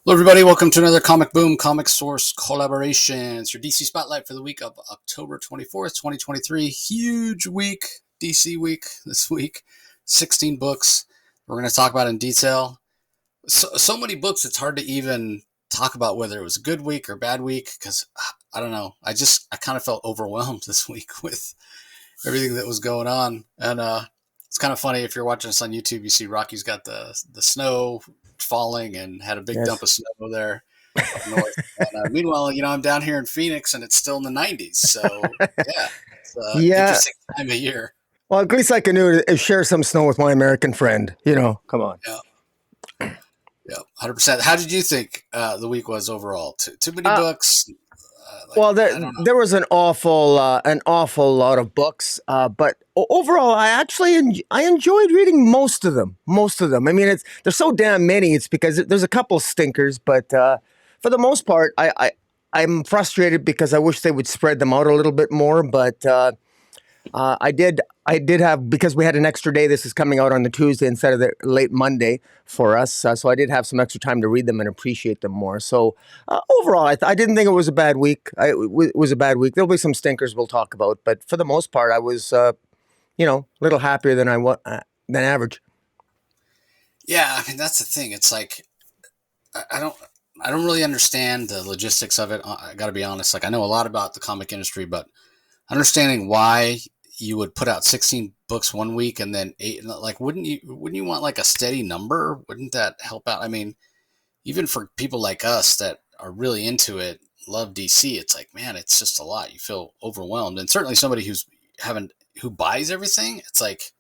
Hello, everybody. Welcome to another Comic Boom Comic Source collaboration. It's your DC Spotlight for the week of October 24th, 2023. Huge week, DC week this week. 16 books we're going to talk about in detail. So many books, it's hard to even talk about whether it was a good week or bad week because, I don't know. I kind of felt overwhelmed this week with everything that was going on. And it's kind of funny if you're watching us on YouTube, you see Rocky's got the snow falling and had a big dump of snow there up north. And, meanwhile, I'm down here in Phoenix and it's still in the 90s. So yeah, it's interesting time of year. Well, at least I can do is share some snow with my American friend. Come on. Yeah, 100%. How did you think the week was overall? Too many books? There was an awful lot of books, but overall, I enjoyed reading most of them. I mean, there's so damn many. It's because there's a couple stinkers, but for the most part, I'm frustrated because I wish they would spread them out a little bit more. But I did have, because we had an extra day. This is coming out on the Tuesday instead of the late Monday for us. So I did have some extra time to read them and appreciate them more. So overall, I didn't think it was a bad week. It was a bad week. There'll be some stinkers we'll talk about, but for the most part, I was, a little happier than than average. Yeah, I mean that's the thing. It's like I don't really understand the logistics of it. I got to be honest. Like I know a lot about the comic industry, but understanding why you would put out 16 books one week and then 8, like wouldn't you want like a steady number? Wouldn't that help out? I mean, even for people like us that are really into it, love DC, it's like, man, it's just a lot. You feel overwhelmed. And certainly somebody who buys everything, it's like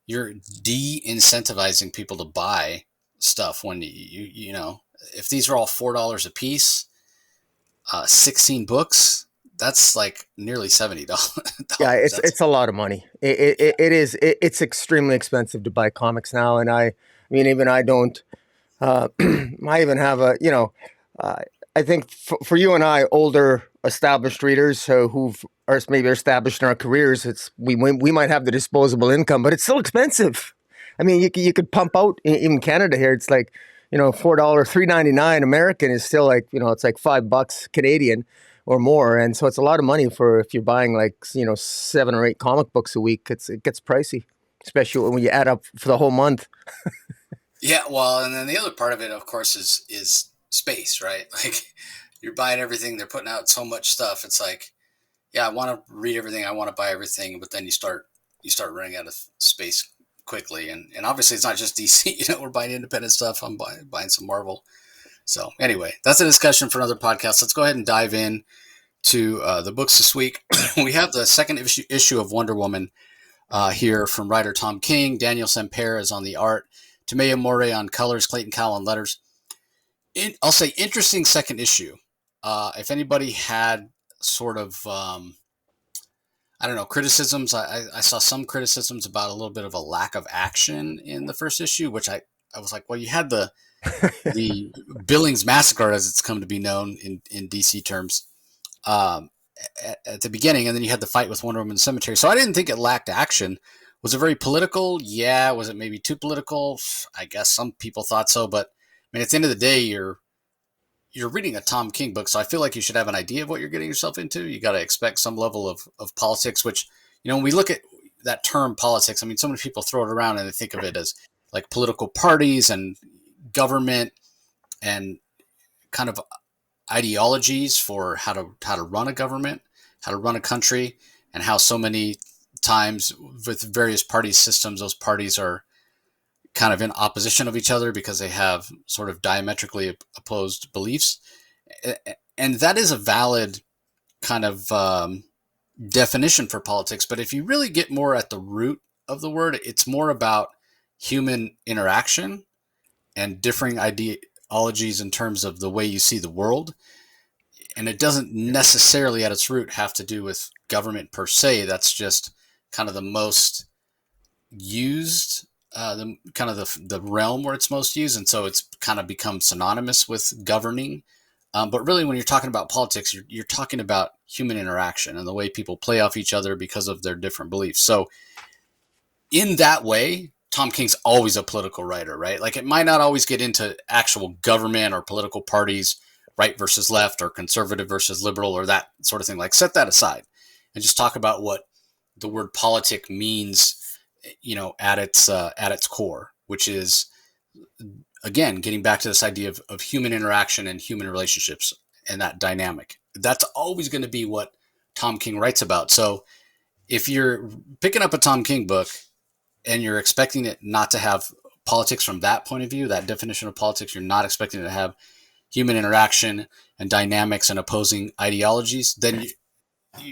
you're de-incentivizing people to buy stuff when you know, if these are all $4 a piece, 16 books, that's like nearly $70. Yeah, it's a lot of money. It is. It's extremely expensive to buy comics now, and I mean, even I don't. I even have I think for you and I, older established readers who've are maybe established in our careers, we might have the disposable income, but it's still expensive. I mean, you could pump out in Canada here. It's like $4, $3.99 American is still like it's like $5 Canadian or more, and so it's a lot of money for if you're buying like 7 or 8 comic books a week. It gets pricey, especially when you add up for the whole month. Yeah, well, and then the other part of it, of course, is space, right? Like you're buying everything, they're putting out so much stuff. It's like, yeah, I want to read everything, I want to buy everything, but then you start running out of space quickly, and obviously it's not just DC. We're buying independent stuff. I'm buying some Marvel. So anyway, that's a discussion for another podcast. Let's go ahead and dive in to the books this week. We have the second issue of Wonder Woman here from writer Tom King. Daniel Sampere is on the art. Tomeo Morey on colors. Clayton Cowell on letters. I'll say interesting second issue. If anybody had sort of, criticisms, I saw some criticisms about a little bit of a lack of action in the first issue, which I was like, well, you had the Billings Massacre, as it's come to be known in DC terms, at the beginning, and then you had the fight with Wonder Woman in the cemetery. So I didn't think it lacked action. Was it very political? Yeah. Was it maybe too political? I guess some people thought so, but I mean, at the end of the day, you're reading a Tom King book, so I feel like you should have an idea of what you're getting yourself into. You got to expect some level of politics, which, when we look at that term politics, I mean, so many people throw it around and they think of it as like political parties and government and kind of ideologies for how to run a government, how to run a country, and how so many times with various party systems, those parties are kind of in opposition of each other because they have sort of diametrically opposed beliefs. And that is a valid kind of definition for politics. But if you really get more at the root of the word, it's more about human interaction and differing ideologies in terms of the way you see the world. And it doesn't necessarily at its root have to do with government per se. That's just kind of the most used, the realm where it's most used. And so it's kind of become synonymous with governing. But really, when you're talking about politics, you're talking about human interaction and the way people play off each other because of their different beliefs. So in that way, Tom King's always a political writer, right? Like it might not always get into actual government or political parties, right versus left or conservative versus liberal or that sort of thing. Like set that aside and just talk about what the word politic means, at its core, which is again getting back to this idea of human interaction and human relationships and that dynamic. That's always going to be what Tom King writes about. So if you're picking up a Tom King book and you're expecting it not to have politics from that point of view, that definition of politics, you're not expecting it to have human interaction and dynamics and opposing ideologies, then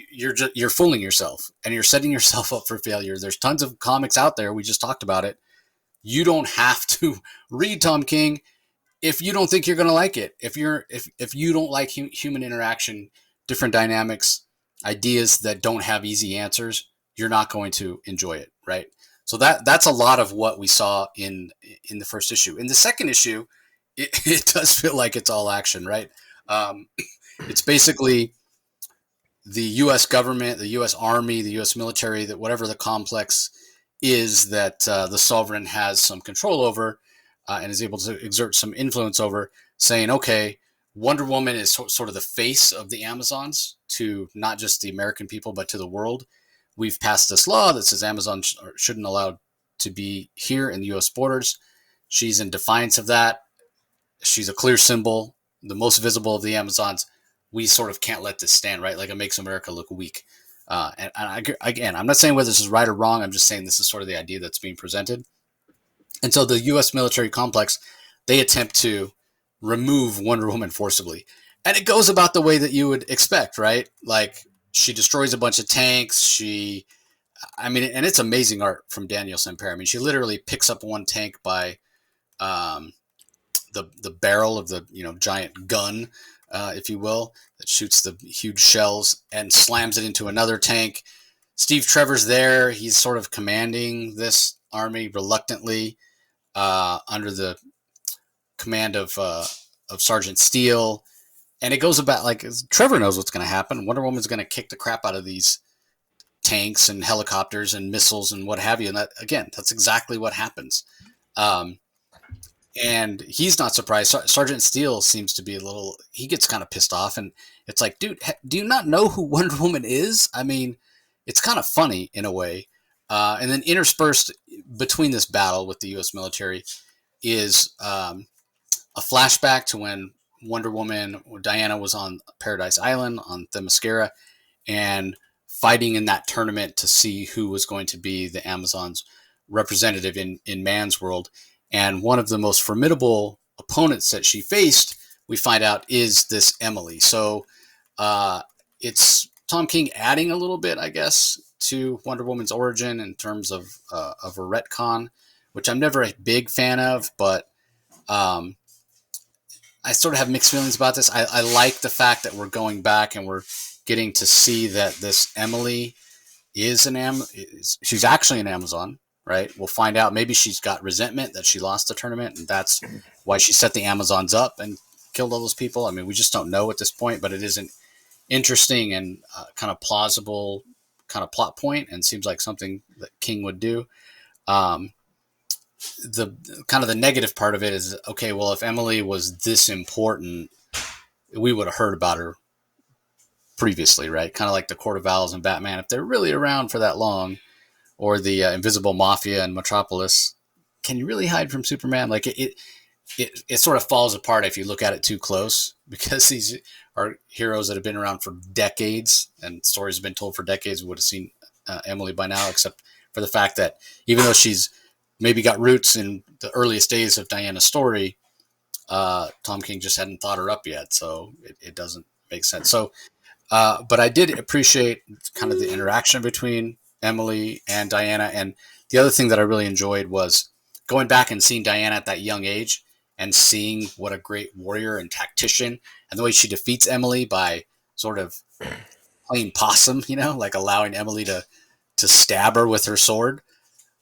you're fooling yourself and you're setting yourself up for failure. There's tons of comics out there. We just talked about it. You don't have to read Tom King if you don't think you're going to like it. If you don't like human interaction, different dynamics, ideas that don't have easy answers, you're not going to enjoy it, right? So that's a lot of what we saw in the first issue. In the second issue, it does feel like it's all action, right? It's basically the U.S. government, the U.S. Army, the U.S. military, that whatever the complex is that the sovereign has some control over and is able to exert some influence over, saying, okay, Wonder Woman is sort of the face of the Amazons to not just the American people, but to the world. We've passed this law that says Amazon shouldn't allow to be here in the U.S. borders. She's in defiance of that. She's a clear symbol, the most visible of the Amazons. We sort of can't let this stand, right? Like it makes America look weak. Again, I'm not saying whether this is right or wrong. I'm just saying this is sort of the idea that's being presented. And so the U.S. military complex, they attempt to remove Wonder Woman forcibly. And it goes about the way that you would expect, right? Like she destroys a bunch of tanks. And it's amazing art from Daniel Sampere. I mean, she literally picks up one tank by the barrel of the giant gun, if you will, that shoots the huge shells and slams it into another tank. Steve Trevor's there. He's sort of commanding this army reluctantly under the command of Sergeant Steele. And it goes about like Trevor knows what's going to happen. Wonder Woman's going to kick the crap out of these tanks and helicopters and missiles and what have you. And that's exactly what happens. And he's not surprised. Sergeant Steele seems to be he gets kind of pissed off. And it's like, dude, do you not know who Wonder Woman is? I mean, it's kind of funny in a way. And then interspersed between this battle with the U.S. military is a flashback to when Wonder Woman, Diana, was on Paradise Island on Themyscira and fighting in that tournament to see who was going to be the Amazons' representative in man's world. And one of the most formidable opponents that she faced, we find out, is this Emily. So it's Tom King adding a little bit, I guess, to Wonder Woman's origin in terms of a retcon, which I'm never a big fan of, but I sort of have mixed feelings about this. I like the fact that we're going back and we're getting to see that this Emily is she's actually an Amazon, right? We'll find out. Maybe she's got resentment that she lost the tournament, and that's why she set the Amazons up and killed all those people. I mean, we just don't know at this point, but it is an interesting and kind of plausible kind of plot point, and seems like something that King would do. The kind of the negative part of it is, okay, well, if Emily was this important, we would have heard about her previously, right? Kind of like the Court of Owls and Batman. If they're really around for that long, or the Invisible Mafia and Metropolis, can you really hide from Superman? Like it sort of falls apart if you look at it too close, because these are heroes that have been around for decades and stories have been told for decades. We would have seen Emily by now, except for the fact that even though she's maybe got roots in the earliest days of Diana's story, Tom King just hadn't thought her up yet. So it doesn't make sense. So, but I did appreciate kind of the interaction between Emily and Diana. And the other thing that I really enjoyed was going back and seeing Diana at that young age and seeing what a great warrior and tactician, and the way she defeats Emily by sort of playing possum, like allowing Emily to stab her with her sword.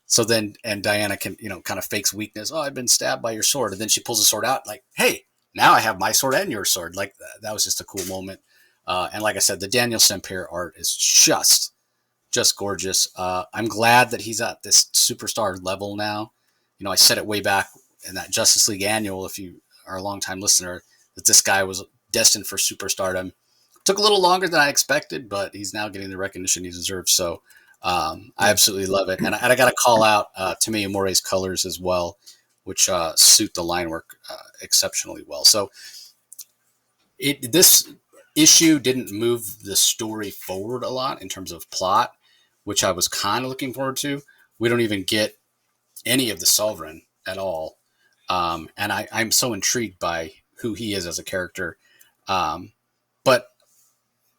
So then, and Diana can, kind of fakes weakness. Oh, I've been stabbed by your sword. And then she pulls the sword out like, hey, now I have my sword and your sword. Like that was just a cool moment. And like I said, the Daniel Sampere art is just just gorgeous. I'm glad that he's at this superstar level now. I said it way back in that Justice League annual, if you are a longtime listener, that this guy was destined for superstardom. Took a little longer than I expected, but he's now getting the recognition he deserves. So I absolutely love it. And I got to call out Tamiya More's colors as well, which suit the line work exceptionally well. So this issue didn't move the story forward a lot in terms of plot, which I was kind of looking forward to. We don't even get any of the Sovereign at all. And I'm so intrigued by who he is as a character. But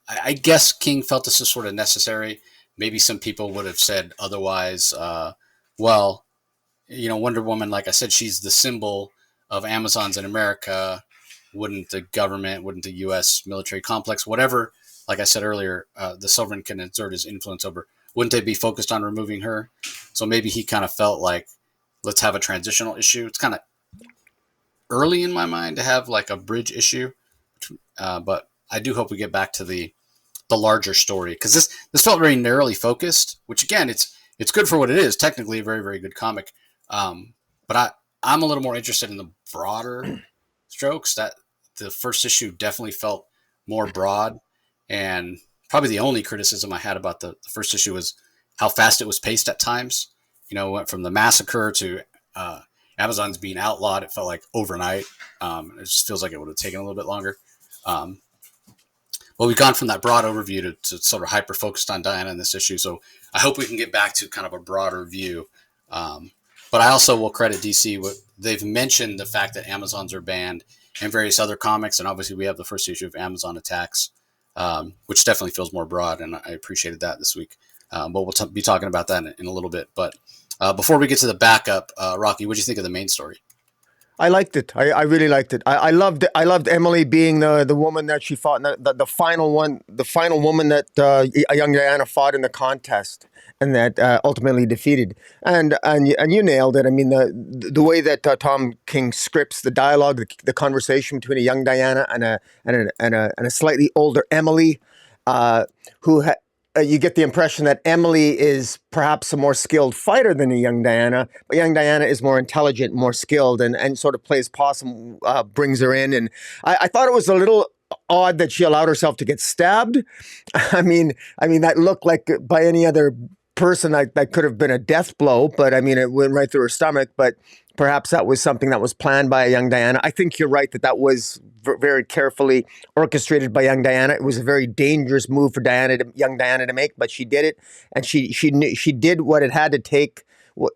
I guess King felt this was sort of necessary. Maybe some people would have said otherwise. Well, Wonder Woman, like I said, she's the symbol of Amazons in America. Wouldn't the government, wouldn't the U.S. military complex, whatever, like I said earlier, the Sovereign can exert his influence over, wouldn't they be focused on removing her? So maybe he kind of felt like, let's have a transitional issue. It's kind of early in my mind to have like a bridge issue, but I do hope we get back to the larger story, because this felt very narrowly focused. Which again, it's good for what it is. Technically, a very very good comic, but I'm a little more interested in the broader strokes. That the first issue definitely felt more broad, and probably the only criticism I had about the first issue was how fast it was paced at times. It went from the massacre to Amazons being outlawed. It felt like overnight. It just feels like it would have taken a little bit longer. Well, we've gone from that broad overview to sort of hyper focused on Diana in this issue. So I hope we can get back to kind of a broader view. But I also will credit DC. They've mentioned the fact that Amazons are banned and various other comics. And obviously we have the first issue of Amazon Attacks, which definitely feels more broad. And I appreciated that this week. But we'll be talking about that in a little bit. But before we get to the backup, Rocky, what do you think of the main story? I liked it. I really liked it. I loved it. I loved Emily being the woman that she fought, the final one, the final woman that a young Diana fought in the contest, and that ultimately defeated. And you nailed it. I mean, the way that Tom King scripts the dialogue, the conversation between a young Diana and a slightly older Emily, who you get the impression that Emily is perhaps a more skilled fighter than a young Diana, but young Diana is more intelligent, more skilled, and sort of plays possum, brings her in. And I thought it was a little odd that she allowed herself to get stabbed. I mean, that looked like by any other person that could have been a death blow, but I mean, it went right through her stomach. But perhaps that was something that was planned by a young Diana. I think you're right that was very carefully orchestrated by young Diana. It was a very dangerous move for young Diana to make, but she did it, and she did what it had to take.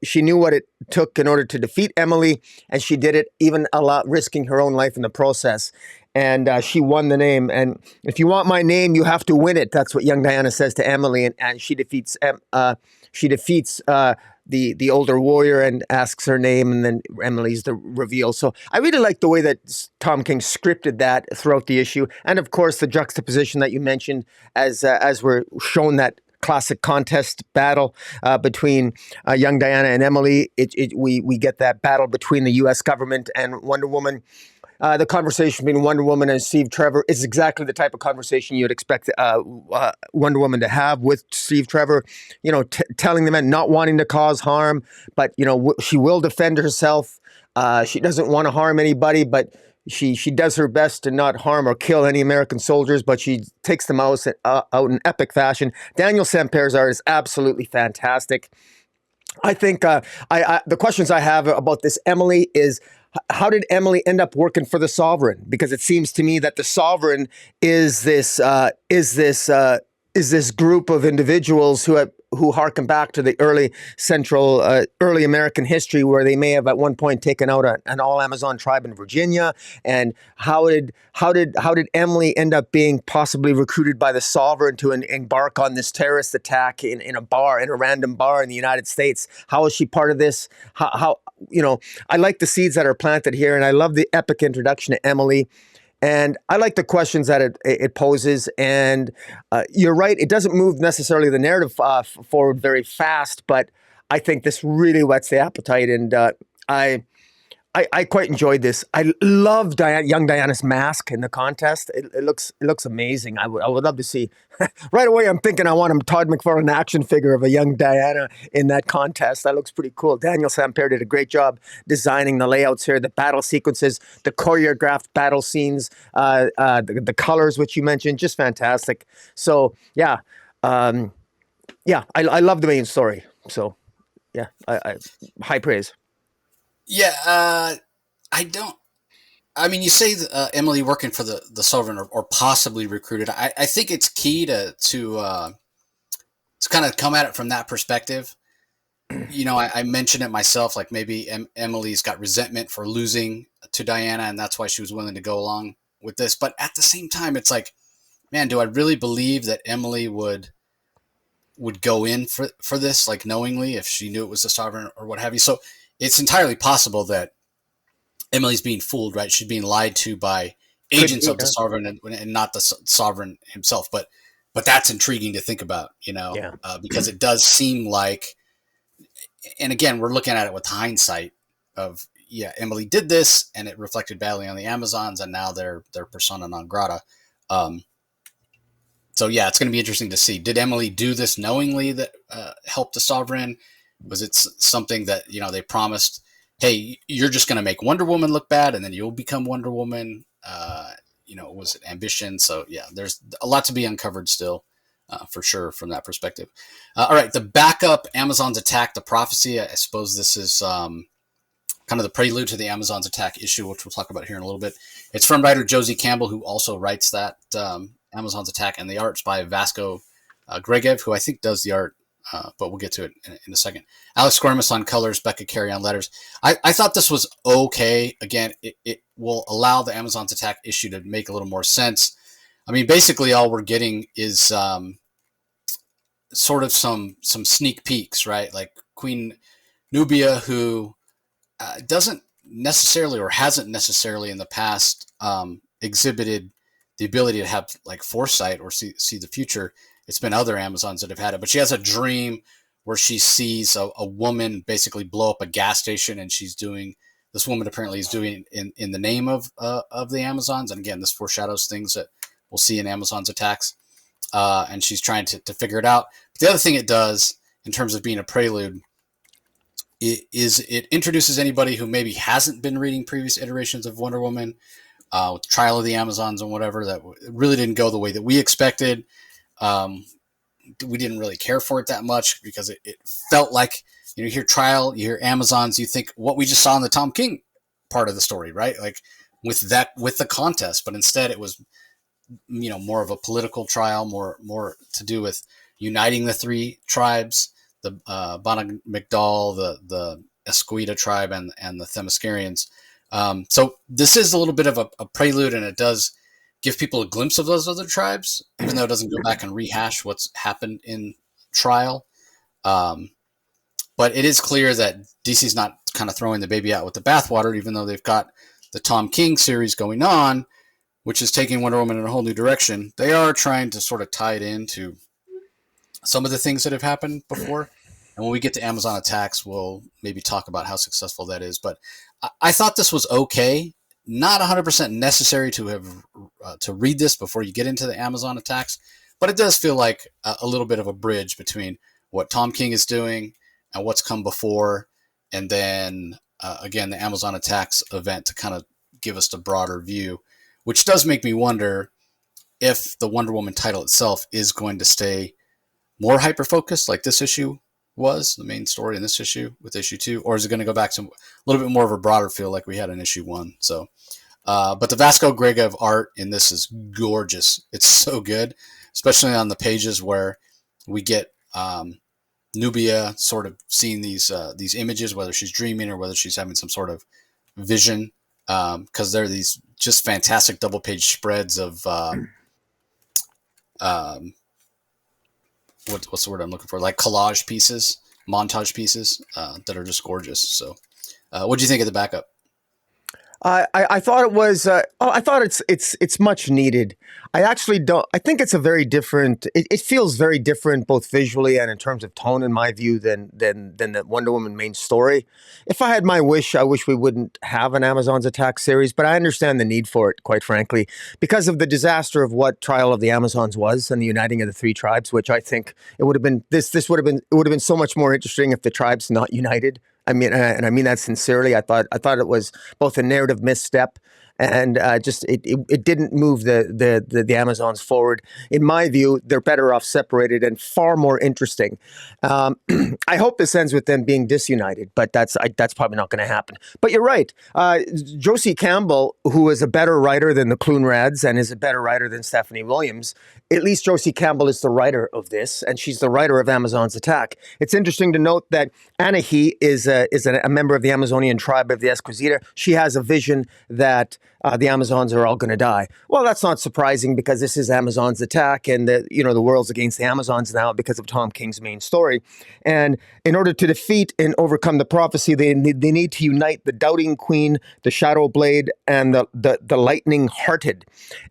She knew what it took in order to defeat Emily, and she did it, even risking her own life in the process. And she won the name. And if you want my name, you have to win it. That's what young Diana says to Emily, and she defeats the older warrior and asks her name, and then Emily's the reveal. So I really like the way that Tom King scripted that throughout the issue, and of course the juxtaposition that you mentioned as we're shown that classic contest battle between young Diana and Emily. We get that battle between the U.S. government and Wonder Woman. The conversation between Wonder Woman and Steve Trevor is exactly the type of conversation you'd expect Wonder Woman to have with Steve Trevor, telling the men not wanting to cause harm, but, she will defend herself. She doesn't want to harm anybody, but she does her best to not harm or kill any American soldiers, but she takes them out in epic fashion. Daniel Samper's art is absolutely fantastic. I think the questions I have about this Emily is, how did Emily end up working for the Sovereign? Because it seems to me that the Sovereign is this group of individuals who harken back to the early American history, where they may have at one point taken out an all Amazon tribe in Virginia. And how did Emily end up being possibly recruited by the Sovereign to embark on this terrorist attack in a random bar in the United States? How is she part of this? How I like the seeds that are planted here, and I love the epic introduction to Emily. And I like the questions that it poses. And you're right, it doesn't move necessarily the narrative forward very fast, but I think this really whets the appetite. And I I quite enjoyed this. I love young Diana's mask in the contest. It looks amazing. I would love to see. Right away, I'm thinking I want a Todd McFarlane action figure of a young Diana in that contest. That looks pretty cool. Daniel Samper did a great job designing the layouts here, the battle sequences, the choreographed battle scenes, the colors which you mentioned, just fantastic. So yeah, um, yeah, I love the main story. So yeah, I high praise. Yeah, I don't. I mean, you say Emily working for the Sovereign or possibly recruited. I think it's key to kind of come at it from that perspective. You know, I mentioned it myself. Like maybe Emily's got resentment for losing to Diana, and that's why she was willing to go along with this. But at the same time, it's like, man, do I really believe that Emily would go in for this, like knowingly, if she knew it was the Sovereign or what have you? So it's entirely possible that Emily's being fooled, right? She's being lied to by Could agents be. of the Sovereign and not the Sovereign himself. But that's intriguing to think about, you know, Yeah. because it does seem like, and again, we're looking at it with hindsight of, yeah, Emily did this and it reflected badly on the Amazons, and now they're persona non grata. Um, so yeah, it's going to be interesting to see. Did Emily do this knowingly that helped the Sovereign? Was it something that, you know, they promised? Hey, you're just going to make Wonder Woman look bad, and then you'll become Wonder Woman. You know, was it ambition? So yeah, there's a lot to be uncovered still, for sure from that perspective. All right, the backup Amazon's Attack, the Prophecy. I suppose this is kind of the prelude to the Amazon's Attack issue, which we'll talk about here in a little bit. It's from writer Josie Campbell, who also writes that Amazon's Attack, and the art's by Vasco Gregev, who I think does the art, but we'll get to it in a second. Alex Squarmus on colors, Becca Carey on letters. I thought this was okay. Again, it will allow the Amazon's Attack issue to make a little more sense. I mean, basically all we're getting is sort of some sneak peeks, right? Like Queen Nubia, who doesn't necessarily or hasn't necessarily in the past exhibited the ability to have like foresight or see the future. It's been other Amazons that have had it, but she has a dream where she sees a woman basically blow up a gas station, and this woman apparently is doing in the name of the Amazons. And again, this foreshadows things that we'll see in Amazon's Attacks. And she's trying to figure it out. But the other thing it does in terms of being a prelude it introduces anybody who maybe hasn't been reading previous iterations of Wonder Woman, with the Trial of the Amazons and whatever, that really didn't go the way that we expected. Um, we didn't really care for it that much because it felt like, you know, you hear Trial, you hear Amazons, you think what we just saw in the Tom King part of the story, right? Like with the contest, but instead it was, you know, more of a political trial, more to do with uniting the three tribes, the Bonag McDowell, the Esquita tribe, and the Themyscirians. So this is a little bit of a prelude, and it does give people a glimpse of those other tribes, even though it doesn't go back and rehash what's happened in Trial. Um, but it is clear that DC's not kind of throwing the baby out with the bathwater, even though they've got the Tom King series going on, which is taking Wonder Woman in a whole new direction. They are trying to sort of tie it into some of the things that have happened before. And when we get to Amazon Attacks, we'll maybe talk about how successful that is. But I thought this was okay. Not 100% necessary to have to read this before you get into the Amazon Attacks, but it does feel like a little bit of a bridge between what Tom King is doing and what's come before, and then again the Amazon Attacks event to kind of give us the broader view, which does make me wonder if the Wonder Woman title itself is going to stay more hyper focused like this issue was, the main story in this issue with issue 2, or is it going to go back to a little bit more of a broader feel like we had in issue 1? So but the Vasco Gregev art in this is gorgeous. It's so good, especially on the pages where we get Nubia sort of seeing these images, whether she's dreaming or whether she's having some sort of vision, because they're these just fantastic double page spreads of um, what's the word I'm looking for? Like collage pieces, montage pieces that are just gorgeous. So, what do you think of the backup? I thought it was. I thought it's much needed. I actually don't. I think it's a very different. It feels very different, both visually and in terms of tone, in my view, than the Wonder Woman main story. If I had my wish, I wish we wouldn't have an Amazon's Attack series, but I understand the need for it, quite frankly, because of the disaster of what Trial of the Amazons was and the uniting of the three tribes. Which I think it would have been. This would have been. It would have been so much more interesting if the tribes not united. I mean, and I mean that sincerely. I thought it was both a narrative misstep and just it didn't move the Amazons forward. In my view, they're better off separated and far more interesting. Um, I hope this ends with them being disunited, but that's probably not going to happen. But you're right. Josie Campbell, who is a better writer than the Clunrads and is a better writer than Stephanie Williams, at least Josie Campbell is the writer of this, and she's the writer of Amazon's Attack. It's interesting to note that Anahi is a member of the Amazonian tribe of the Esquisita. She has a vision that the Amazons are all going to die. Well, that's not surprising because this is Amazon's Attack, and the world's against the Amazons now because of Tom King's main story. And in order to defeat and overcome the prophecy, they need to unite the Doubting Queen, the Shadow Blade, and the Lightning Hearted.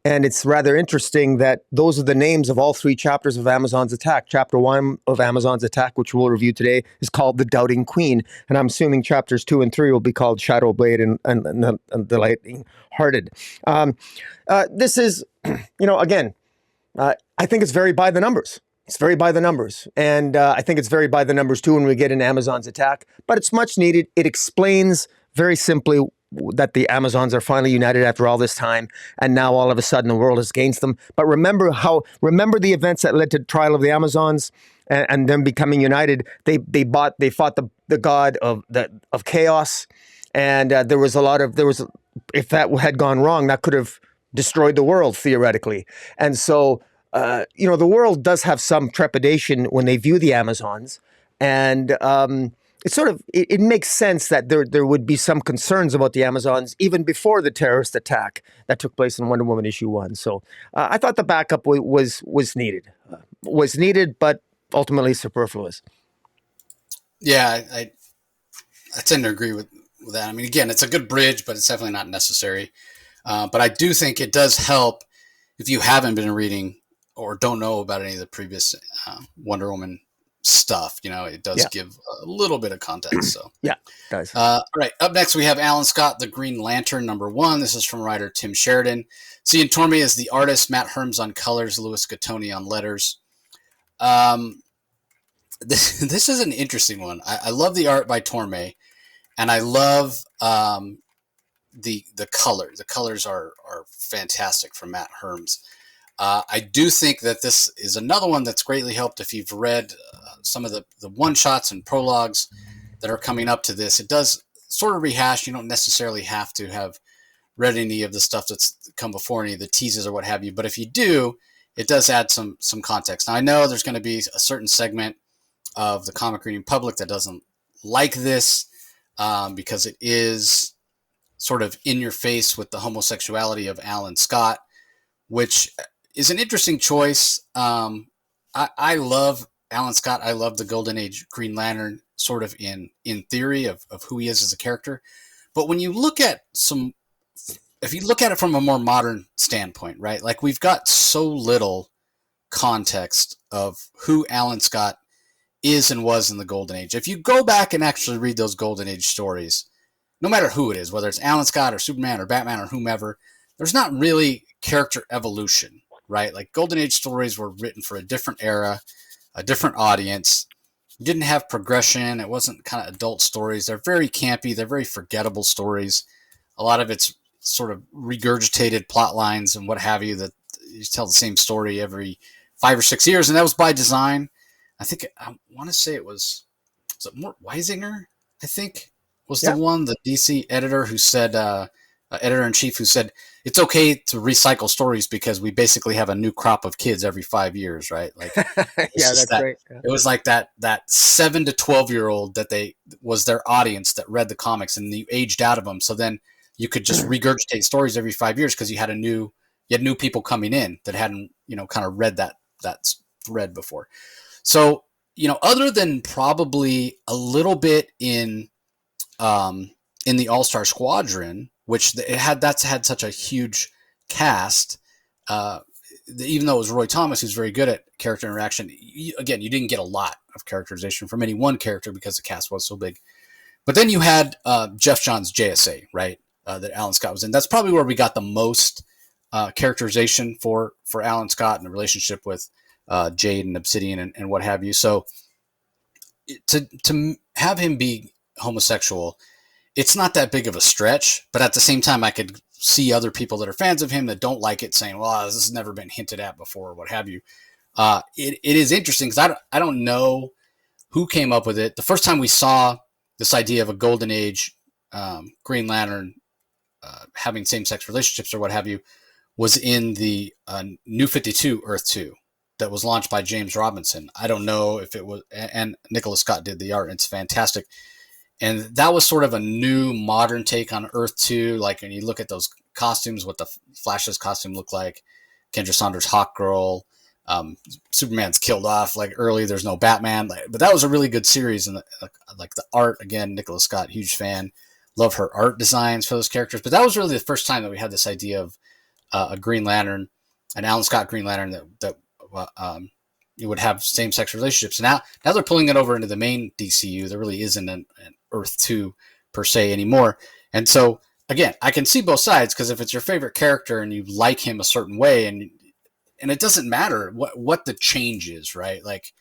And it's rather interesting that those are the names of all three chapters of Amazon's Attack. Chapter 1 of Amazon's Attack, which we'll review today, is called The Doubting Queen. And I'm assuming chapters 2 and 3 will be called Shadow Blade and the Lightning Hearted. This is, again, I think it's very by the numbers. It's very by the numbers. And I think it's very by the numbers, too, when we get in Amazon's Attack. But it's much needed. It explains very simply that the Amazons are finally united after all this time, and now all of a sudden the world is against them. But remember the events that led to the Trial of the Amazons and them becoming united. They fought the god of chaos, and if that had gone wrong, that could have destroyed the world theoretically. And so the world does have some trepidation when they view the Amazons, and it makes sense that there would be some concerns about the Amazons even before the terrorist attack that took place in Wonder Woman issue 1. So I thought the backup was needed, but ultimately superfluous. Yeah, I tend to agree with that. I mean, again, it's a good bridge, but it's definitely not necessary. But I do think it does help if you haven't been reading or don't know about any of the previous Wonder Woman stuff. It does give a little bit of context. So yeah, it does. All right. Up next, we have Alan Scott, The Green Lantern, #1. This is from writer Tim Sheridan. Cian Tormey is the artist, Matt Herms on colors, Louis Gattoni on letters. This is an interesting one. I love the art by Tormey, and I love the color. The colors are fantastic from Matt Herms. I do think that this is another one that's greatly helped if you've read some of the one-shots and prologues that are coming up to this. It does sort of rehash. You don't necessarily have to have read any of the stuff that's come before, any of the teases or what have you. But if you do, it does add some context. Now, I know there's going to be a certain segment of the comic reading public that doesn't like this because it is sort of in your face with the homosexuality of Alan Scott, which is an interesting choice. I love Alan Scott. I love the Golden Age Green Lantern sort of in theory of who he is as a character. But when you look at if you look at it from a more modern standpoint, right? Like we've got so little context of who Alan Scott is and was in the Golden Age. If you go back and actually read those Golden Age stories, no matter who it is, whether it's Alan Scott or Superman or Batman or whomever, there's not really character evolution, right? Like Golden Age stories were written for a different era, a different audience. You didn't have progression. It wasn't kind of adult stories. They're very campy. They're very forgettable stories. A lot of it's sort of regurgitated plot lines and what have you that you tell the same story every 5 or 6 years. And that was by design. I want to say it was it Mort Weisinger, I think, was the one, the DC editor who said, editor-in-chief who said, it's okay to recycle stories because we basically have a new crop of kids every 5 years, right? Like, that's great. Yeah. It was like that 7 to 12-year-old that was their audience that read the comics, and you aged out of them. So then you could just regurgitate stories every 5 years because you had new people coming in that hadn't, kind of read that thread before. So, other than probably a little bit in the All-Star Squadron, which that's had such a huge cast. Uh, even though it was Roy Thomas, who's very good at character interaction, again, you didn't get a lot of characterization from any one character because the cast was so big. But then you had Jeff Johns' JSA, right? That Alan Scott was in. That's probably where we got the most characterization for Alan Scott and the relationship with Jade and Obsidian and what have you. So to have him be homosexual, it's not that big of a stretch. But at the same time, I could see other people that are fans of him that don't like it saying, well, this has never been hinted at before or what have you. It is interesting because I don't know who came up with it. The first time we saw this idea of a golden age Green Lantern having same-sex relationships or what have you was in the New 52 Earth 2 that was launched by James Robinson. I don't know if it was, and Nicholas Scott did the art. It's fantastic. And that was sort of a new modern take on Earth 2. Like, when you look at those costumes, what the Flash's costume looked like, Kendra Saunders' Hawk Girl, Superman's killed off like early. There's no Batman, but that was a really good series. And like the art, again, Nicholas Scott, huge fan. Love her art designs for those characters. But that was really the first time that we had this idea of a Green Lantern, an Alan Scott Green Lantern that you would have same-sex relationships. Now they're pulling it over into the main DCU. There really isn't an Earth 2 per se anymore. And so, again, I can see both sides, because if it's your favorite character and you like him a certain way, and it doesn't matter what the change is, right? Like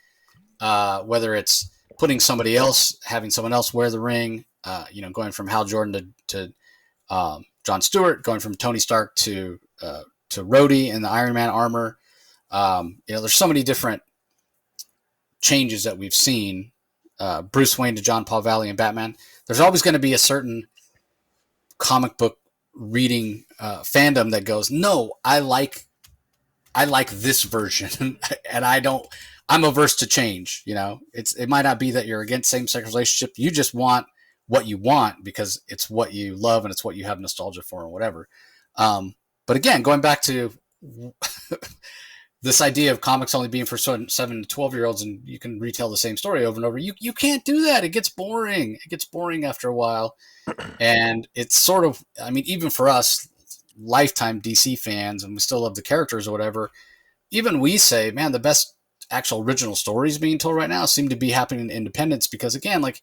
whether it's putting somebody else, having someone else wear the ring, going from Hal Jordan to John Stewart, going from Tony Stark to Rhodey in the Iron Man armor. There's so many different changes that we've seen. Bruce Wayne to John Paul Valley and Batman. There's always going to be a certain comic book reading fandom that goes, no, I like this version, and I'm averse to change. It might not be that you're against same-sex relationship. You just want what you want because it's what you love and it's what you have nostalgia for and whatever. But again, going back to this idea of comics only being for 7 to 12-year-olds and you can retell the same story over and over, you can't do that. It gets boring. It gets boring after a while. And it's sort of, even for us, lifetime DC fans, and we still love the characters or whatever, even we say, man, the best actual original stories being told right now seem to be happening in Independence, because again, like,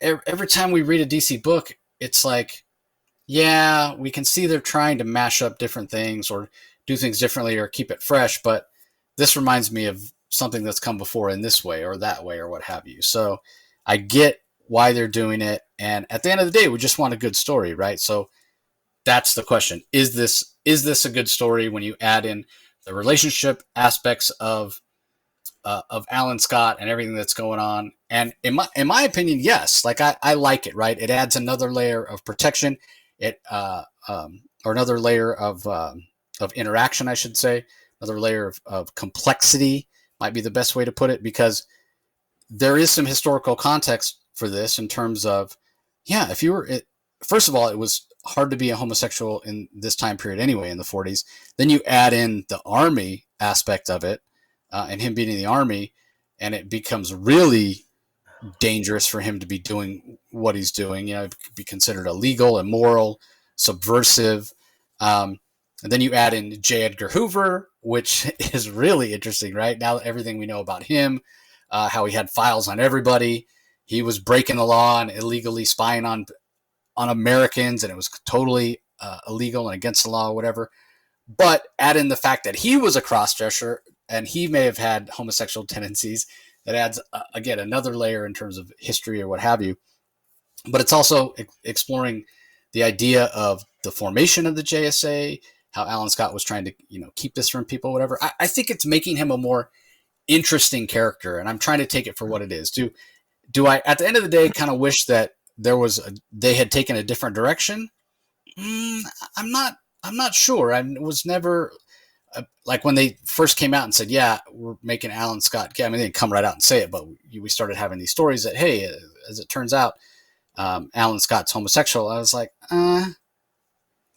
every time we read a DC book, it's like, yeah, we can see they're trying to mash up different things or do things differently or keep it fresh, but this reminds me of something that's come before in this way or that way or what have you. So I get why they're doing it, and at the end of the day, we just want a good story, right? So that's the question. Is this a good story when you add in the relationship aspects of Alan Scott and everything that's going on? And in my opinion, yes. Like, I like it, right? It adds another layer of protection, or another layer of interaction, I should say, another layer of complexity might be the best way to put it, because there is some historical context for this in terms of, yeah, if you were, first of all, it was hard to be a homosexual in this time period anyway, in the 40s. Then you add in the army aspect of it, and him being in the army, and it becomes really dangerous for him to be doing what he's doing. It could be considered illegal, immoral, subversive. And then you add in J. Edgar Hoover, which is really interesting, right? Now everything we know about him, how he had files on everybody. He was breaking the law and illegally spying on Americans, and it was totally illegal and against the law or whatever. But add in the fact that he was a cross-dresser and he may have had homosexual tendencies. That adds, again, another layer in terms of history or what have you. But it's also exploring the idea of the formation of the JSA, how Alan Scott was trying to, keep this from people, whatever. I think it's making him a more interesting character, and I'm trying to take it for what it is. Do I, at the end of the day, kind of wish that they had taken a different direction? I'm not sure. I was never like, when they first came out and said, yeah, we're making Alan Scott gay. They didn't come right out and say it, but we started having these stories that, hey, as it turns out, Alan Scott's homosexual. I was like,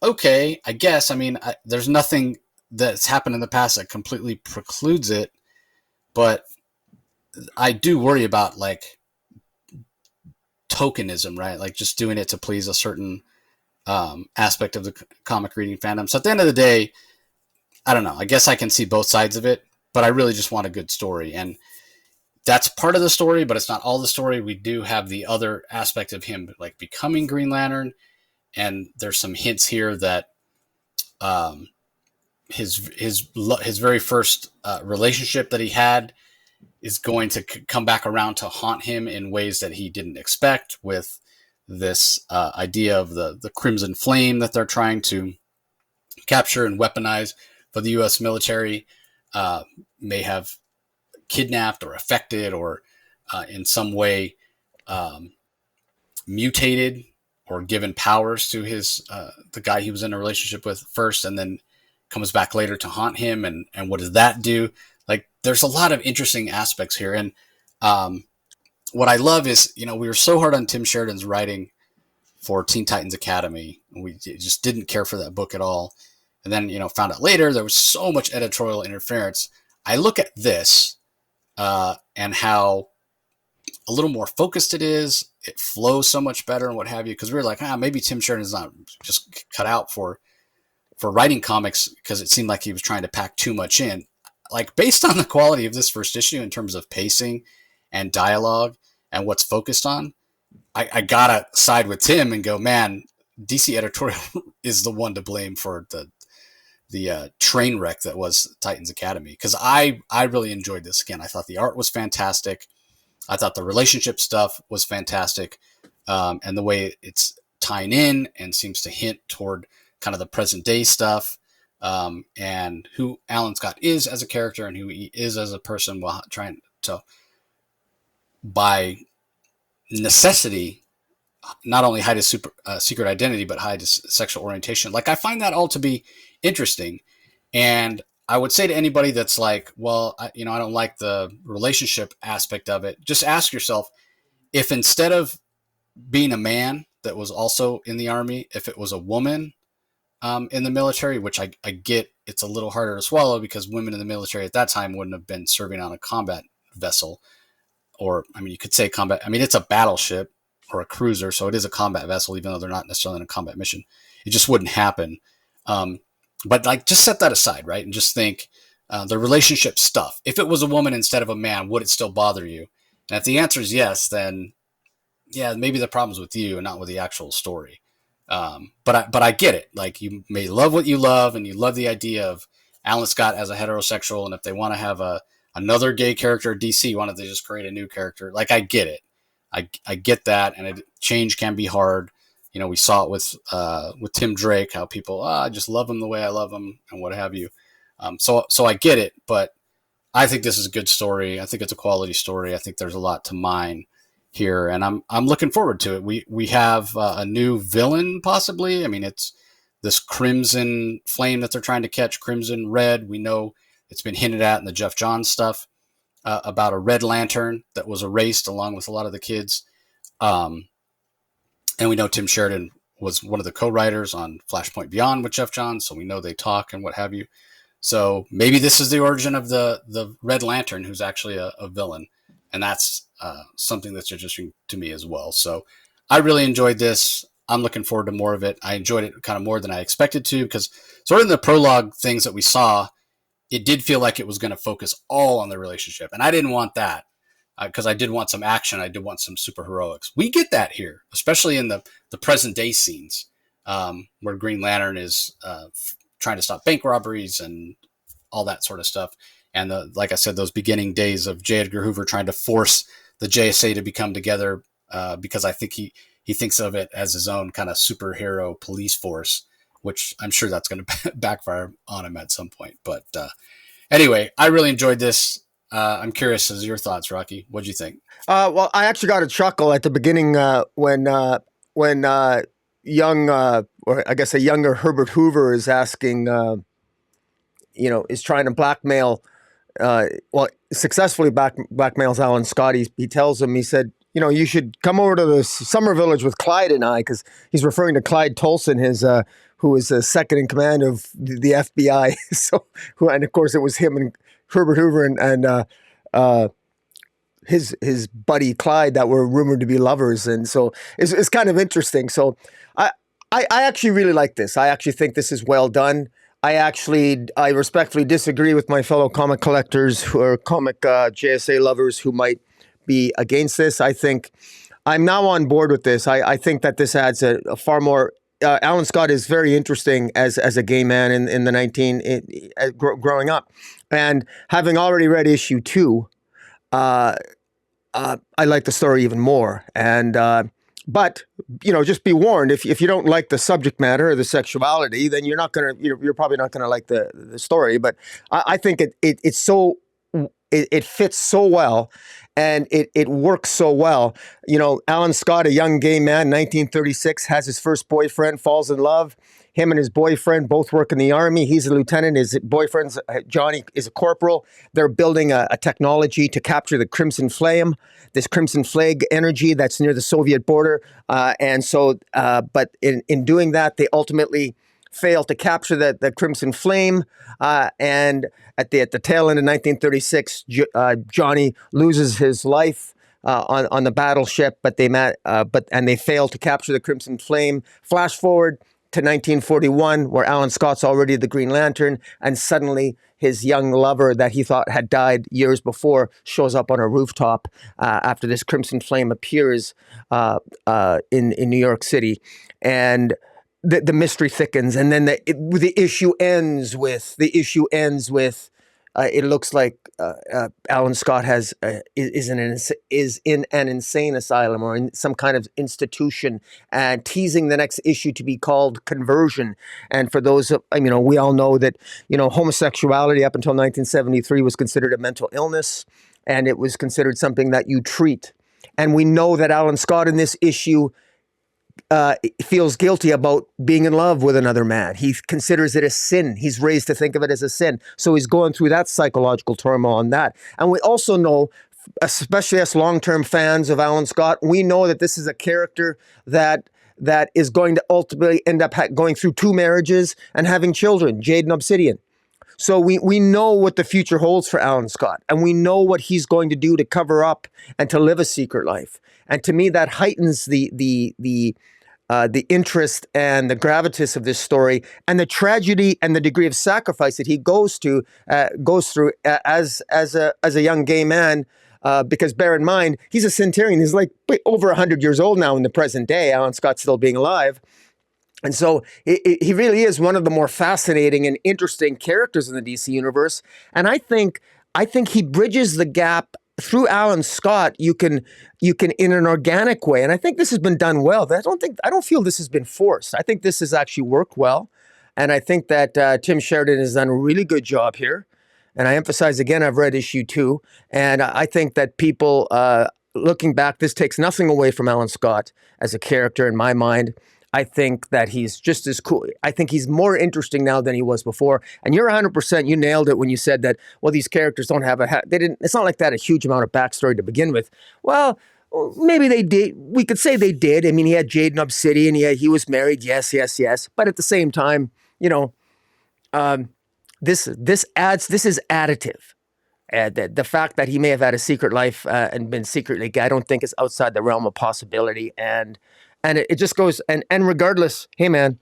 okay, I guess. There's nothing that's happened in the past that completely precludes it, but I do worry about, like, tokenism, right? Like, just doing it to please a certain aspect of the comic reading fandom. So at the end of the day, I don't know. I guess I can see both sides of it, but I really just want a good story. And that's part of the story, but it's not all the story. We do have the other aspect of him like becoming Green Lantern, and there's some hints here that um, his very first relationship that he had is going to come back around to haunt him in ways that he didn't expect. With this idea of the Crimson Flame that they're trying to capture and weaponize for the U.S. military, may have kidnapped or affected or in some way um, mutated or given powers to his the guy he was in a relationship with first, and then comes back later to haunt him. And what does that do? Like, there's a lot of interesting aspects here. And um, what I love is, we were so hard on Tim Sheridan's writing for Teen Titans Academy. We just didn't care for that book at all. And then, found out later there was so much editorial interference. I look at this and how a little more focused it is. It flows so much better and what have you. Because we were like, maybe Tim Sheridan's not just cut out for writing comics, because it seemed like he was trying to pack too much in. Like, based on the quality of this first issue in terms of pacing and dialogue and what's focused on, I gotta side with Tim and go, man, DC editorial is the one to blame for the train wreck that was Titans Academy. Because I really enjoyed this. Again, I thought the art was fantastic. I thought the relationship stuff was fantastic, and the way it's tying in and seems to hint toward kind of the present day stuff, and who Alan Scott is as a character and who he is as a person, while trying to, by necessity, not only hide his secret identity, but hide his sexual orientation. Like, I find that all to be interesting. And I would say to anybody that's like, well, I don't like the relationship aspect of it, just ask yourself, if instead of being a man that was also in the army, if it was a woman in the military, which I get, it's a little harder to swallow because women in the military at that time wouldn't have been serving on a combat vessel. Or, you could say combat. It's a battleship or a cruiser, so it is a combat vessel, even though they're not necessarily in a combat mission. It just wouldn't happen. But like, just set that aside, right? And just think the relationship stuff. If it was a woman instead of a man, would it still bother you? And if the answer is yes, then yeah, maybe the problem's with you and not with the actual story. But I get it. Like, you may love what you love, and you love the idea of Alan Scott as a heterosexual, and if they want to have another gay character at DC, why don't they just create a new character? Like, I get it. I get that, and change can be hard. We saw it with Tim Drake, how people, I just love him the way I love him, and what have you. So I get it, but I think this is a good story. I think it's a quality story. I think there's a lot to mine here, and I'm looking forward to it. We have a new villain, possibly. It's this Crimson Flame that they're trying to catch, Crimson Red. We know it's been hinted at in the Jeff Johns stuff about a Red Lantern that was erased along with a lot of the kids. And we know Tim Sheridan was one of the co-writers on Flashpoint Beyond with Jeff Johns, so we know they talk and what have you. So maybe this is the origin of the Red Lantern, who's actually a villain, and that's something that's interesting to me as well. So I really enjoyed this. I'm looking forward to more of it. I enjoyed it kind of more than I expected to, because sort of in the prologue things that we saw, it did feel like it was going to focus all on the relationship, and I didn't want that, because I did want some action. I did want some superheroics. We get that here, especially in the present day scenes, where Green Lantern is trying to stop bank robberies and all that sort of stuff. And like I said, those beginning days of J. Edgar Hoover trying to force the JSA to become together, because I think he thinks of it as his own kind of superhero police force, which I'm sure that's going to backfire on him at some point. But anyway, I really enjoyed this. I'm curious as your thoughts, Rocky. What'd you think? Well, I actually got a chuckle at the beginning when young, or I guess a younger Herbert Hoover is asking, is trying to blackmail, successfully blackmails Alan Scott. He tells him, he said, you should come over to the summer village with Clyde and I, because he's referring to Clyde Tolson, who is second in command of the FBI. And of course it was him and Herbert Hoover and his buddy Clyde that were rumored to be lovers, and so it's kind of interesting. So I actually really like this. I actually think this is well done. I respectfully disagree with my fellow comic collectors who are comic JSA lovers who might be against this. I think I'm now on board with this. I think that this adds a far more. Alan Scott is very interesting as a gay man in the growing up, and having already read issue 2, uh, I like the story even more. And but just be warned, if you don't like the subject matter or the sexuality, then you're probably not gonna like the story. But I think it's so it fits so well, and it works so well. Alan Scott, a young gay man, 1936, has his first boyfriend, falls in love. Him and his boyfriend both work in the army. He's a lieutenant. His boyfriend's Johnny is a corporal. They're building a technology to capture the Crimson Flame, this Crimson Flag energy that's near the Soviet border. But in doing that, they ultimately fail to capture the Crimson Flame. And at the tail end of 1936, Johnny loses his life on the battleship, but they fail to capture the Crimson Flame. Flash forward to 1941, where Alan Scott's already the Green Lantern, and suddenly his young lover that he thought had died years before shows up on a rooftop after this Crimson Flame appears in New York City. And the mystery thickens, and then the issue ends with it looks like Alan Scott is in an insane asylum or in some kind of institution, and teasing the next issue to be called Conversion. And for those, we all know that homosexuality up until 1973 was considered a mental illness, and it was considered something that you treat. And we know that Alan Scott in this issue feels guilty about being in love with another man. He considers it a sin. He's raised to think of it as a sin. So he's going through that psychological turmoil on that. And we also know, especially as long-term fans of Alan Scott, we know that this is a character that is going to ultimately end up going through 2 marriages and having children, Jade and Obsidian. So we know what the future holds for Alan Scott, and we know what he's going to do to cover up and to live a secret life. And to me, that heightens the interest and the gravitas of this story, and the tragedy and the degree of sacrifice that he goes through as a young gay man. Because bear in mind, he's a centurion. He's like over 100 years old now in the present day. Alan Scott still being alive. And so he really is one of the more fascinating and interesting characters in the DC universe. And I think he bridges the gap through Alan Scott. You can in an organic way. And I think this has been done well. I don't feel this has been forced. I think this has actually worked well. And I think that Tim Sheridan has done a really good job here. And I emphasize again, I've read issue 2. And I think that people, looking back, this takes nothing away from Alan Scott as a character in my mind. I think that he's just as cool. I think he's more interesting now than he was before. And you're 100%, you nailed it when you said that, well, these characters don't have it's not like that a huge amount of backstory to begin with. Well, maybe they did. We could say they did. I mean, he had Jade and Obsidian. He was married. Yes. But at the same time, this is additive. The fact that he may have had a secret life and been secretly gay, I don't think is outside the realm of possibility. And it just goes, and regardless, hey man,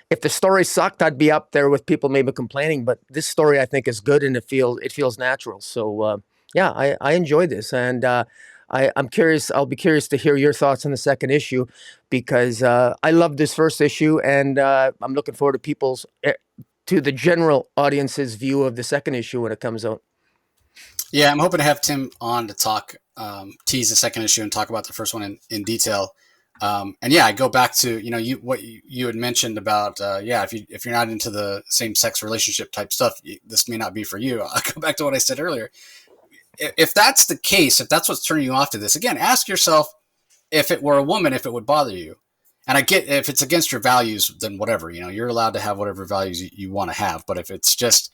if the story sucked, I'd be up there with people maybe complaining. But this story, I think, is good, and it feels natural. So I enjoy this, and I'm curious. I'll be curious to hear your thoughts on the second issue, because I loved this first issue, and I'm looking forward to the general audience's view of the second issue when it comes out. Yeah, I'm hoping to have Tim on to talk, tease the second issue and talk about the first one in detail. And yeah, I go back to what you had mentioned about if you're not into the same sex relationship type stuff, this may not be for you. I'll go back to what I said earlier. If that's the case, if that's what's turning you off to this, again, ask yourself, if it were a woman, if it would bother you. And I get, if it's against your values, then whatever, you're allowed to have whatever values you want to have. But if it's just,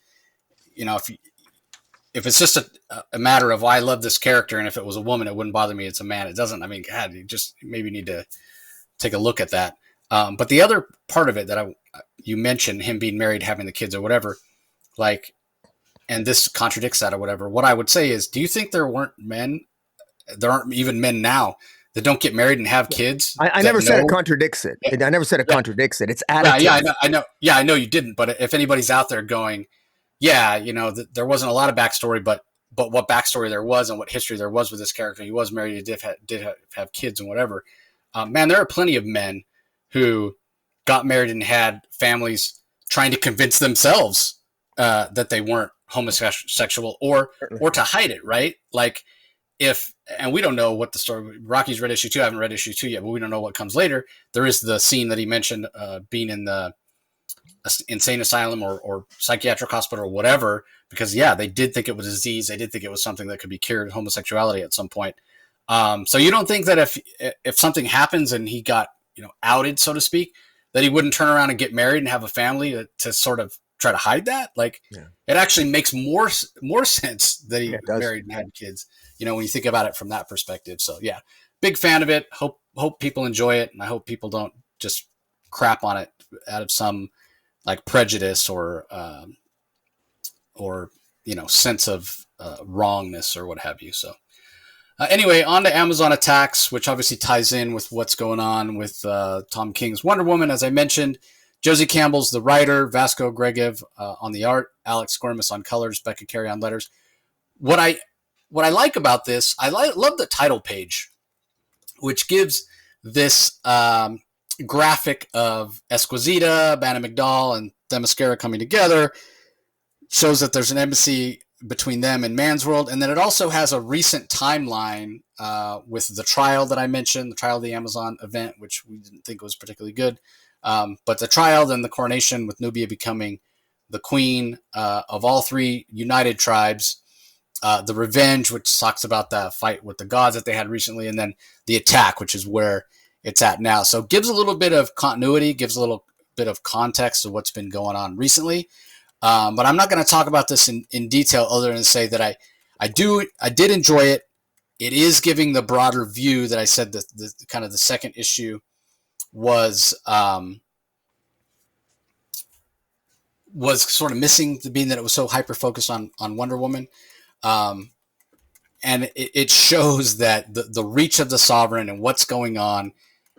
if it's just a matter of, I love this character, and if it was a woman, it wouldn't bother me. It's a man. It doesn't. I mean, God, you just maybe need to take a look at that. But the other part of it that you mentioned, him being married, having the kids or whatever, and this contradicts that or whatever. What I would say is, do you think there aren't even men now that don't get married and have kids I that never said it know. contradicts it. Yeah, I never said it yeah, contradicts it. It's yeah, additive. I know. Yeah, I know you didn't. But if anybody's out there going, yeah, there wasn't a lot of backstory, but what backstory there was and what history there was with this character, he was married, did have kids and whatever. Man, there are plenty of men who got married and had families trying to convince themselves that they weren't homosexual or to hide it, right? Like and we don't know what the story. Rocky's read issue 2. I haven't read issue 2 yet, but we don't know what comes later. There is the scene that he mentioned, being in the insane asylum or psychiatric hospital or whatever, because they did think it was a disease. They did think it was something that could be cured, homosexuality at some point. So you don't think that if something happens and he got outed, so to speak, that he wouldn't turn around and get married and have a family to sort of try to hide that? Like, it actually makes more sense that he married and had kids, when you think about it from that perspective. So yeah, big fan of it. Hope people enjoy it, and I hope people don't just crap on it out of some like prejudice or sense of wrongness or what have you. So anyway, on to Amazon Attacks, which obviously ties in with what's going on with Tom King's Wonder Woman. As I mentioned, Josie Campbell's the writer, Vasco Gregev on the art, Alex Squirmus on colors, Becca Carey on letters. What I like about this, I love the title page, which gives this graphic of Esquisita, Banner McDowell, and Themyscira coming together. Shows that there's an embassy between them and Man's World. And then it also has a recent timeline with the trial that I mentioned, the trial of the Amazon event, which we didn't think was particularly good. But the trial, then the coronation with Nubia becoming the queen of all 3 united tribes. The revenge, which talks about the fight with the gods that they had recently, and then the attack, which is where it's at now. So it gives a little bit of continuity, gives a little bit of context of what's been going on recently. But I'm not going to talk about this in detail other than say that I did enjoy it. It is giving the broader view that I said that the kind of the second issue was sort of missing, being that it was so hyper focused on Wonder Woman. And it shows that the reach of the Sovereign and what's going on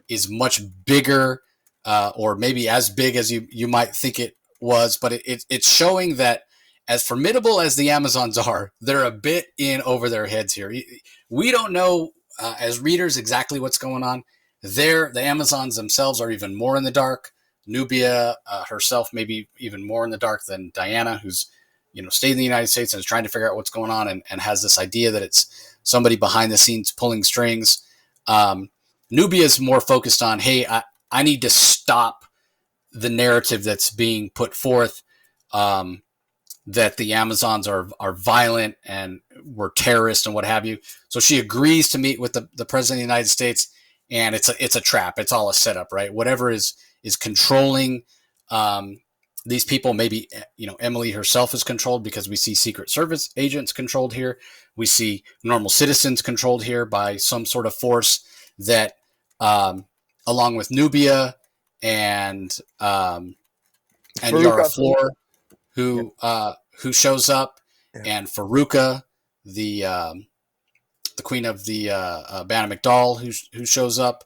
is much bigger, or maybe as big as you might think it was. But it's showing that as formidable as the Amazons are, they're a bit in over their heads here. We don't know as readers exactly what's going on. The Amazons themselves are even more in the dark. Nubia herself maybe even more in the dark than Diana, who's stayed in the United States and is trying to figure out what's going on and has this idea that it's somebody behind the scenes pulling strings. Nubia is more focused on, hey, I need to stop the narrative that's being put forth, that the Amazons are violent and were terrorists and what have you. So she agrees to meet with the president of the United States, and it's a trap. It's all a setup, right? Whatever is controlling these people. Maybe Emily herself is controlled, because we see Secret Service agents controlled here. We see normal citizens controlled here by some sort of force that, along with Nubia and Yara Flor, who shows up, and Faruka, the queen of the Banner McDowell, who shows up,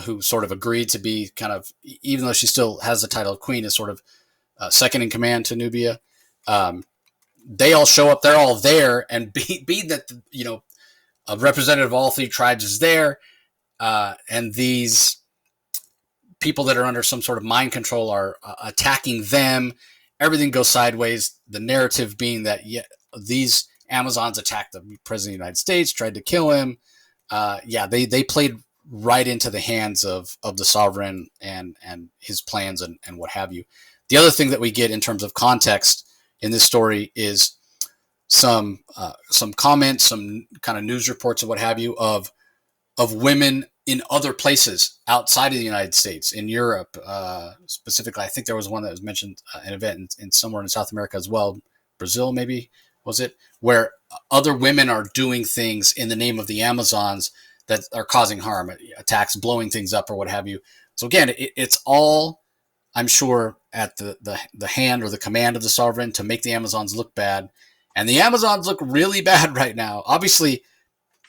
who sort of agreed to be kind of, even though she still has the title of queen, is sort of second in command to Nubia. They all show up. They're all there, and being that a representative of all 3 tribes is there, and these people that are under some sort of mind control are attacking them. Everything goes sideways. The narrative being that these Amazons attacked the president of the United States, tried to kill him. They played right into the hands of the Sovereign and his plans and what have you. The other thing that we get in terms of context in this story is some comments, some kind of news reports and what have you of women in other places outside of the United States, in Europe specifically. I think there was one that was mentioned, an event in somewhere in South America as well, Brazil maybe, was it, where other women are doing things in the name of the Amazons that are causing harm, attacks, blowing things up or what have you. So again, it's all, I'm sure, at the hand or the command of the Sovereign to make the Amazons look bad. And the Amazons look really bad right now. Obviously,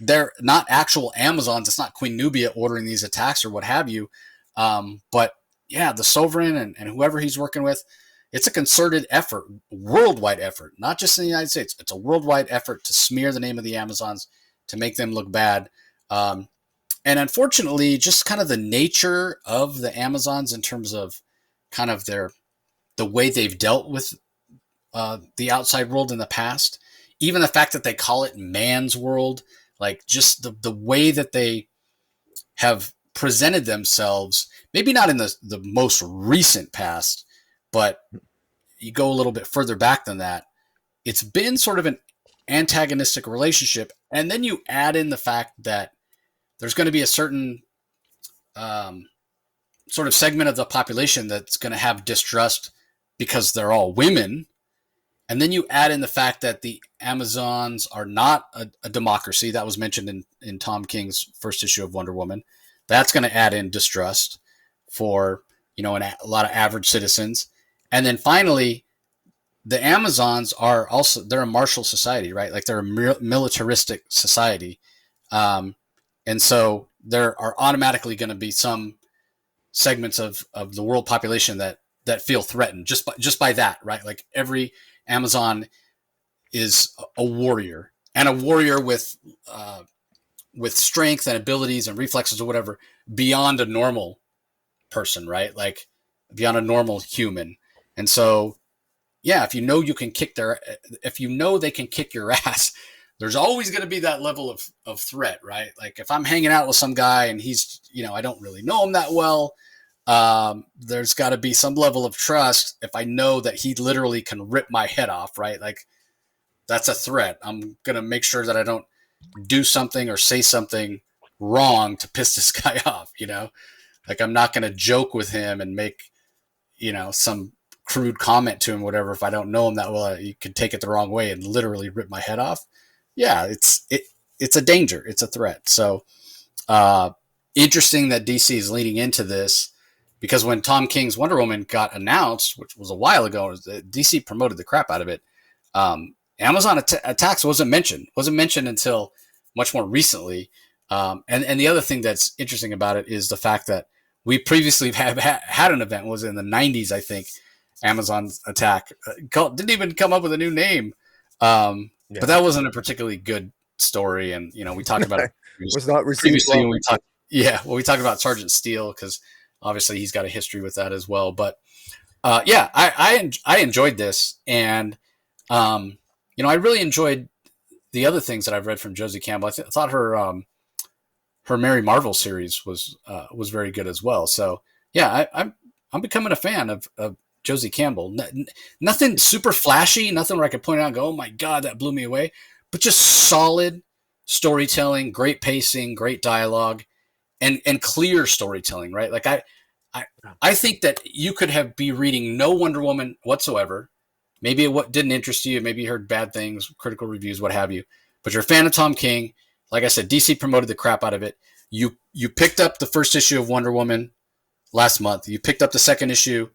they're not actual Amazons. It's not Queen Nubia ordering these attacks or what have you. But yeah, the Sovereign and whoever he's working with, it's a concerted effort, worldwide effort, not just in the United States. It's a worldwide effort to smear the name of the Amazons, to make them look bad. And unfortunately, just kind of the nature of the Amazons in terms of kind of the way they've dealt with the outside world in the past, even the fact that they call it man's world, like just the way that they have presented themselves, maybe not in the most recent past, but you go a little bit further back than that, it's been sort of an antagonistic relationship. And then you add in the fact that there's going to be a certain sort of segment of the population that's going to have distrust because they're all women. And then you add in the fact that the Amazons are not a democracy. That was mentioned in Tom King's first issue of Wonder Woman. That's going to add in distrust for, a lot of average citizens. And then finally, the Amazons they're a martial society, right? Like they're a militaristic society. And so there are automatically going to be some segments of the world population that feel threatened just by that, right? Like every Amazon is a warrior, and a warrior with strength and abilities and reflexes or whatever beyond a normal person, right? Like beyond a normal human. And so, yeah, if if they can kick your ass, there's always going to be that level of threat, right? Like if I'm hanging out with some guy and he's, I don't really know him that well, there's got to be some level of trust if I know that he literally can rip my head off, right? Like that's a threat. I'm going to make sure that I don't do something or say something wrong to piss this guy off, Like I'm not going to joke with him and make, some crude comment to him, whatever. If I don't know him that well, you could take it the wrong way and literally rip my head off. Yeah, it's a danger. It's a threat. So interesting that DC is leaning into this, because when Tom King's Wonder Woman got announced, which was a while ago, DC promoted the crap out of it. Amazon attacks wasn't mentioned until much more recently. And the other thing that's interesting about it is the fact that we previously have had an event, was in the 90s, I think. Amazon's attack didn't even come up with a new name. But that wasn't a particularly good story. And, we talked about it was not received previously well. when we talked about Sergeant Steele, because obviously he's got a history with that as well. But I enjoyed this. And, I really enjoyed the other things that I've read from Josie Campbell. I thought her Mary Marvel series was very good as well. So yeah, I'm becoming a fan of Josie Campbell. Nothing super flashy, nothing where I could point out and go, oh my God, that blew me away. But just solid storytelling, great pacing, great dialogue, and clear storytelling, right? Like I think that you could be reading no Wonder Woman whatsoever. Maybe it didn't interest you. Maybe you heard bad things, critical reviews, what have you. But you're a fan of Tom King. Like I said, DC promoted the crap out of it. You picked up the first issue of Wonder Woman last month. You picked up the second issue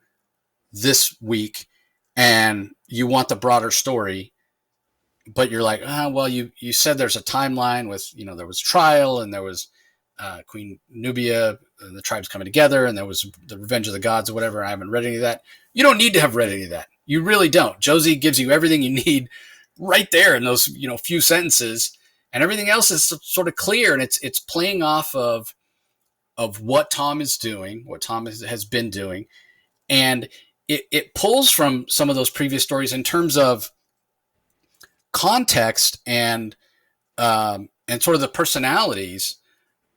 this week, and you want the broader story. But you're like, well, you said there's a timeline with, there was trial, and there was Queen Nubia and the tribes coming together, and there was the Revenge of the Gods or whatever. I haven't read any of that. You don't need to have read any of that. You really don't. Josie gives you everything you need right there in those, few sentences, and everything else is sort of clear, and it's playing off of what Tom is doing, what Tom has been doing, and it pulls from some of those previous stories in terms of context and sort of the personalities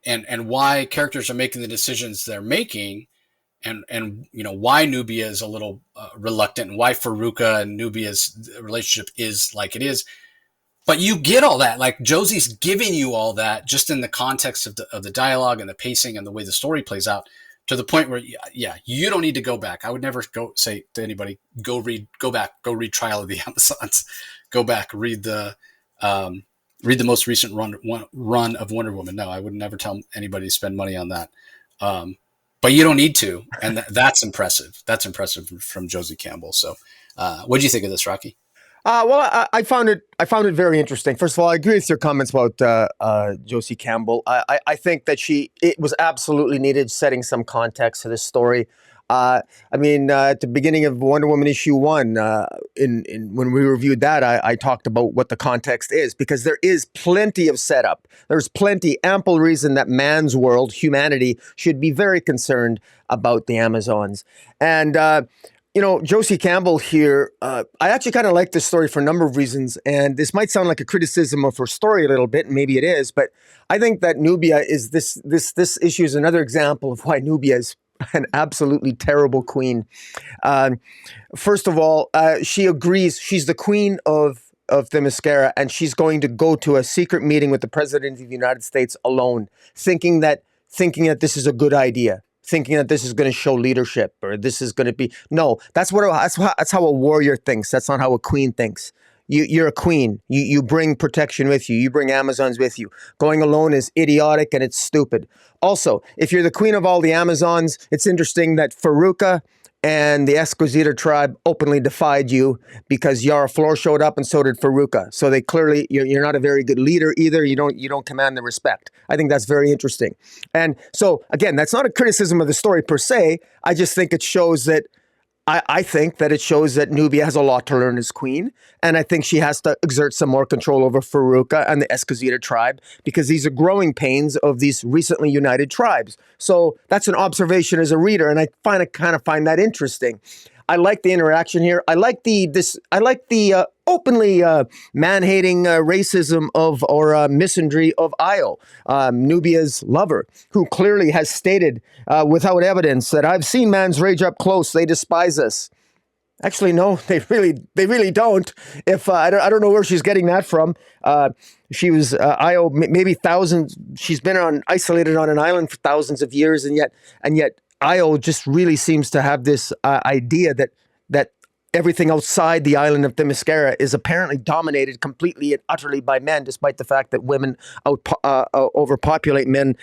and why characters are making the decisions they're making, and why Nubia is a little reluctant, and why Faruka and Nubia's relationship is like it is. But you get all that. Like Josie's giving you all that just in the context of the dialogue and the pacing and the way the story plays out, to the point where, you don't need to go back. I would never say to anybody, go back, go read Trial of the Amazons, go back, read the most recent run of Wonder Woman. No, I would never tell anybody to spend money on that. But you don't need to, and that's impressive. That's impressive from Josie Campbell. So, what do you think of this, Rocky? Well, I found it. I found it very interesting. First of all, I agree with your comments about Josie Campbell. I think that it was absolutely needed setting some context to this story. At the beginning of Wonder Woman issue 1, in when we reviewed that, I talked about what the context is, because there is plenty of setup. There's plenty, ample reason that man's world, humanity, should be very concerned about the Amazons. And Josie Campbell here, I actually kind of like this story for a number of reasons. And this might sound like a criticism of her story a little bit, and maybe it is, but I think that Nubia is this issue is another example of why Nubia is an absolutely terrible queen. Um, First of all, she agrees she's the queen of the mascara, and she's going to go to a secret meeting with the president of the United States alone, thinking that this is a good idea, thinking that this is going to show leadership, or this is going to be no. That's how a warrior thinks. That's not how a queen thinks. You're a queen. You bring protection with you. You bring Amazons with you. Going alone is idiotic and it's stupid. Also, if you're the queen of all the Amazons, it's interesting that Faruka and the Esquisita tribe openly defied you because Yara Flor showed up and so did Faruka. So they clearly you're not a very good leader either. You don't command the respect. I think that's very interesting. And so again, that's not a criticism of the story per se. I just think it shows that I think that it shows that Nubia has a lot to learn as queen, and I think she has to exert some more control over Faruka and the Esquisita tribe, because these are growing pains of these recently united tribes. So that's an observation as a reader, and I kind of find that interesting. I like the interaction here. I like the openly man-hating racism of or misandry of Io, Nubia's lover, who clearly has stated without evidence that I've seen man's rage up close. They despise us. Actually, no, they really don't. If I don't know where she's getting that from. She was Io maybe thousands. She's been isolated on an island for thousands of years, and yet Io just really seems to have this idea that everything outside the island of Themyscira is apparently dominated completely and utterly by men, despite the fact that women overpopulate men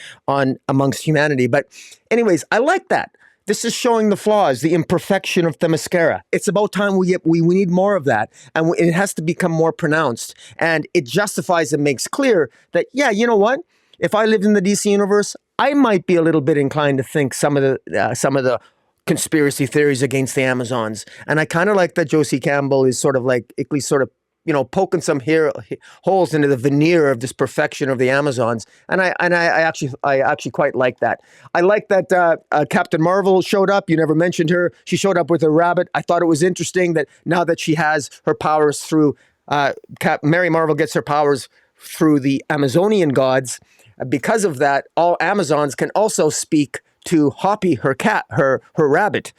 amongst humanity. But anyways, I like that. This is showing the flaws, the imperfection of Themyscira. It's about time we need more of that, and it has to become more pronounced. And it justifies and makes clear that, yeah, you know what? If I lived in the DC universe, I might be a little bit inclined to think some of the conspiracy theories against the Amazons. And I kind of like that Josie Campbell is sort of like, at least sort of, poking some holes into the veneer of this perfection of the Amazons. And I actually quite like that. I like that Captain Marvel showed up. You never mentioned her. She showed up with her rabbit. I thought it was interesting that now that she has her powers through, Mary Marvel gets her powers through the Amazonian gods. Because of that, all Amazons can also speak to Hoppy, her cat, her rabbit,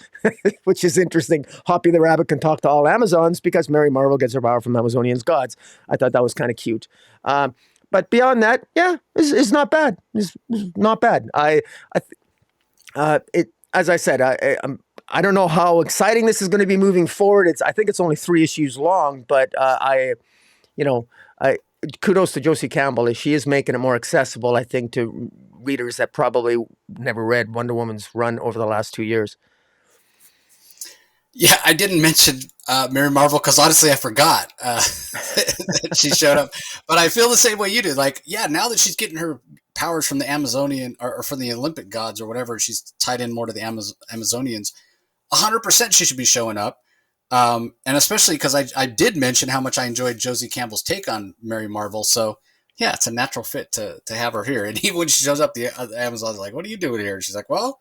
which is interesting. Hoppy the rabbit can talk to all Amazons because Mary Marvel gets her power from Amazonian's gods. I thought that was kind of cute. But beyond that, yeah, it's not bad. It's not bad. As I said, I don't know how exciting this is going to be moving forward. I think it's only 3 issues long, but kudos to Josie Campbell. She is making it more accessible, I think, to readers that probably never read Wonder Woman's run over the last 2 years. Yeah, I didn't mention Mary Marvel because honestly, I forgot that she showed up. But I feel the same way you do. Like, yeah, now that she's getting her powers from the Amazonian or from the Olympic gods or whatever, she's tied in more to the Amazonians. 100% she should be showing up. And especially because I did mention how much I enjoyed Josie Campbell's take on Mary Marvel. So, yeah, it's a natural fit to have her here. And even when she shows up, the Amazon's like, what are you doing here? And she's like, well,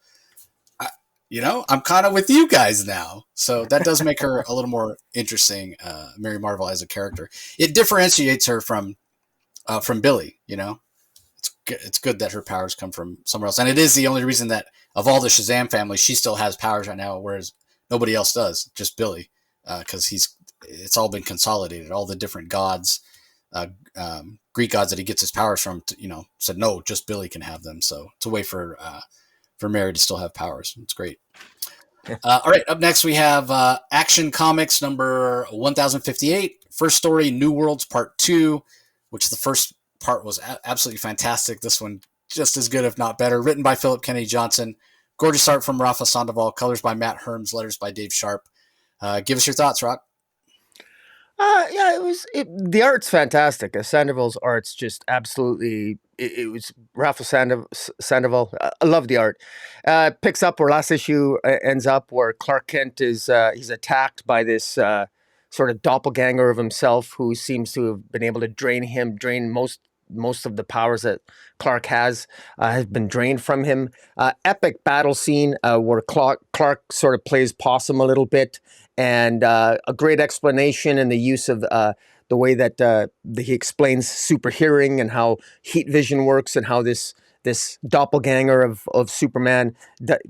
I'm kind of with you guys now. So that does make her a little more interesting, Mary Marvel as a character. It differentiates her from Billy, It's good that her powers come from somewhere else. And it is the only reason that of all the Shazam family, she still has powers right now, whereas nobody else does, just Billy, because it's all been consolidated. All the different gods, Greek gods that he gets his powers from, said no, just Billy can have them. So it's a way for Mary to still have powers. It's great. All right, up next we have Action Comics number 1058, first story, New Worlds Part 2, which the first part was absolutely fantastic. This one just as good, if not better. Written by Philip Kennedy Johnson. Gorgeous art from Rafa Sandoval. Colors by Matt Herms. Letters by Dave Sharp. Give us your thoughts, Rock. Yeah, the art's fantastic. Sandoval's art's just absolutely. It was Sandoval. I love the art. Picks up where last issue ends up, where Clark Kent is he's attacked by this sort of doppelganger of himself, who seems to have been able to drain most of the powers that Clark has been drained from him. Epic battle scene where Clark sort of plays possum a little bit, and a great explanation in the use of the way that he explains super hearing and how heat vision works, and how this doppelganger of Superman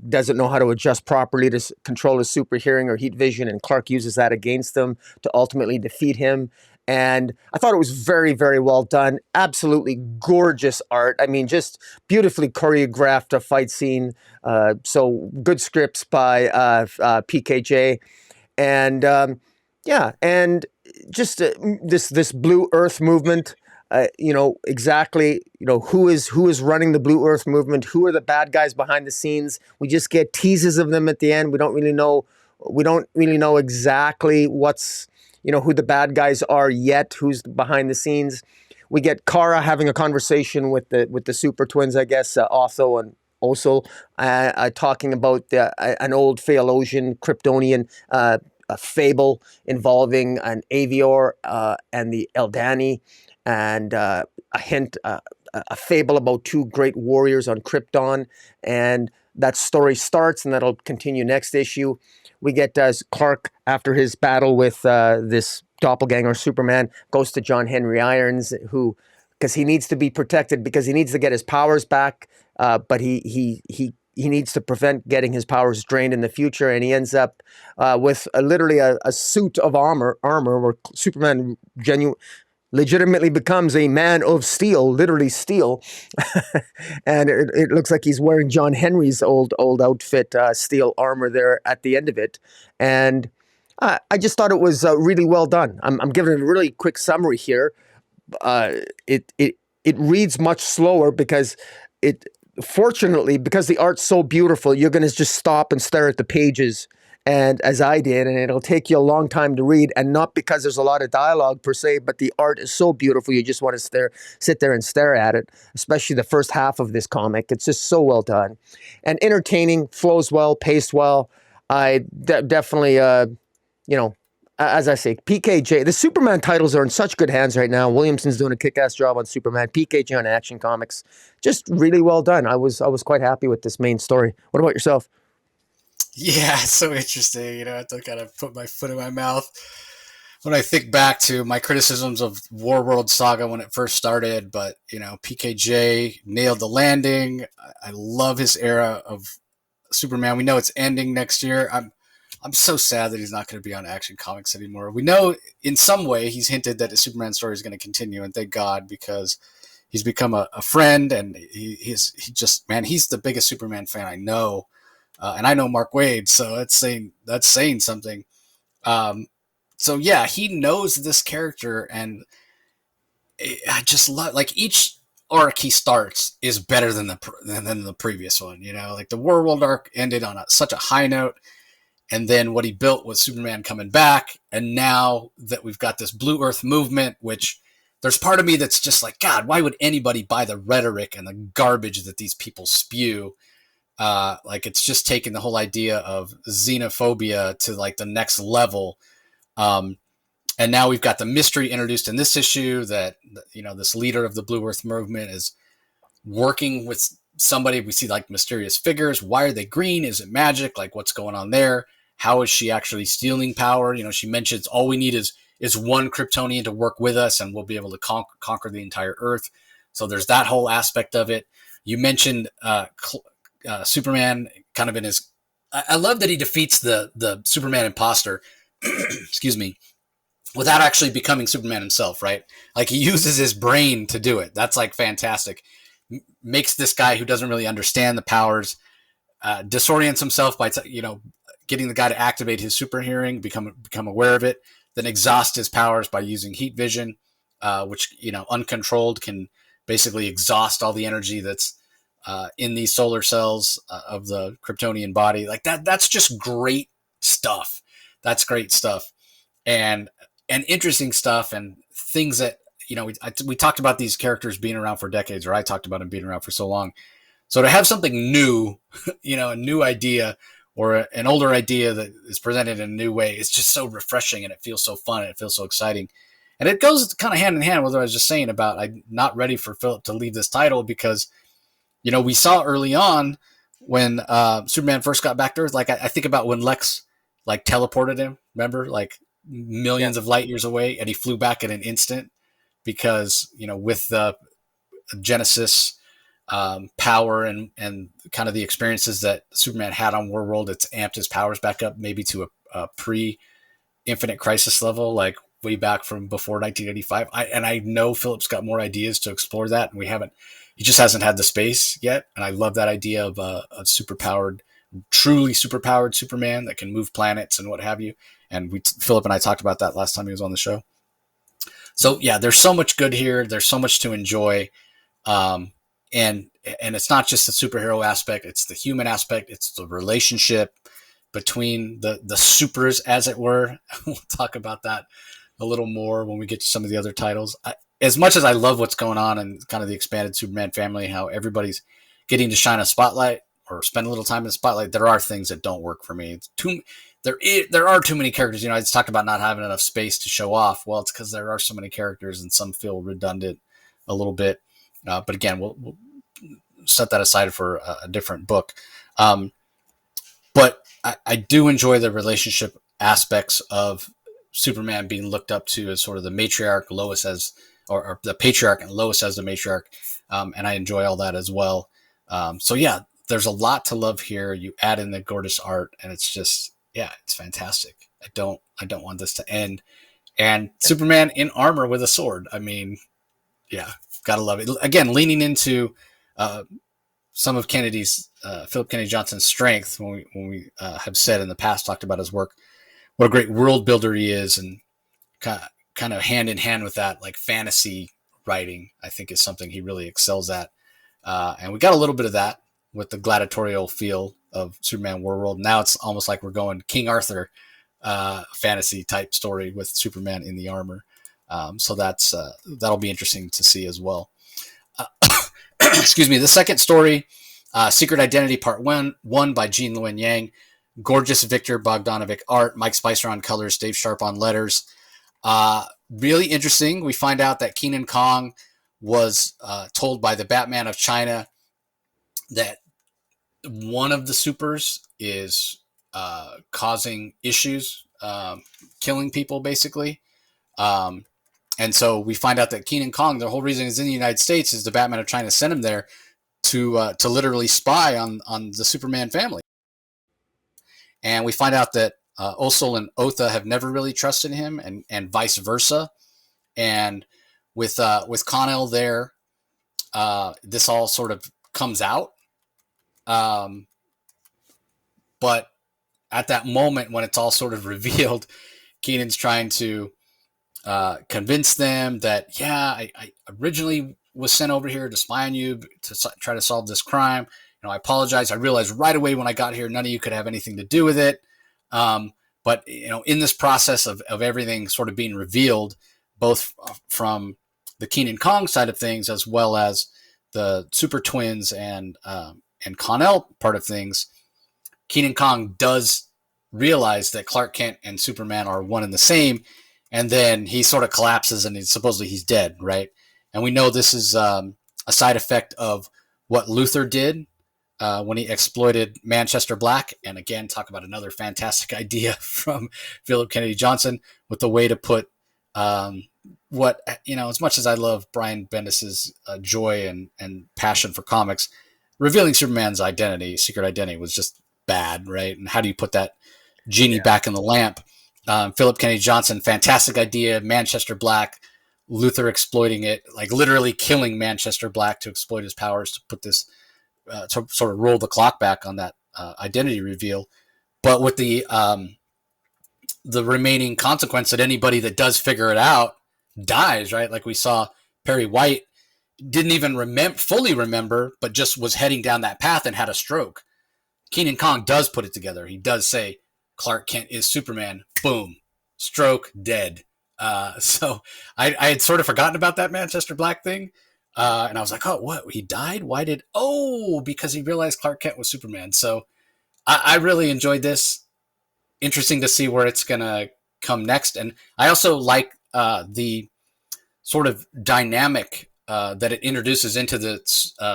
doesn't know how to adjust properly to control his super hearing or heat vision, and Clark uses that against him to ultimately defeat him. And I thought it was very, very well done. Absolutely gorgeous art. I mean, just beautifully choreographed a fight scene. So good scripts by PKJ, and yeah, and just this Blue Earth movement. Exactly. Who is running the Blue Earth movement? Who are the bad guys behind the scenes? We just get teases of them at the end. We don't really know. We don't really know exactly who the bad guys are yet. Who's behind the scenes? We get Kara having a conversation with the Super Twins, I guess, Otho and Oso, talking about an old Phaeolosian Kryptonian a fable involving an Avior and the Eldani, and a fable about two great warriors on Krypton. And that story starts, and that'll continue next issue. We get Clark, after his battle with this doppelganger Superman, goes to John Henry Irons, who, because he needs to be protected, because he needs to get his powers back, but he needs to prevent getting his powers drained in the future, and he ends up with literally a suit of armor where Superman legitimately becomes a man of steel, literally steel, and it looks like he's wearing John Henry's old outfit, steel armor there at the end of it, and I just thought it was really well done. I'm giving it a really quick summary here. It reads much slower because it fortunately, because the art's so beautiful, you're going to just stop and stare at the pages, and as I did, and it'll take you a long time to read, and not because there's a lot of dialogue per se, but the art is so beautiful you just want to sit there and stare at it, especially the first half of this comic. It's just so well done and entertaining, flows well, paced well. Definitely you know, as I say, PKJ, the Superman titles are in such good hands right now. Williamson's doing a kick-ass job on Superman. PKJ on Action Comics, just really well done. I was quite happy with this main story. What about yourself? Yeah, it's so interesting. I have to kind of put my foot in my mouth when I think back to my criticisms of War World Saga when it first started. But PKJ nailed the landing. I love his era of Superman. We know it's ending next year. I'm so sad that he's not going to be on Action Comics anymore. We know in some way he's hinted that his Superman story is going to continue, and thank God, because he's become a friend, and he just, man, he's the biggest Superman fan I know, and I know Mark Waid, so that's saying something. Um, so yeah, he knows this character, and I just love, like, each arc he starts is better than the previous one. Like the War World arc ended on such a high note, and then what he built was Superman coming back, and now that we've got this Blue Earth movement, which there's part of me that's just like, God, why would anybody buy the rhetoric and the garbage that these people spew? Like, it's just taking the whole idea of xenophobia to like the next level. Um, and now we've got the mystery introduced in this issue that this leader of the Blue Earth movement is working with somebody. We see like mysterious figures. Why are they green? Is it magic? Like, what's going on there? How is she actually stealing power? She mentions all we need is one Kryptonian to work with us, and we'll be able to conquer the entire Earth. So there's that whole aspect of it. You mentioned Superman kind of in his. I love that he defeats the Superman imposter. Excuse me. Without actually becoming Superman himself, right? Like, he uses his brain to do it. That's like fantastic. Makes this guy who doesn't really understand the powers disorients himself by getting the guy to activate his super hearing, become aware of it, then exhaust his powers by using heat vision, which uncontrolled can basically exhaust all the energy that's in these solar cells of the Kryptonian body. Like that. That's just great stuff. That's great stuff. And and interesting stuff and things that, we talked about these characters being around for decades, or I talked about them being around for so long. So to have something new, a new idea or an older idea that is presented in a new way, it's just so refreshing and it feels so fun and it feels so exciting. And it goes kind of hand in hand with what I was just saying about I'm not ready for Philip to leave this title because, we saw early on when Superman first got back to Earth. Like I think about when Lex like teleported him. Remember, like Yeah. millions of light years away, and he flew back in an instant because with the Genesis power and kind of the experiences that Superman had on Warworld, it's amped his powers back up maybe to a pre Infinite Crisis level, like way back from before 1985. I know Philip's got more ideas to explore that, and he just hasn't had the space yet. And I love that idea of a superpowered, truly superpowered Superman that can move planets and what have you. And Philip and I talked about that last time he was on the show. So yeah, there's so much good here. There's so much to enjoy. And it's not just the superhero aspect, it's the human aspect, it's the relationship between the supers, as it were. We'll talk about that a little more when we get to some of the other titles. As much as I love what's going on and kind of the expanded Superman family, how everybody's getting to shine a spotlight or spend a little time in the spotlight, there are things that don't work for me. There are too many characters. I just talked about not having enough space to show off. Well, it's because there are so many characters and some feel redundant a little bit. But again, we'll set that aside for a different book. But I do enjoy the relationship aspects of Superman being looked up to as sort of the matriarch, Lois as, or the patriarch, and Lois as the matriarch. And I enjoy all that as well. So yeah, there's a lot to love here. You add in the gorgeous art, and it's just, yeah, it's fantastic. I don't want this to end. And Superman in armor with a sword. I mean, yeah, gotta love it. Again, leaning into some of Philip Kennedy Johnson's strength when we have said in the past, talked about his work, what a great world builder he is, and kind of hand in hand with that, like fantasy writing, I think is something he really excels at. And we got a little bit of that with the gladiatorial feel of Superman Warworld. Now it's almost like we're going King Arthur fantasy type story with Superman in the armor. So that'll be interesting to see as well. Excuse me. The second story, Secret Identity Part 1 by Gene Luen Yang. Gorgeous Victor Bogdanovic art, Mike Spicer on colors, Dave Sharp on letters. Really interesting. We find out that Kenan Kong was told by the Batman of China that one of the supers is causing issues, killing people, basically. And so we find out that Kenan Kong, the whole reason he's in the United States is the Batman of China sent him there to literally spy on the Superman family. And we find out that Osul and Otha have never really trusted him, and vice versa. And with Connell there, this all sort of comes out. But at that moment when it's all sort of revealed, Kenan's trying to convince them that, yeah, I originally was sent over here to spy on you to try to solve this crime. I apologize. I realized right away when I got here, none of you could have anything to do with it. But in this process of everything sort of being revealed, both from the Kenan Kong side of things as well as the Super-Twins and Connell part of things, Kenan Kong does realize that Clark Kent and Superman are one and the same, and then he sort of collapses and supposedly he's dead, right? And we know this is a side effect of what Luthor did when he exploited Manchester Black. And again, talk about another fantastic idea from Philip Kennedy Johnson with the way to put what, as much as I love Brian Bendis's joy and passion for comics, revealing Superman's identity, secret identity, was just bad, right? And how do you put that genie back in the lamp? Philip Kennedy Johnson, fantastic idea. Manchester Black, Luthor exploiting it, like literally killing Manchester Black to exploit his powers to put this, to sort of roll the clock back on that identity reveal. But with the remaining consequence that anybody that does figure it out dies, right? Like we saw Perry White didn't even fully remember, but just was heading down that path and had a stroke. Kenan Kong does put it together. He does say Clark Kent is Superman. Boom. Stroke, dead. So I had sort of forgotten about that Manchester Black thing. And I was like, oh, what? He died? Why did? Oh, because he realized Clark Kent was Superman. So I really enjoyed this. Interesting to see where it's going to come next. And I also like the sort of dynamic that it introduces into the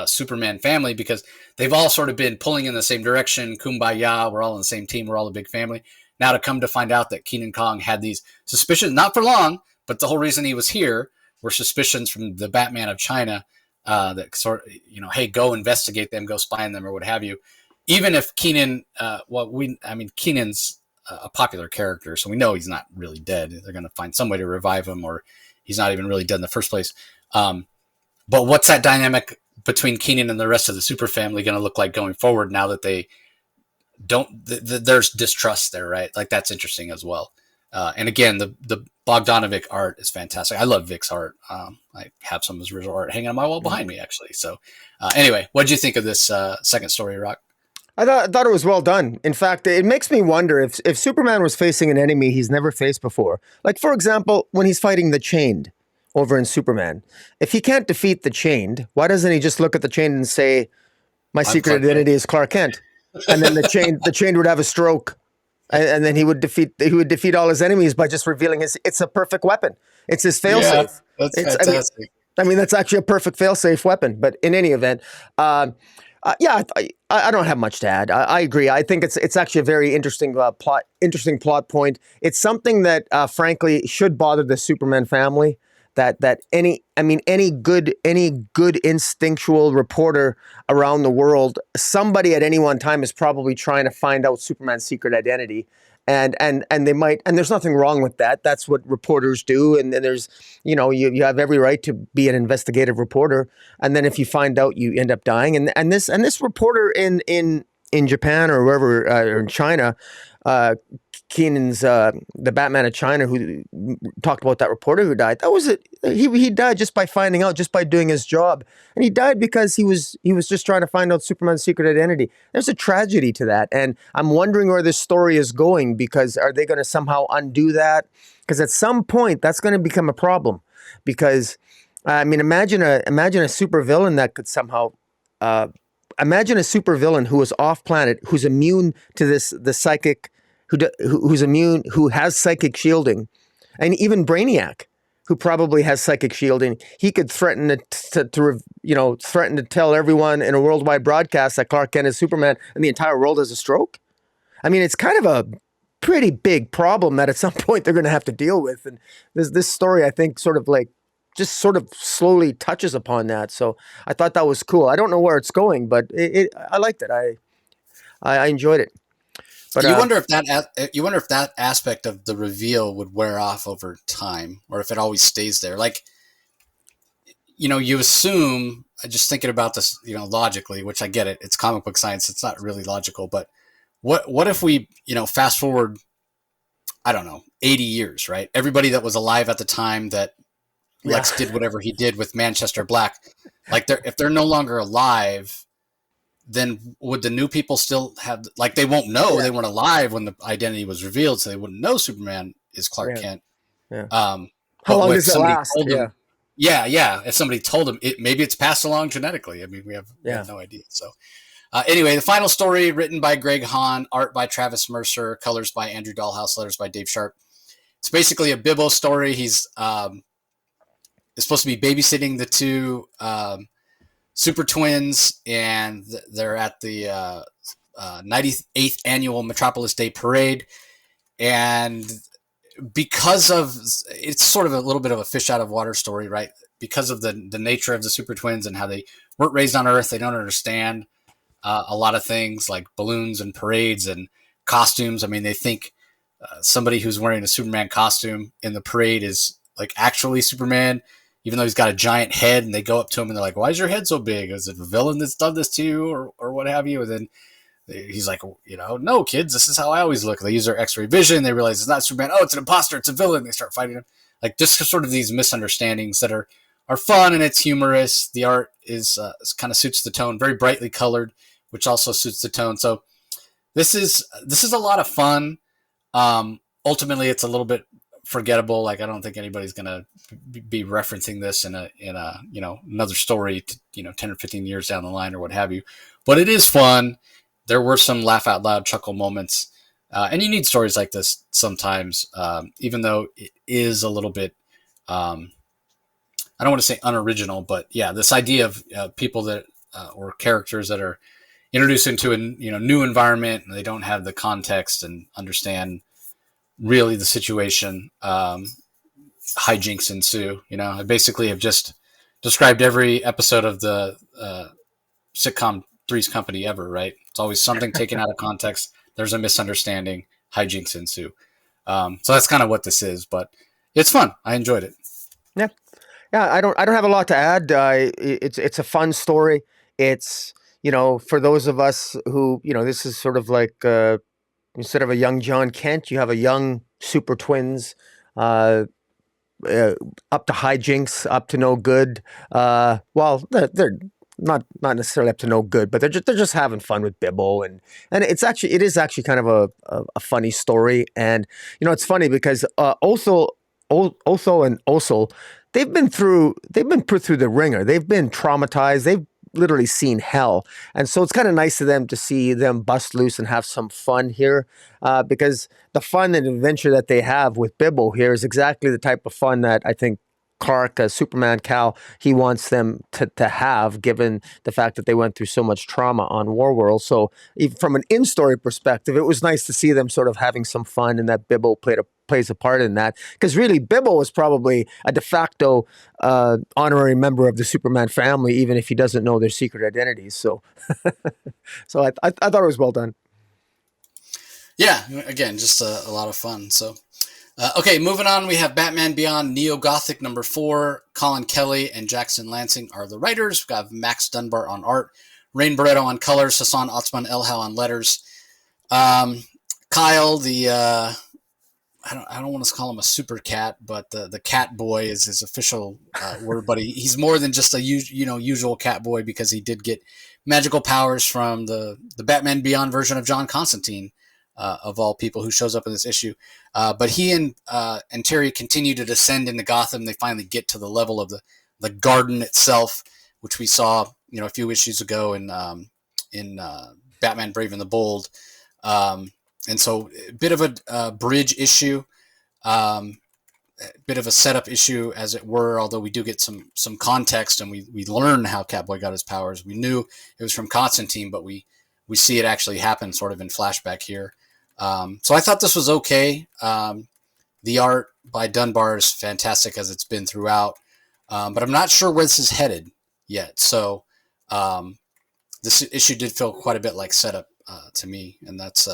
Superman family, because they've all sort of been pulling in the same direction. Kumbaya, we're all on the same team, we're all a big family. Now to come to find out that Keenan Kong had these suspicions, not for long, but the whole reason he was here were suspicions from the Batman of China, that sort of, hey, go investigate them, go spy on them, or what have you. Even if Keenan, Keenan's a popular character, so we know he's not really dead. They're going to find some way to revive him, or he's not even really dead in the first place. But what's that dynamic between Keenan and the rest of the Super family going to look like going forward, now that they don't, there's distrust there, right? Like, that's interesting as well. And again, the Bogdanovic art is fantastic. I love Vic's art. I have some of his original art hanging on my wall behind me, actually. So anyway, what did you think of this second story, Rock? I thought it was well done. In fact, it makes me wonder if Superman was facing an enemy he's never faced before. Like, for example, when he's fighting the Chained over in Superman. If he can't defeat the Chained, why doesn't he just look at the Chained and say, my secret identity is Clark Kent? And then the Chained would have a stroke. And then he would defeat all his enemies by just revealing it's a perfect weapon. It's his failsafe. Yeah, that's fantastic. I mean, that's actually a perfect failsafe weapon. But in any event, I don't have much to add. I agree. I think it's actually a very interesting plot point. It's something that, frankly, should bother the Superman family. That any good instinctual reporter around the world, somebody at any one time is probably trying to find out Superman's secret identity. And they might, and there's nothing wrong with that. That's what reporters do. And then there's, you have every right to be an investigative reporter. And then if you find out, you end up dying. And this reporter in Japan or wherever, or in China, Keenan's the Batman of China, who talked about that reporter who died. That was it. He died just by finding out, just by doing his job, and he died because he was just trying to find out Superman's secret identity. There's a tragedy to that, and I'm wondering where this story is going, because are they going to somehow undo that? Because at some point that's going to become a problem. Because imagine a supervillain that could somehow. Imagine a supervillain who is off planet, who's immune to the psychic, who's immune, who has psychic shielding, and even Brainiac, who probably has psychic shielding. He could threaten to tell everyone in a worldwide broadcast that Clark Kent is Superman, and the entire world has a stroke. I mean, it's kind of a pretty big problem that at some point they're going to have to deal with. And this story, I think, sort of slowly touches upon that. So I thought that was cool. I don't know where it's going, but I liked it. I enjoyed it. But you wonder if that aspect of the reveal would wear off over time, or if it always stays there. Like, you assume, just thinking about this, logically, which I get it. It's comic book science. It's not really logical, but what if we, fast forward, I don't know, 80 years, right? Everybody that was alive at the time that Lex did whatever he did with Manchester Black, like, if they're no longer alive, then would the new people still have, like, they won't know, they weren't alive when the identity was revealed, so they wouldn't know Superman is Clark Kent. Yeah. How long does it last? Yeah. If somebody told them, maybe it's passed along genetically. I mean, we have no idea. So anyway, the final story, written by Greg Hahn, art by Travis Mercer, colors by Andrew Dahlhaus, letters by Dave Sharp. It's basically a Bibbo story. He's supposed to be babysitting the two Super-Twins, and they're at the 98th annual Metropolis Day Parade. And because of, it's sort of a little bit of a fish out of water story, right? Because of the nature of the Super-Twins and how they weren't raised on Earth, they don't understand a lot of things like balloons and parades and costumes. I mean, they think somebody who's wearing a Superman costume in the parade is like actually Superman, even though he's got a giant head. And they go up to him and they're like, why is your head so big? Is it a villain that's done this to you, or what have you? And then he's like, no, kids, this is how I always look. They use their X-ray vision. They realize it's not Superman. Oh, it's an imposter. It's a villain. They start fighting him. Like, just sort of these misunderstandings that are fun, and it's humorous. The art is kind of suits the tone, very brightly colored, which also suits the tone. So this is a lot of fun. Ultimately, it's a little bit forgettable. Like I don't think anybody's gonna be referencing this in a another story, 10 or 15 years down the line or what have you. But it is fun. There were some laugh out loud chuckle moments, and you need stories like this sometimes, even though it is a little bit. I don't want to say unoriginal, but yeah, this idea of people that or characters that are introduced into a new environment and they don't have the context and understand really the situation. Hijinks ensue. I basically have just described every episode of the sitcom Three's Company ever. Right? It's always something taken out of context. There's a misunderstanding. Hijinks ensue. So that's kind of what this is, but it's fun. I enjoyed it. Yeah, yeah. I don't have a lot to add. It's a fun story. It's for those of us who this is sort of like instead of a young John Kent, you have a young Super-Twins. Uh, uh, Up to hijinks, up to no good. Well, they're not necessarily up to no good, but they're just having fun with Bibbo, and it is actually kind of a funny story. And it's funny because Otho and Osel, they've been put through the ringer. They've been traumatized. They've literally seen hell, and so it's kind of nice of them to see them bust loose and have some fun here, because the fun and adventure that they have with Bibbo here is exactly the type of fun that I think Clark, Superman Cal, he wants them to have, given the fact that they went through so much trauma on Warworld. So, even from an in-story perspective, it was nice to see them sort of having some fun, and that Bibbo plays a part in that. Because really, Bibbo was probably a de facto honorary member of the Superman family, even if he doesn't know their secret identities. So, so I thought it was well done. Yeah, again, just a lot of fun. So, okay, moving on. We have Batman Beyond Neo-Gothic #4. Colin Kelly and Jackson Lansing are the writers. We've got Max Dunbar on art, Rain Barretto on colors, Hassan Otsman Elhau on letters. Kyle, the I don't want to call him a super cat, but the cat boy is his official word. But he's more than just a usual cat boy, because he did get magical powers from the Batman Beyond version of John Constantine, of all people, who shows up in this issue. But he and Terry continue to descend into Gotham. They finally get to the level of the garden itself, which we saw a few issues ago in Batman Brave and the Bold. And so a bit of a bridge issue, a bit of a setup issue, as it were, although we do get some context, and we learn how Catboy got his powers. We knew it was from Constantine, but we see it actually happen sort of in flashback here. So I thought this was okay. The art by Dunbar is fantastic, as it's been throughout, but I'm not sure where this is headed yet. So this issue did feel quite a bit like setup to me, and that's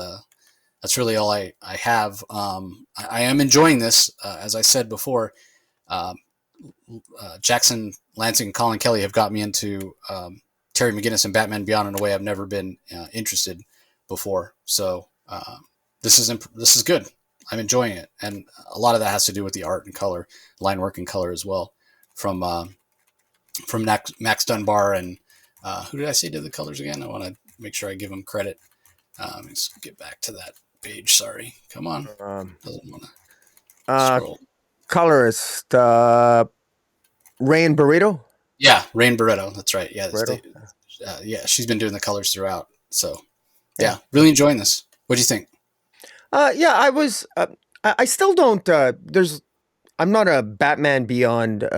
really all I have. I am enjoying this, as I said before. Jackson Lansing and Colin Kelly have got me into Terry McGinnis and Batman Beyond in a way I've never been interested before. So this is good. I'm enjoying it, and a lot of that has to do with the art and color, line work and color as well, from Max Dunbar and who did I say did the colors again? I want to make sure I give him credit. Let's get back to that page. Sorry, come on. Doesn't want to scroll. Colorist Rain Burrito. Yeah, Rain Barretto. That's right. Yeah, Burrito. she's been doing the colors throughout. So yeah, really enjoying this. What do you think? Yeah, I was. I still don't. I'm not a Batman Beyond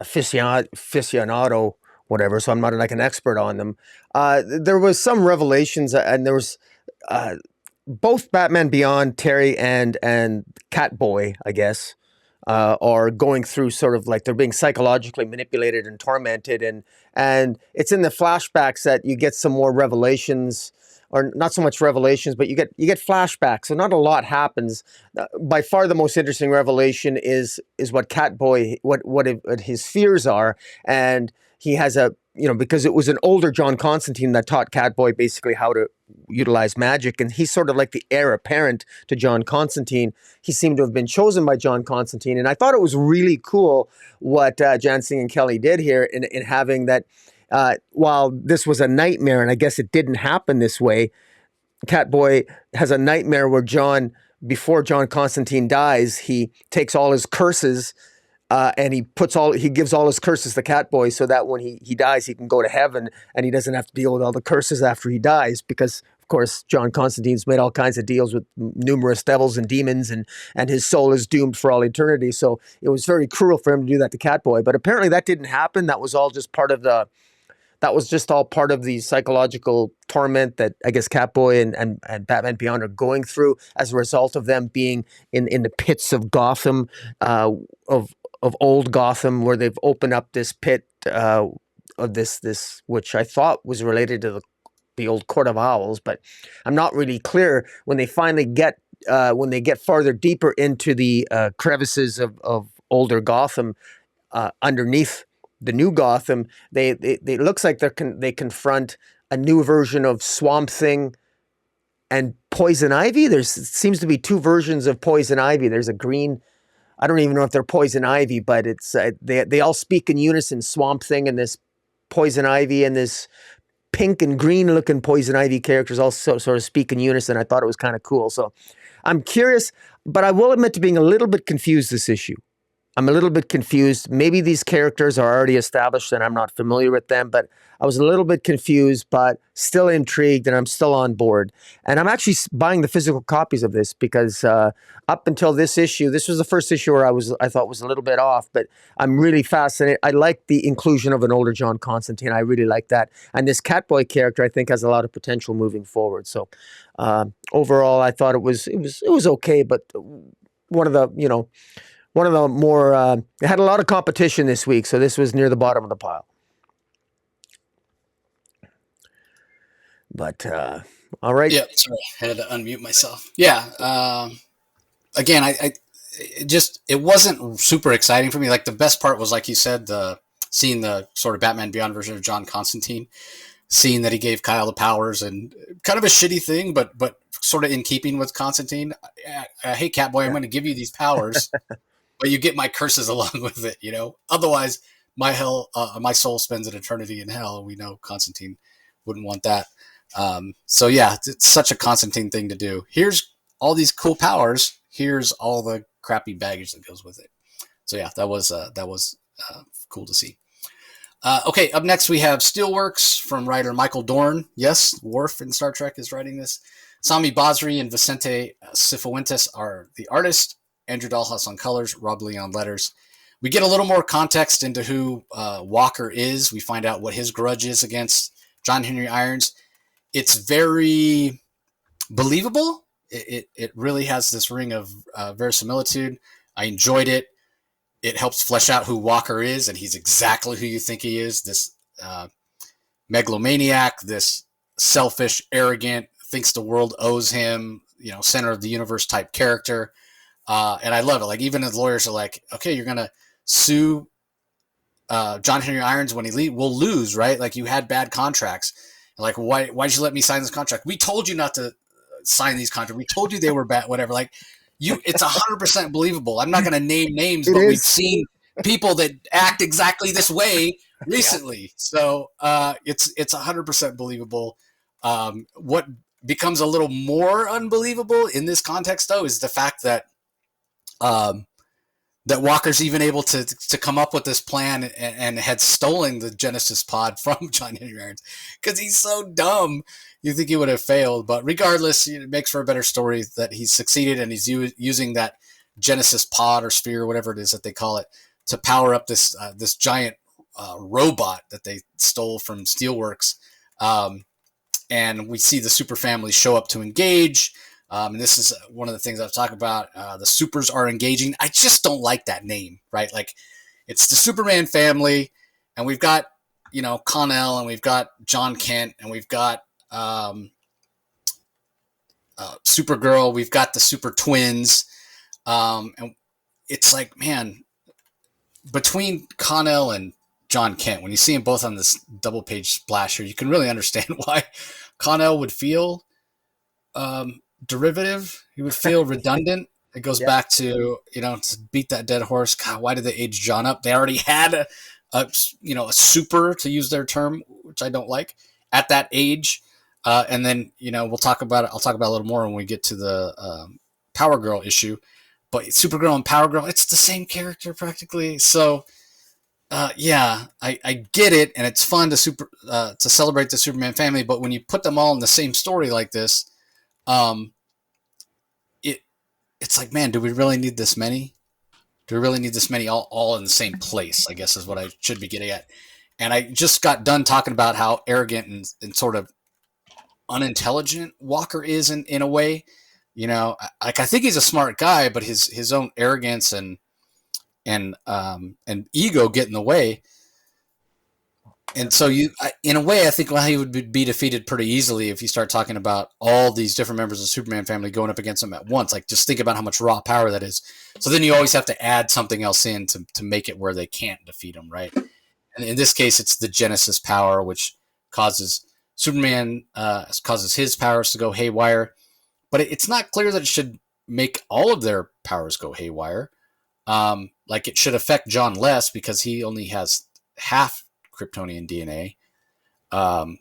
aficionado, whatever. So I'm not like an expert on them. There was some revelations, and there was both Batman Beyond, Terry and Catboy, I guess, are going through sort of like they're being psychologically manipulated and tormented, and it's in the flashbacks that you get some more revelations, or not so much revelations, but you get flashbacks. So not a lot happens. By far, the most interesting revelation is what Catboy, what his fears are, and he has because it was an older John Constantine that taught Catboy basically how to utilize magic, and he's sort of like the heir apparent to John Constantine. He seemed to have been chosen by John Constantine, and I thought it was really cool what Jansing and Kelly did here in having that. While this was a nightmare, and I guess it didn't happen this way, Catboy has a nightmare where John before John Constantine dies, he takes all his curses and he gives all his curses to Catboy so that when he dies, he can go to heaven and he doesn't have to deal with all the curses after he dies because, of course, John Constantine's made all kinds of deals with numerous devils and demons and his soul is doomed for all eternity. So it was very cruel for him to do that to Catboy. But apparently that didn't happen. That was just all part of the psychological torment that I guess Catboy and Batman Beyond are going through as a result of them being in the pits of Gotham, of old Gotham, where they've opened up this pit of this which I thought was related to the old Court of Owls, but I'm not really clear when they finally get when they get farther deeper into the crevices of older Gotham underneath the new Gotham. They looks like they confront a new version of Swamp Thing and Poison Ivy. There seems to be two versions of Poison Ivy. There's a green. I don't even know if they're Poison Ivy, but it's they all speak in unison. Swamp Thing and this Poison Ivy and this pink and green looking Poison Ivy characters also sort of speak in unison. I thought it was kind of cool. So I'm curious, but I will admit to being a little bit confused this issue. I'm a little bit confused. Maybe these characters are already established and I'm not familiar with them, but I was a little bit confused, but still intrigued and I'm still on board. And I'm actually buying the physical copies of this because up until this issue, this was the first issue where I thought was a little bit off, but I'm really fascinated. I like the inclusion of an older John Constantine. I really like that. And this Catboy character, I think, has a lot of potential moving forward. So overall, I thought it was okay, but one of the more, it had a lot of competition this week, so this was near the bottom of the pile. But, all right. Yeah, sorry, I had to unmute myself. Yeah, again, it wasn't super exciting for me. Like the best part was, like you said, seeing the sort of Batman Beyond version of John Constantine, seeing that he gave Kyle the powers and kind of a shitty thing, but sort of in keeping with Constantine. Hey, Catboy, I'm going to give you these powers. But you get my curses along with it, Otherwise, my soul spends an eternity in hell. We know Constantine wouldn't want that. So yeah, it's such a Constantine thing to do. Here's all these cool powers. Here's all the crappy baggage that goes with it. So yeah, that was cool to see. Okay, up next we have Steelworks from writer Michael Dorn. Yes, Worf in Star Trek is writing this. Sami Basri and Vicente Cifuentes are the artists. Andrew Dahlhaus on colors, Rob Lee on letters. We get a little more context into who Walker is. We find out what his grudge is against John Henry Irons. It's very believable. It really has this ring of verisimilitude. I enjoyed it. It helps flesh out who Walker is, and he's exactly who you think he is. This megalomaniac, this selfish, arrogant, thinks the world owes him, center of the universe type character. And I love it. Like, even the lawyers are like, okay, you're going to sue John Henry Irons when he leaves. We'll lose, right? Like, you had bad contracts. Like, why'd you let me sign this contract? We told you not to sign these contracts. We told you they were bad, whatever. Like, it's 100% believable. I'm not going to name names, but we've seen people that act exactly this way recently. Yeah. So it's 100% believable. What becomes a little more unbelievable in this context, though, is the fact that that Walker's even able to come up with this plan and had stolen the Genesis pod from John Henry Irons because he's so dumb. You think he would have failed, but regardless, it makes for a better story that he's succeeded and he's using that Genesis pod or sphere, whatever it is that they call it, to power up this giant robot that they stole from Steelworks. And we see the super family show up to engage. And this is one of the things I've talked about. The supers are engaging. I just don't like that name, right? Like, it's the Superman family, and we've got, Connell, and we've got John Kent, and we've got Supergirl. We've got the Super-Twins. And it's like, man, between Connell and John Kent, when you see them both on this double page splash here, you can really understand why Connell would feel derivative. He would feel redundant. It goes back to, to beat that dead horse. God, why did they age John up? They already had a super, to use their term, which I don't like, at that age. And then, I'll talk about it a little more when we get to the Power Girl issue, but Supergirl and Power Girl, it's the same character practically. So yeah, I get it, and it's fun to celebrate the Superman family. But when you put them all in the same story like this, um, it it's like, man, do we really need this many? Do we really need this many all in the same place? I guess is what I should be getting at. And I just got done talking about how arrogant and sort of unintelligent Walker is in a way. You know, like I think he's a smart guy, but his own arrogance and ego get in the way. And so in a way, I think he would be defeated pretty easily if you start talking about all these different members of the Superman family going up against him at once. Like, just think about how much raw power that is. So then you always have to add something else in to make it where they can't defeat him, right? And in this case, it's the Genesis power, which causes Superman causes his powers to go haywire. But it's not clear that it should make all of their powers go haywire. Like, it should affect John less because he only has half Kryptonian DNA.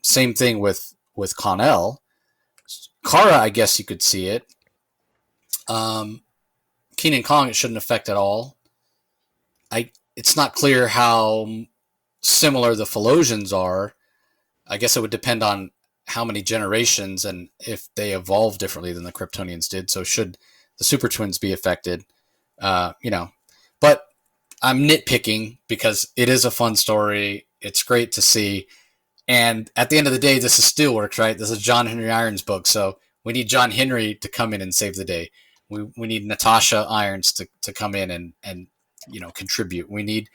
Same thing with Connell. Kara, I guess you could see it. Keenan Kong, it shouldn't affect at all. It's not clear how similar the Philosians are. I guess it would depend on how many generations and if they evolve differently than the Kryptonians did. So should the Super-Twins be affected? But I'm nitpicking because it is a fun story. It's great to see. And at the end of the day, this is Steelworks, right? This is John Henry Irons' book. So we need John Henry to come in and save the day. We need Natasha Irons to come in and contribute. We need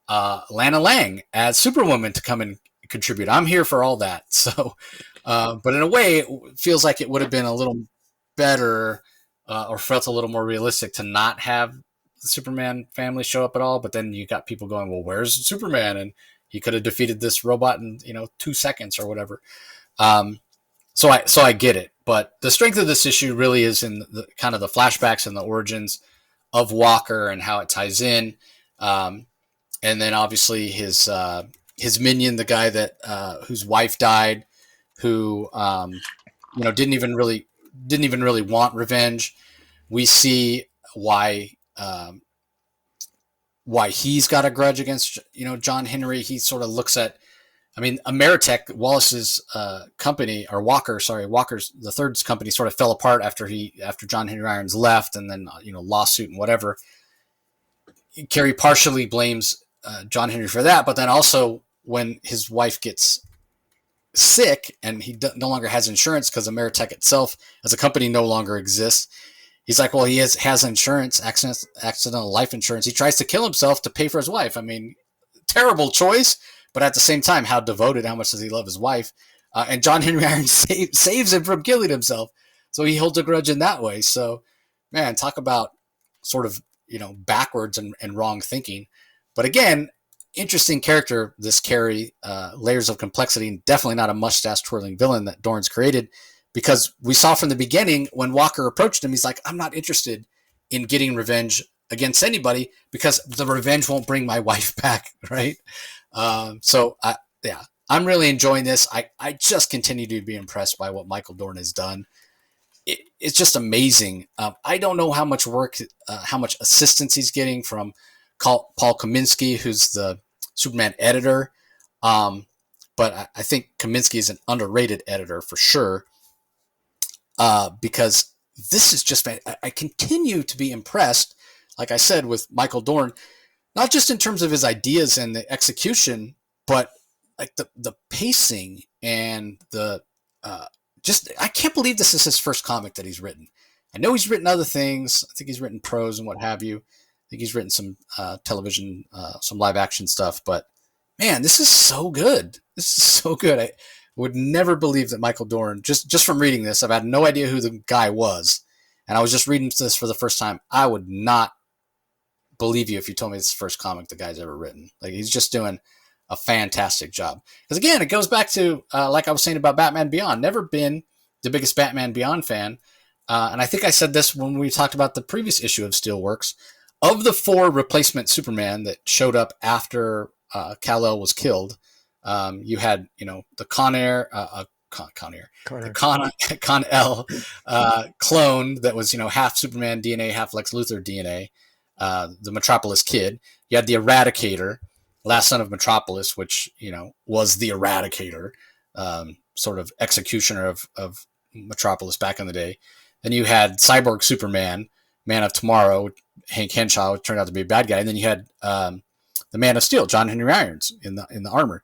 Lana Lang as Superwoman to come and contribute. I'm here for all that. So, but in a way, it feels like it would have been a little better or felt a little more realistic to not have the Superman family show up at all. But then you got people going, well, where's Superman? And he could have defeated this robot in 2 seconds or whatever. So I get it, but the strength of this issue really is in the kind of the flashbacks and the origins of Walker and how it ties in, and then obviously his minion, the guy that whose wife died, who didn't even really want revenge. We see why he's got a grudge against John Henry. He sort of looks at, Ameritech, Wallace's company, or Walker's the third's company, sort of fell apart after John Henry Irons left, and then lawsuit and whatever. Carey partially blames John Henry for that, but then also when his wife gets sick and he no longer has insurance because Ameritech itself as a company no longer exists, he's like, well, he has insurance, accidental life insurance. He tries to kill himself to pay for his wife. Terrible choice. But at the same time, how devoted, how much does he love his wife? And John Henry Irons saves him from killing himself. So he holds a grudge in that way. So, man, talk about sort of, backwards and wrong thinking. But again, interesting character, this Carey, layers of complexity, and definitely not a mustache twirling villain that Dorn's created, because we saw from the beginning when Walker approached him, he's like, I'm not interested in getting revenge against anybody because the revenge won't bring my wife back, right? I'm really enjoying this. I just continue to be impressed by what Michael Dorn has done. It's just amazing. I don't know how much work, how much assistance he's getting from Paul Kaminsky, who's the Superman editor. But I think Kaminsky is an underrated editor for sure. Because this is just, I continue to be impressed, like I said, with Michael Dorn. Not just in terms of his ideas and the execution, but like the pacing and the I can't believe this is his first comic that he's written. I know he's written other things. I think he's written prose and what have you. I think he's written some television, some live action stuff. But man, this is so good. This is so good. I would never believe that Michael Dorn, just from reading this, I've had no idea who the guy was, and I was just reading this for the first time. I would not believe you if you told me it's the first comic the guy's ever written. Like, he's just doing a fantastic job. Because again, it goes back to like I was saying about Batman Beyond. Never been the biggest Batman Beyond fan, and I think I said this when we talked about the previous issue of Steelworks. Of the 4 replacement Superman that showed up after Kal-El was killed, you had the Con Air, the Connor. Con L clone that was, half Superman DNA, half Lex Luthor DNA, the Metropolis Kid. You had the Eradicator, last son of Metropolis, which, was the Eradicator, sort of executioner of Metropolis back in the day. Then you had Cyborg Superman, Man of Tomorrow, Hank Henshaw, turned out to be a bad guy. And then you had the Man of Steel, John Henry Irons, in the armor.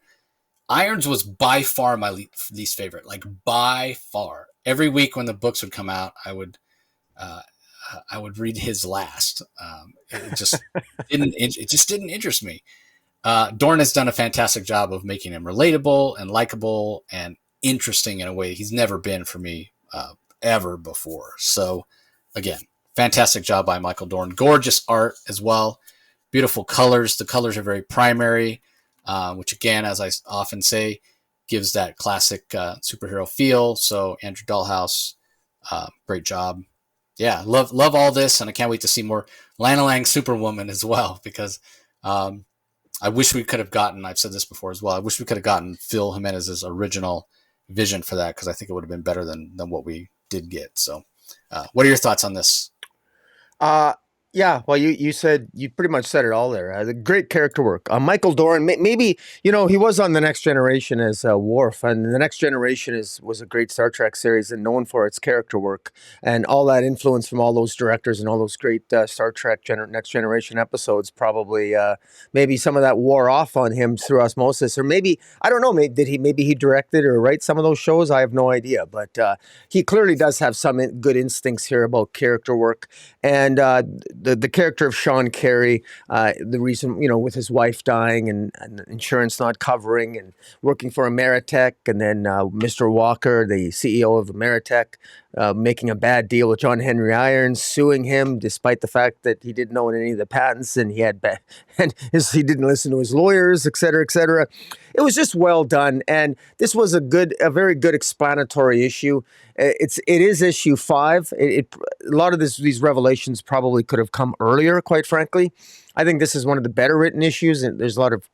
Irons was by far my least favorite, like by far. Every week when the books would come out, I would read his last. It just didn't interest me. Dorn has done a fantastic job of making him relatable and likable and interesting in a way he's never been for me ever before. So, again, fantastic job by Michael Dorn. Gorgeous art as well. Beautiful colors. The colors are very primary, which, again, as I often say, gives that classic superhero feel. So, Andrew Dahlhaus, great job. Yeah, love all this, and I can't wait to see more Lana Lang Superwoman as well, because I wish we could have gotten, I've said this before as well, I wish we could have gotten Phil Jimenez's original vision for that, because I think it would have been better than what we did get. So what are your thoughts on this? Yeah, well, you said, you pretty much said it all there. The great character work. Michael Dorn, maybe, he was on The Next Generation as Worf, and The Next Generation was a great Star Trek series and known for its character work and all that influence from all those directors and all those great Star Trek Next Generation episodes. Probably, maybe some of that wore off on him through osmosis, or maybe, I don't know, maybe he directed or write some of those shows. I have no idea, but he clearly does have some good instincts here about character work. And the character of Sean Carey, the reason, with his wife dying and insurance not covering, and working for Ameritech, and then Mr. Walker, the CEO of Ameritech, making a bad deal with John Henry Irons, suing him despite the fact that he didn't own any of the patents, and he he didn't listen to his lawyers, et cetera, et cetera. It was just well done, and this was a very good explanatory issue. It is issue 5. A lot of these revelations probably could have come earlier, quite frankly. I think this is one of the better written issues, and there's a lot of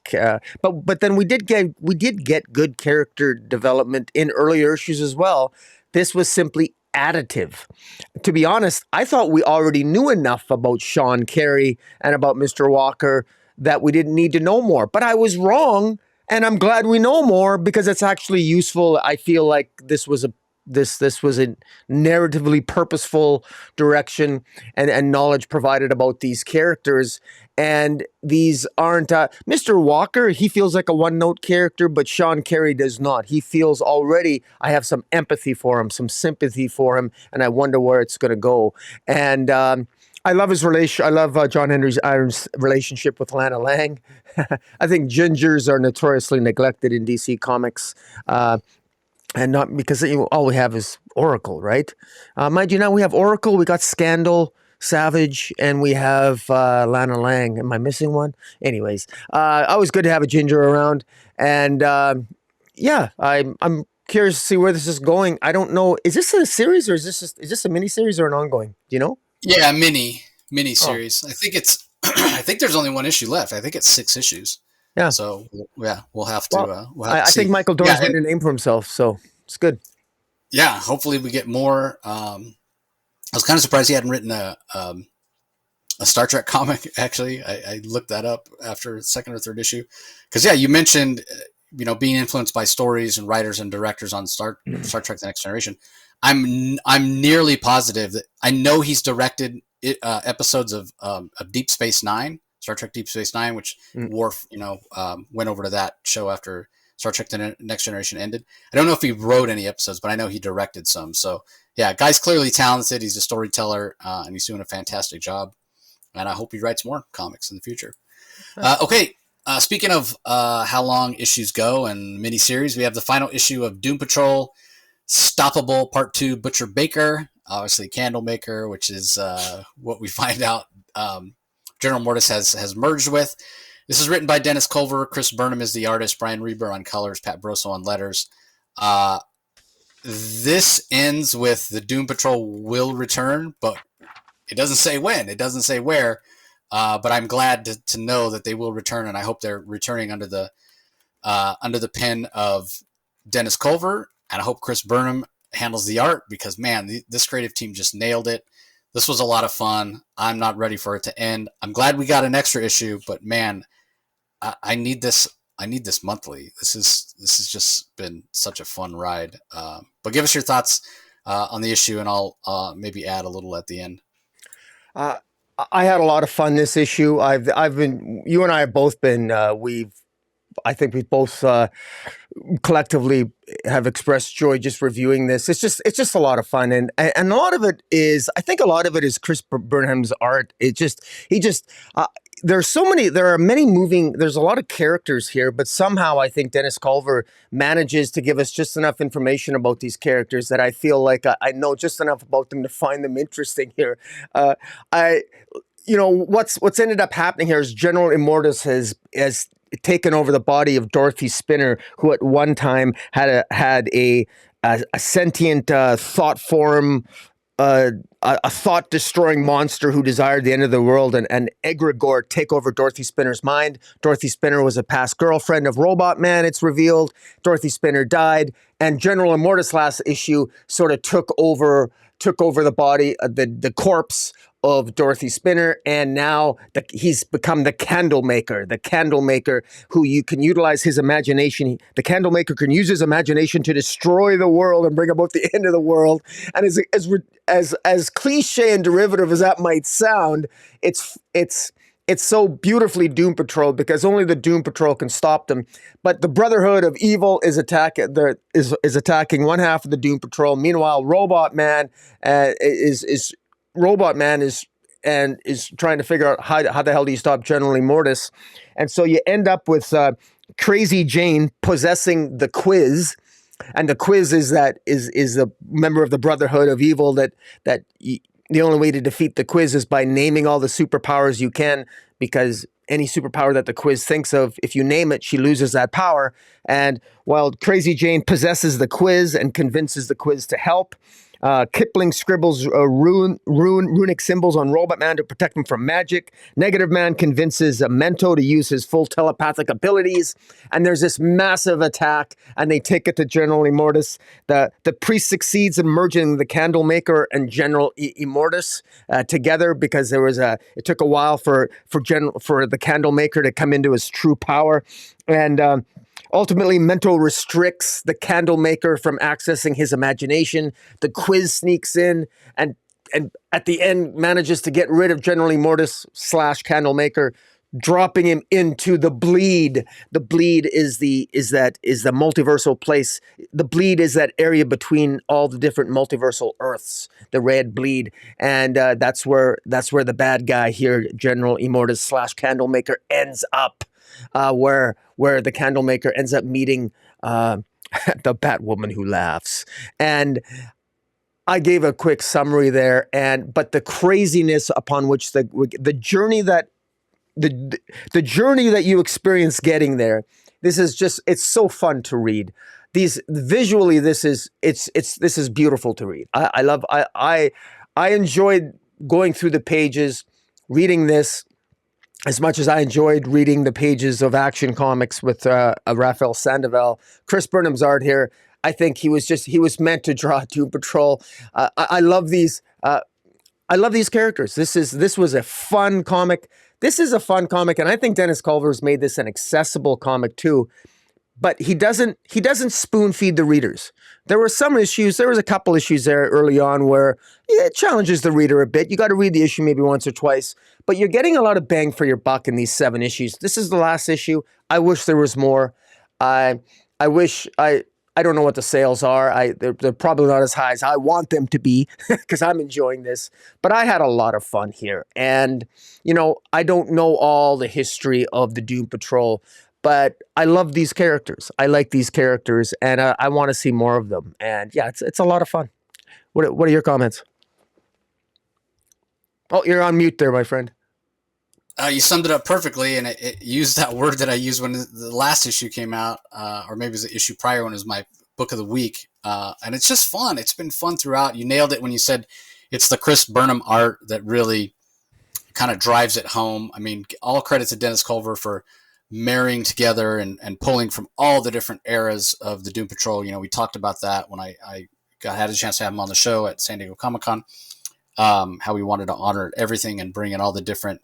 but then we did get good character development in earlier issues as well. This was simply additive. To be honest, I thought we already knew enough about Sean Carey and about Mr. Walker that we didn't need to know more. But I was wrong, and I'm glad we know more, because it's actually useful. I feel like this was a narratively purposeful direction and knowledge provided about these characters. And these aren't Mr. Walker, he feels like a one-note character, but Sean Carey does not. He feels already, I have some empathy for him, some sympathy for him, and I wonder where it's going to go. And I love his relation. I love John Henry Irons' relationship with Lana Lang. I think gingers are notoriously neglected in DC Comics. And not because all we have is Oracle, right? Mind you, now we have Oracle, we got Scandal, Savage, and we have Lana Lang. Am I missing one? Anyways, always good to have a ginger around. And yeah, I'm curious to see where this is going. I don't know. Is this a series, or is this a mini series or an ongoing? Do you know? Yeah, mini series. I think it's. I think there's only one issue left. I think it's 6 issues. Yeah. So yeah, we'll have to. I think Michael Dorn's made a name for himself, so it's good. Yeah, hopefully we get more. I was kind of surprised he hadn't written a Star Trek comic. Actually, I looked that up after 2nd or 3rd issue, because you mentioned being influenced by stories and writers and directors on Star Trek: The Next Generation. I'm nearly positive that I know he's directed episodes of Deep Space Nine. Star Trek Deep Space Nine, which Worf, went over to that show after Star Trek The Next Generation ended. I don't know if he wrote any episodes, but I know he directed some. So, yeah, guy's clearly talented. He's a storyteller, and he's doing a fantastic job. And I hope he writes more comics in the future. Okay, speaking of how long issues go and miniseries, we have the final issue of Doom Patrol, Stoppable Part 2, Butcher Baker, obviously Candlemaker, which is what we find out General Mortis has merged with. This is written by Dennis Culver. Chris Burnham is the artist. Brian Reber on colors. Pat Brosso on letters. This ends with the Doom Patrol will return, but it doesn't say when. It doesn't say where. But I'm glad to know that they will return, and I hope they're returning under the pen of Dennis Culver. and I hope Chris Burnham handles the art because man, this creative team just nailed it. This was a lot of fun. I'm not ready for it to end. I'm glad we got an extra issue, but man, I need this. I need this monthly. This has just been such a fun ride. But give us your thoughts on the issue, and I'll maybe add a little at the end. Uh, I had a lot of fun this issue. I've been, you and I have both been, I think we've both collectively have expressed joy just reviewing this. It's just a lot of fun, and a lot of it is, I think a lot of it is Chris Burnham's art. He just there are many moving. There's a lot of characters here, but somehow I think Dennis Culver manages to give us just enough information about these characters that I feel like I know just enough about them to find them interesting here. I what's ended up happening here is General Immortus has taken over the body of Dorothy Spinner, who at one time had a sentient thought form, a thought destroying monster who desired the end of the world, and egregore take over Dorothy Spinner's mind. Dorothy Spinner was a past girlfriend of Robot Man, it's revealed. Dorothy Spinner died, and General Immortus last issue sort of took over the body, the corpse of Dorothy Spinner, and now he's become the Candlemaker who you can utilize his imagination. The Candlemaker can use his imagination to destroy the world and bring about the end of the world. And as cliche and derivative as that might sound, it's so beautifully Doom Patrol because only the Doom Patrol can stop them. But the Brotherhood of Evil is attacking one half of the Doom Patrol. Meanwhile, Robot Man is trying to figure out how the hell do you stop General Immortus. And so you end up with Crazy Jane possessing the Quiz. And the Quiz is a member of the Brotherhood of Evil that the only way to defeat the Quiz is by naming all the superpowers you can, because any superpower that the Quiz thinks of, if you name it, she loses that power. And while Crazy Jane possesses the Quiz and convinces the Quiz to help, Kipling scribbles runic symbols on Robot Man to protect him from magic. Negative Man convinces Mento to use his full telepathic abilities. And there's this massive attack, and they take it to General Immortus. The priest succeeds in merging the Candlemaker and General Immortus together because it took a while for the Candlemaker to come into his true power. And ultimately, Mento restricts the Candlemaker from accessing his imagination. The Quiz sneaks in and at the end manages to get rid of General Immortus / Candlemaker, dropping him into the Bleed. The Bleed is the multiversal place. The Bleed is that area between all the different multiversal Earths, the Red Bleed, and that's where the bad guy here, General Immortus / Candlemaker, ends up. Where the Candlemaker ends up meeting the Batwoman who laughs. And I gave a quick summary there, but the craziness upon which the journey that the journey that you experience getting there, this is so fun to read. This is beautiful to read. I enjoyed going through the pages, reading this, as much as I enjoyed reading the pages of Action Comics with Raphael Sandoval. Chris Burnham's art here, I think he was meant to draw Doom Patrol. I love these. I love these characters. This was a fun comic. This is a fun comic, and I think Dennis Culver's made this an accessible comic too. But he doesn't spoon feed the readers. There were some issues. There was a couple issues there early on where it challenges the reader a bit. You got to read the issue maybe once or twice, but you're getting a lot of bang for your buck in these 7 issues. This is the last issue. I wish there was more. I don't know what the sales are. They're probably not as high as I want them to be because I'm enjoying this. But I had a lot of fun here. And, I don't know all the history of the Doom Patrol, but I love these characters. I like these characters, and I want to see more of them. And yeah, it's a lot of fun. What are your comments? Oh, you're on mute there, my friend. You summed it up perfectly, and it used that word that I used when the last issue came out, or maybe it was the issue prior when it was my book of the week. And it's just fun. It's been fun throughout. You nailed it when you said it's the Chris Burnham art that really kind of drives it home. I mean, all credit to Dennis Culver for marrying together and pulling from all the different eras of the Doom Patrol. We talked about that when I had a chance to have him on the show at San Diego Comic-Con, how we wanted to honor everything and bring in all the different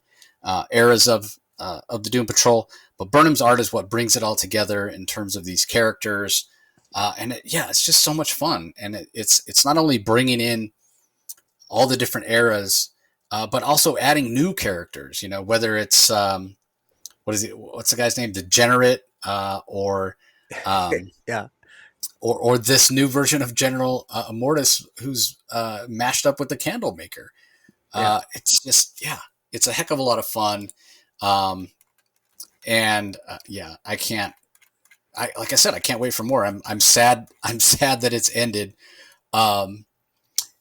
eras of the Doom Patrol. But Burnham's art is what brings it all together in terms of these characters. It's just so much fun. And it's not only bringing in all the different eras, but also adding new characters, whether it's, what's the guy's name? Degenerate, or, Yeah. or this new version of General Immortus, who's mashed up with the Candlemaker. Yeah. It's just, it's a heck of a lot of fun. I can't, like I said, I can't wait for more. I'm sad. I'm sad that it's ended. And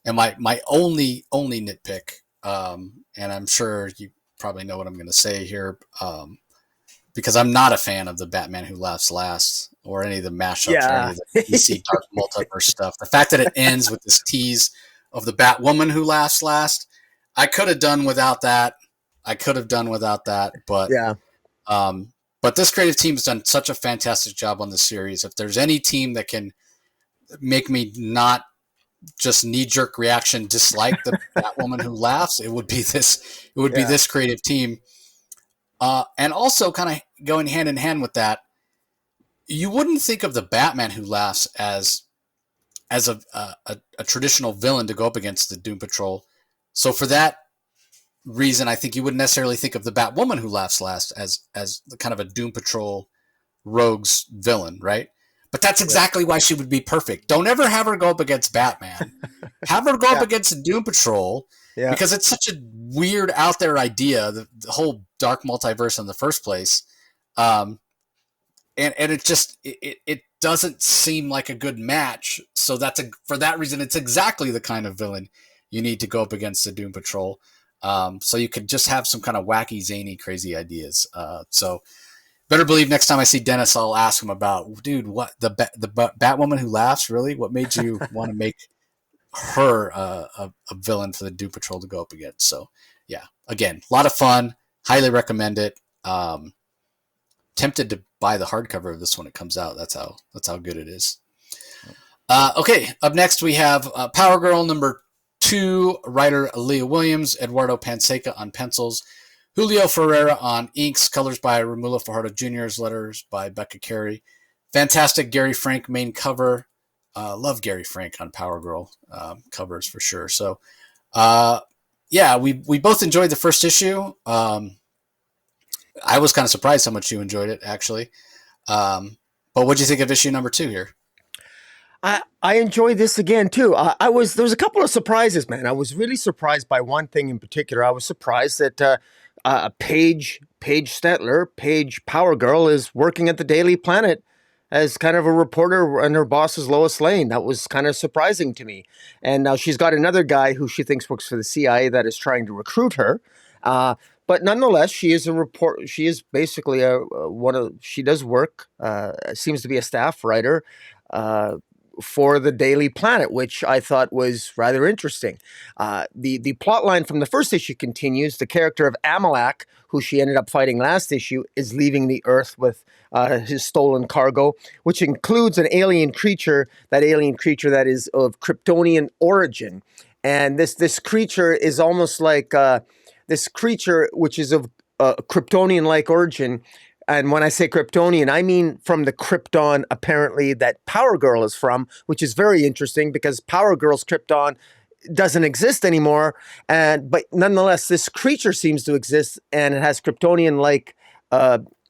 my only nitpick, and I'm sure you probably know what I'm going to say here, because I'm not a fan of the Batman Who Laughs Last or any of the mashups or any Yeah. of the DC Dark Multiverse stuff. The fact that it ends with this tease of the Batwoman Who Laughs Last, I could have done without that. But Yeah. but this creative team has done such a fantastic job on the series. If there's any team that can make me not just knee-jerk reaction dislike the Batwoman Who Laughs, it would be this. It would be this creative team. And also, kind of going hand in hand with that, you wouldn't think of the Batman Who Laughs as a traditional villain to go up against the Doom Patrol. So for that reason, I think you wouldn't necessarily think of the Batwoman Who Laughs Last as the kind of a Doom Patrol rogues villain, right? But that's exactly why she would be perfect. Don't ever have her go up against Batman. Have her go up against Doom Patrol, because it's such a weird out there idea, the whole dark multiverse in the first place. And it just it doesn't seem like a good match. So for that reason, it's exactly the kind of villain you need to go up against the Doom Patrol. So you could just have some kind of wacky, zany, crazy ideas. So better believe next time I see Dennis, I'll ask him about, dude, what the Batwoman Who Laughs, really? What made you want to make her a villain for the Doom Patrol to go up against? So yeah, again, a lot of fun. Highly recommend it. Tempted to buy the hardcover of this when it comes out. That's how good it is. Okay, up next we have Power Girl number 2, writer Leah Williams, Eduardo Panseca on pencils, Julio Ferreira on inks, colors by Romulo Fajardo Jr., letters by Becca Carey. Fantastic Gary Frank main cover. Love Gary Frank on Power Girl covers for sure. So, we both enjoyed the first issue. I was kind of surprised how much you enjoyed it, actually. But what do you think of issue number 2 here? I enjoyed this again too. There was a couple of surprises, man. I was really surprised by one thing in particular. I was surprised that Paige Stetler, Paige Power Girl, is working at the Daily Planet as kind of a reporter, and her boss is Lois Lane. That was kind of surprising to me. And now she's got another guy who she thinks works for the CIA that is trying to recruit her. But nonetheless, she is a report. She is basically she does work. Seems to be a staff writer for the Daily Planet, which I thought was rather interesting. The plot line from the first issue continues. The character of Amalak, who she ended up fighting last issue, is leaving the Earth with his stolen cargo, which includes an alien creature. That alien creature that is of Kryptonian origin, and this creature is almost like this creature which is of Kryptonian-like origin. And when I say Kryptonian, I mean from the Krypton, apparently, that Power Girl is from, which is very interesting because Power Girl's Krypton doesn't exist anymore. But nonetheless, this creature seems to exist, and it has Kryptonian-like DNA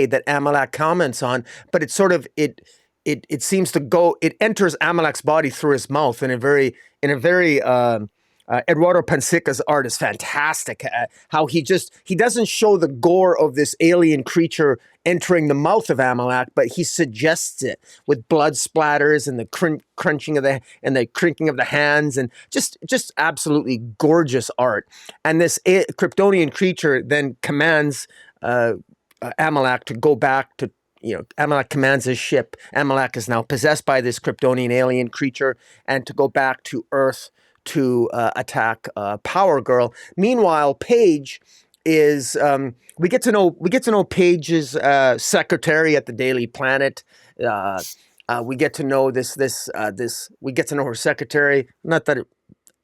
that Amalak comments on. But it's sort of it seems to go. It enters Amalak's body through his mouth in a very Eduardo Panseca's art is fantastic. How he doesn't show the gore of this alien creature entering the mouth of Amalak, but he suggests it with blood splatters and the crunching of the crinking of the hands, and just absolutely gorgeous art. And this Kryptonian creature then commands Amalak to go back to. Amalak commands his ship. Amalak is now possessed by this Kryptonian alien creature, and to go back to Earth to attack Power Girl. Meanwhile, Paige is we get to know Paige's secretary at the Daily Planet. Uh, we get to know this we get to know her secretary. Not that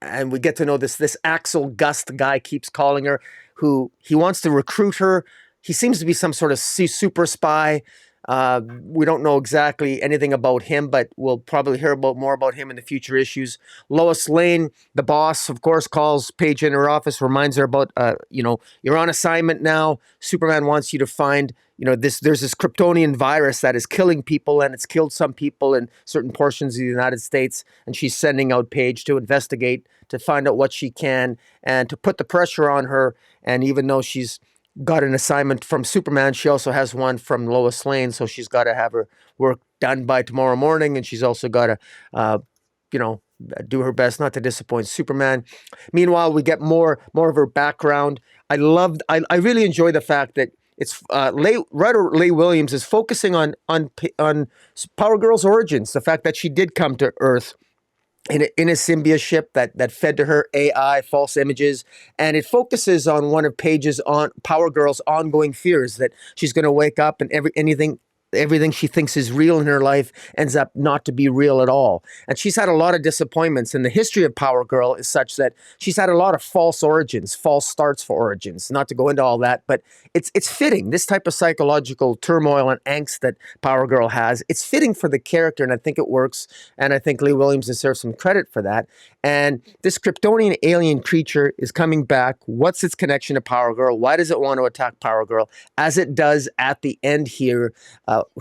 and we get to know this Axel Gust guy keeps calling her, who he wants to recruit her. He seems to be some sort of super spy. We don't know exactly anything about him, but we'll probably hear more about him in the future issues. Lois Lane, the boss, of course, calls Paige in her office, reminds her about, you're on assignment now. Superman wants you to find, there's this Kryptonian virus that is killing people, and it's killed some people in certain portions of the United States. And she's sending out Paige to investigate, to find out what she can, and to put the pressure on her. And even though she's got an assignment from Superman, she also has one from Lois Lane, so she's got to have her work done by tomorrow morning, and she's also got to, you know, do her best not to disappoint Superman. Meanwhile, we get more of her background. I really enjoy the fact that it's writer Leigh Williams is focusing on Power Girl's origins, the fact that she did come to Earth in a symbiote ship that fed to her AI false images, and it focuses on one of Paige's on Power Girl's ongoing fears that she's going to wake up and everything she thinks is real in her life ends up not to be real at all. And she's had a lot of disappointments, and the history of Power Girl is such that she's had a lot of false origins, false starts for origins. Not to go into all that, but it's fitting. This type of psychological turmoil and angst that Power Girl has, it's fitting for the character, and I think it works. And I think Leigh Williams deserves some credit for that. And this Kryptonian alien creature is coming back. What's its connection to Power Girl? Why does it want to attack Power Girl? As it does at the end here,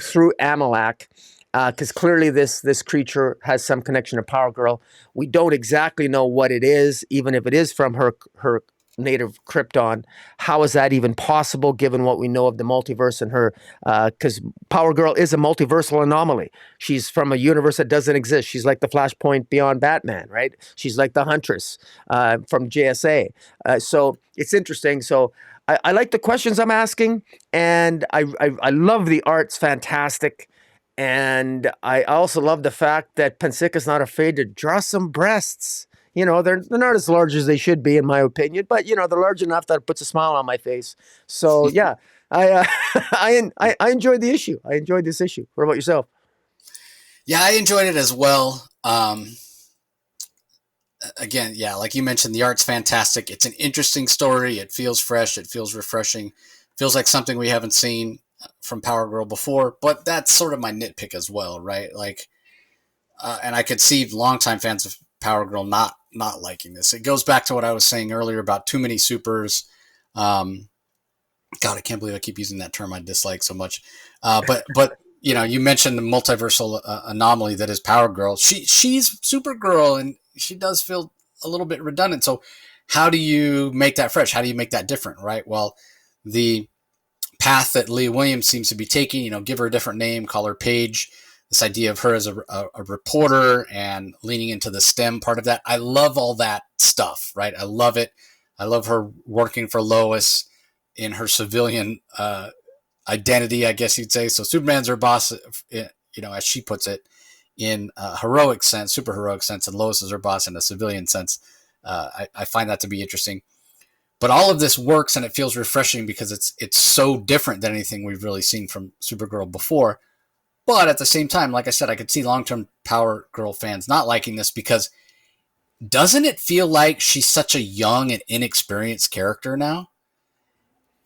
through Amalak, because clearly this creature has some connection to Power Girl. We don't exactly know what it is, even if it is from her native Krypton. How is that even possible, given what we know of the multiverse and her? Because Power Girl is a multiversal anomaly. She's from a universe that doesn't exist. She's like the Flashpoint beyond Batman, right? She's like the Huntress from JSA. So it's interesting. So I like the questions I'm asking, and I love the art's fantastic. And I also love the fact that Pensica's not afraid to draw some breasts. They're not as large as they should be, in my opinion, but they're large enough that it puts a smile on my face. So yeah, I I enjoyed the issue. I enjoyed this issue. What about yourself? Yeah, I enjoyed it as well. Again, yeah, like you mentioned, the art's fantastic. It's an interesting story. It feels fresh. It feels refreshing. Feels like something we haven't seen from Power Girl before. But that's sort of my nitpick as well, right? Like, and I could see longtime fans of Power Girl not liking this. It goes back to what I was saying earlier about too many supers. God, I can't believe I keep using that term I dislike so much. But you mentioned the multiversal anomaly that is Power Girl. She's Supergirl, and she does feel a little bit redundant. So how do you make that fresh? How do you make that different, right? Well, the path that Leigh Williams seems to be taking, give her a different name, call her Paige. This idea of her as a reporter and leaning into the STEM part of that. I love all that stuff, right? I love it. I love her working for Lois in her civilian identity, I guess you'd say. So Superman's her boss, as she puts it, in a heroic sense, super heroic sense, and Lois is her boss in a civilian sense. I find that to be interesting. But all of this works, and it feels refreshing because it's so different than anything we've really seen from Supergirl before. But at the same time, like I said, I could see long-term Power Girl fans not liking this because doesn't it feel like she's such a young and inexperienced character now?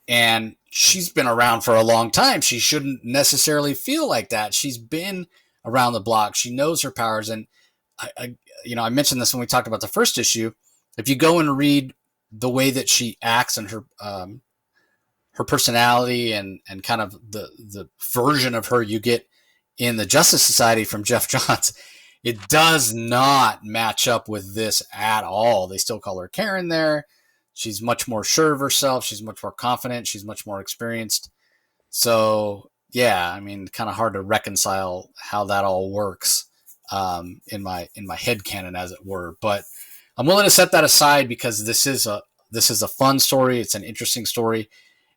And she's been around for a long time. She shouldn't necessarily feel like that. She's been around the block. She knows her powers. And I mentioned this when we talked about the first issue. If you go and read the way that she acts and her personality and kind of the version of her you get in the Justice Society from Jeff Johns, it does not match up with this at all. They still call her Karen there. She's much more sure of herself. She's much more confident. She's much more experienced. So, yeah, I mean, kind of hard to reconcile how that all works in my head canon, as it were. But I'm willing to set that aside because this is a fun story. It's an interesting story.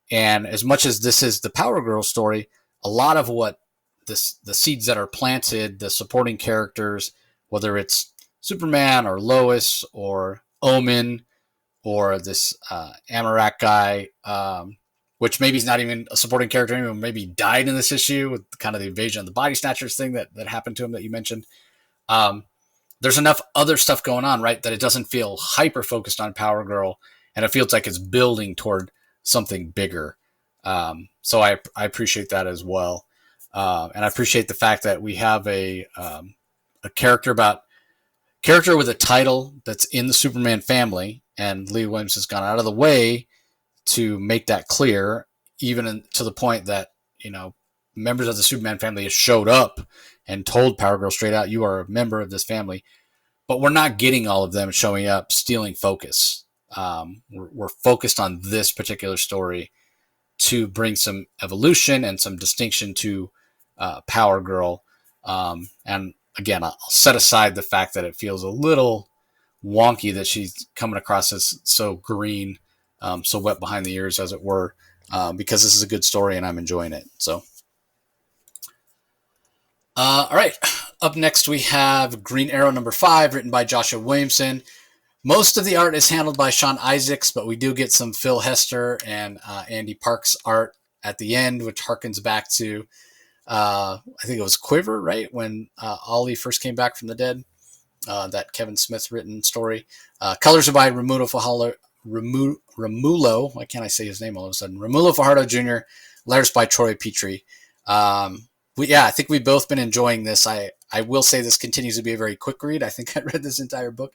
And as much as this is the Power Girl story, a lot of what the seeds that are planted, the supporting characters, whether it's Superman or Lois or Omen or this Amarak guy, which maybe he's not even a supporting character anymore. Maybe he died in this issue with kind of the invasion of the body snatchers thing that happened to him that you mentioned. There's enough other stuff going on, right, that it doesn't feel hyper focused on Power Girl, and it feels like it's building toward something bigger. So I appreciate that as well, and I appreciate the fact that we have a character with a title that's in the Superman family, and Lee Williams has gone out of the way to make that clear, even to the point that members of the Superman family have showed up and told Power Girl straight out, "You are a member of this family." But we're not getting all of them showing up, stealing focus. We're focused on this particular story to bring some evolution and some distinction to Power Girl. And again, I'll set aside the fact that it feels a little wonky that she's coming across as so green, so wet behind the ears, as it were, because this is a good story and I'm enjoying it. So, all right. Up next, we have Green Arrow #5, written by Joshua Williamson. Most of the art is handled by Sean Isaacs, but we do get some Phil Hester and Andy Park's art at the end, which harkens back to, I think it was Quiver, right? When Ollie first came back from the dead, that Kevin Smith written story. Colors are by Romulo why can't I say his name all of a sudden? Romulo Fajardo Jr., letters by Troy Petrie. I think we've both been enjoying this. I will say this continues to be a very quick read. I think I read this entire book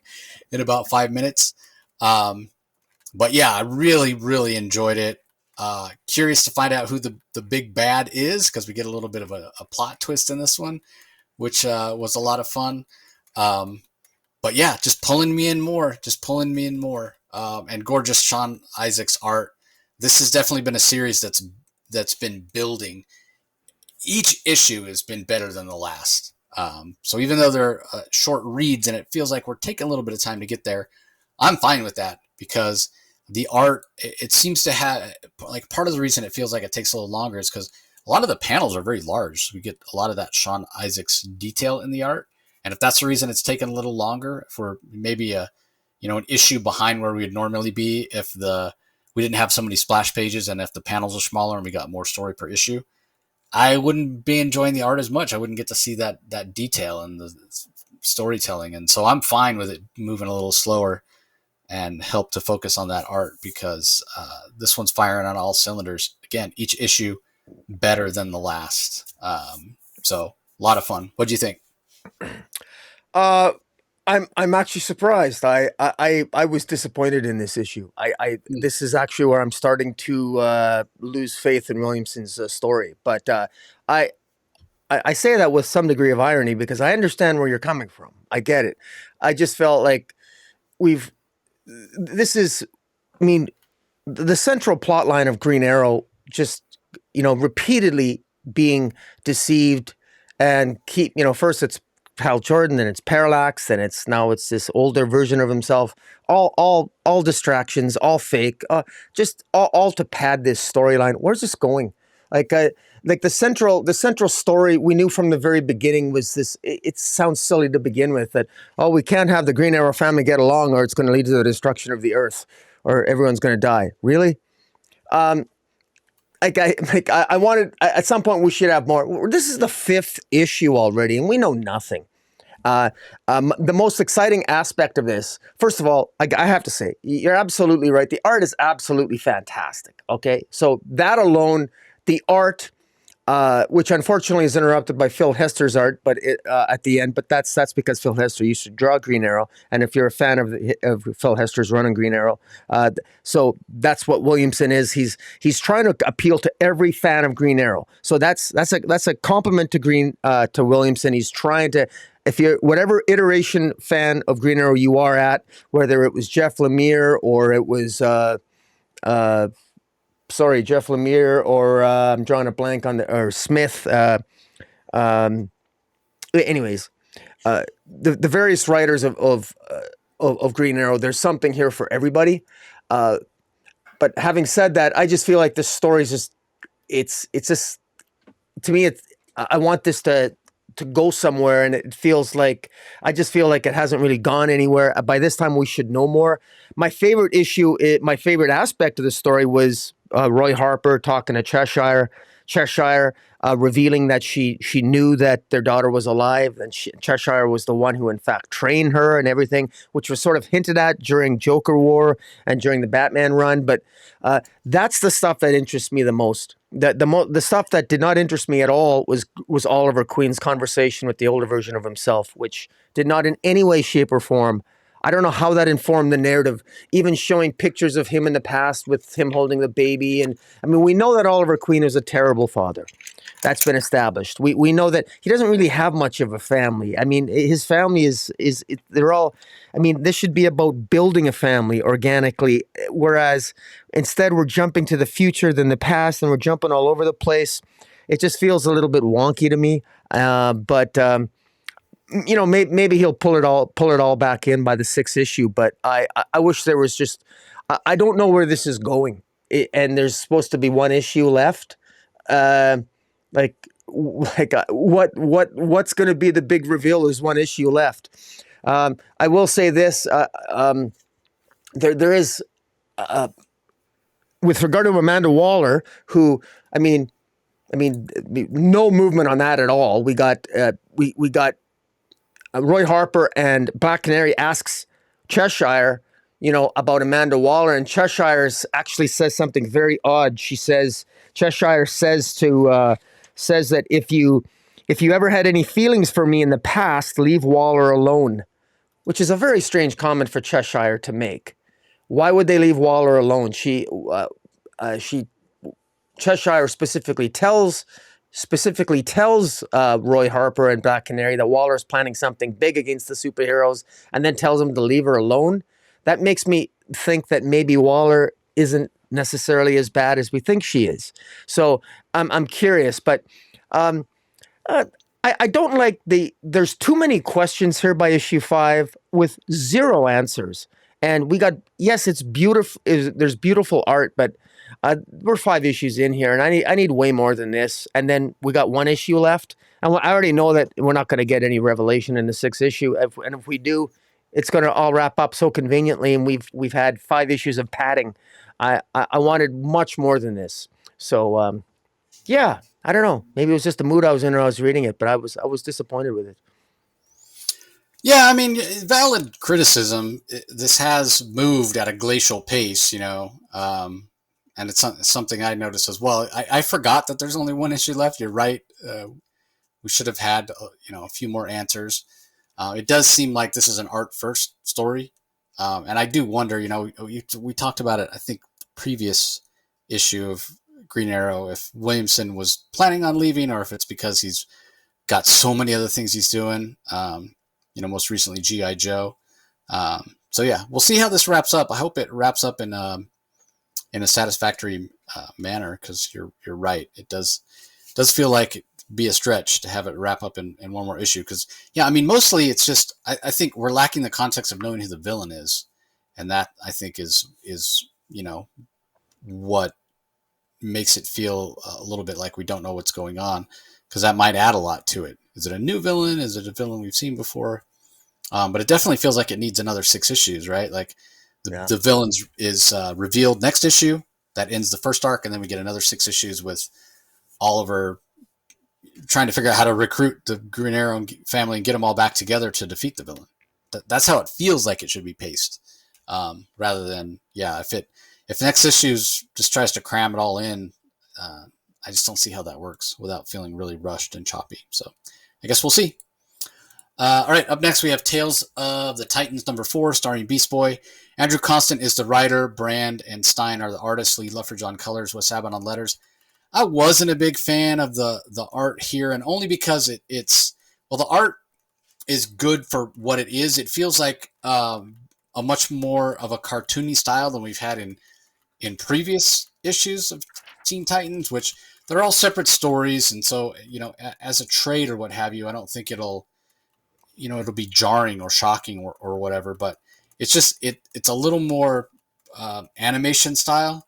in about 5 minutes. But yeah, I really, really enjoyed it. Curious to find out who the big bad is, because we get a little bit of a plot twist in this one, which was a lot of fun. But yeah, just pulling me in more. And gorgeous Sean Isaacs art. This has definitely been a series that's been building. Each issue has been better than the last. So even though they're short reads and it feels like we're taking a little bit of time to get there, I'm fine with that, because the art, it seems to have, like, part of the reason it feels like it takes a little longer is because a lot of the panels are very large. So we get a lot of that Sean Isaacs detail in the art. And if that's the reason it's taken a little longer, if we're maybe an issue behind where we would normally be if we didn't have so many splash pages and if the panels are smaller and we got more story per issue, I wouldn't be enjoying the art as much. I wouldn't get to see that detail and the storytelling. And so I'm fine with it moving a little slower and help to focus on that art, because this one's firing on all cylinders. Again, each issue better than the last. So a lot of fun. What'd you think? I'm actually surprised. I was disappointed in this issue. This is actually where I'm starting to lose faith in Williamson's story. But I say that with some degree of irony, because I understand where you're coming from. I get it. I just felt like the central plot line of Green Arrow, just, repeatedly being deceived and first it's Hal Jordan, then it's Parallax, then it's this older version of himself. All distractions, all fake, just all to pad this storyline. Where's this going? Like the central story we knew from the very beginning was this. It sounds silly to begin with, that we can't have the Green Arrow family get along, or it's going to lead to the destruction of the Earth, or everyone's going to die. Really? I wanted, at some point we should have more. This is the 5th issue already, and we know nothing. The most exciting aspect of this, first of all, I have to say, you're absolutely right. The art is absolutely fantastic. Okay, so that alone, the art, which unfortunately is interrupted by Phil Hester's art, but at the end. But that's because Phil Hester used to draw Green Arrow, and if you're a fan of Phil Hester's run on Green Arrow, so that's what Williamson is. He's trying to appeal to every fan of Green Arrow. So that's a compliment to Williamson. He's trying to. If you're whatever iteration fan of Green Arrow you are at, whether it was Jeff Lemire or it was Jeff Lemire, or I'm drawing a blank on or Smith. Anyways, the various writers of Green Arrow, there's something here for everybody. But having said that, I just feel like this story is just it's just, to me, I want this to to go somewhere, and it feels like I just feel like it hasn't really gone anywhere. By this time, we should know more. My favorite aspect of the story was Roy Harper talking to Cheshire, revealing that she knew that their daughter was alive, and Cheshire was the one who, in fact, trained her and everything, which was sort of hinted at during Joker War and during the Batman run. But that's the stuff that interests me the most. The stuff that did not interest me at all was Oliver Queen's conversation with the older version of himself, which did not in any way, shape, or form. I don't know how that informed the narrative, even showing pictures of him in the past with him holding the baby. And I mean, we know that Oliver Queen is a terrible father. That's been established. We know that he doesn't really have much of a family. I mean, his family they're all. I mean, this should be about building a family organically, whereas instead we're jumping to the future, then the past, and we're jumping all over the place. It just feels a little bit wonky to me. But maybe he'll pull it all back in by the sixth issue. But I wish there was just. I don't know where this is going, and there's supposed to be one issue left. What's going to be the big reveal? There's one issue left. I will say this: there is, with regard to Amanda Waller, who no movement on that at all. We got Roy Harper, and Black Canary asks Cheshire, about Amanda Waller, and Cheshire actually says something very odd. Cheshire says that if you ever had any feelings for me in the past, leave Waller alone, which is a very strange comment for Cheshire to make. Why would they leave Waller alone? Cheshire specifically tells Roy Harper and Black Canary that Waller is planning something big against the superheroes, and then tells him to leave her alone. That makes me think that maybe Waller isn't necessarily as bad as we think she is. So I'm curious, but I don't like there's too many questions here by issue 5 with zero answers. And yes, it's beautiful. There's beautiful art, but we're 5 issues in here, and I need way more than this. And then we got one issue left, and I already know that we're not going to get any revelation in the 6th issue. And if we do, it's going to all wrap up so conveniently, and we've had 5 issues of padding. I wanted much more than this. So yeah, I don't know. Maybe it was just the mood I was in when I was reading it, but I was disappointed with it. Yeah, I mean, valid criticism. This has moved at a glacial pace, and it's something I noticed as well. I forgot that there's only one issue left. You're right. We should have had, a few more answers. It does seem like this is an art first story. And I do wonder, we talked about it, I think, previous issue of Green Arrow, if Williamson was planning on leaving or if it's because he's got so many other things he's doing. Most recently G.I. Joe. So yeah, we'll see how this wraps up. I hope it wraps up in a satisfactory manner, because you're right. It does feel like it'd be a stretch to have it wrap up in one more issue. Because yeah, I mean, mostly it's just I think we're lacking the context of knowing who the villain is, and that I think is what makes it feel a little bit like we don't know what's going on, because that might add a lot to it. Is it a new villain? Is it a villain we've seen before? But it definitely feels like it needs another 6 issues, right? Like the villain is revealed next issue. That ends the first arc, and then we get another 6 issues with Oliver trying to figure out how to recruit the Green Arrow family and get them all back together to defeat the villain. That's how it feels like it should be paced, rather than if next issue just tries to cram it all in. I just don't see how that works without feeling really rushed and choppy. So I guess we'll see. All right, up next we have Tales of the Titans #4, starring Beast Boy. Andrew Constant is the writer, Brand and Stein are the artists, Lee Luffridge on colors, Wes Saban on letters. I wasn't a big fan of the art here, and only because the art is good for what it is. It feels like a much more of a cartoony style than we've had in previous issues of Teen Titans, which they're all separate stories, and so as a trade or what have you, I don't think it'll be jarring or shocking or whatever, but it's just it's a little more animation style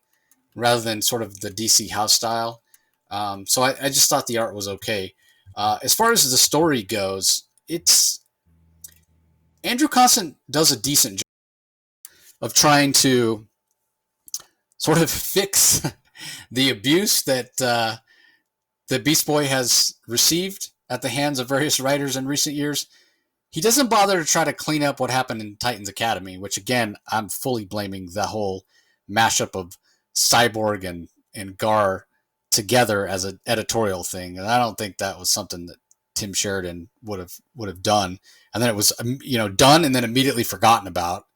rather than sort of the DC house style. So I just thought the art was okay. As far as the story goes, it's Andrew Constant does a decent job of trying to sort of fix the abuse that Beast Boy has received at the hands of various writers in recent years. He doesn't bother to try to clean up what happened in Titans Academy, which again, I'm fully blaming the whole mashup of Cyborg and Gar together as an editorial thing. And I don't think that was something that Tim Sheridan would have done. And then it was done and then immediately forgotten about,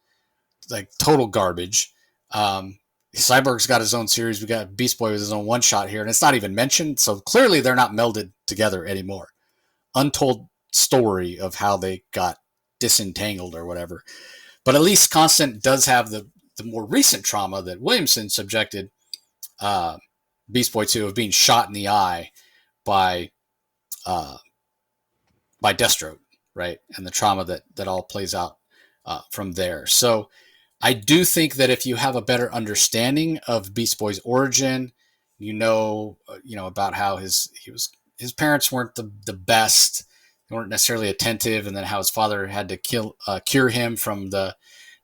like total garbage. Cyborg's got his own series. We got Beast Boy with his own one shot here, and it's not even mentioned. So clearly they're not melded together anymore. Untold story of how they got disentangled or whatever. But at least Constant does have the more recent trauma that Williamson subjected Beast Boy to, of being shot in the eye by uh, by Destro, right? And the trauma that all plays out from there. So I do think that if you have a better understanding of Beast Boy's origin, about how his parents weren't the best, they weren't necessarily attentive, and then how his father had to cure him from the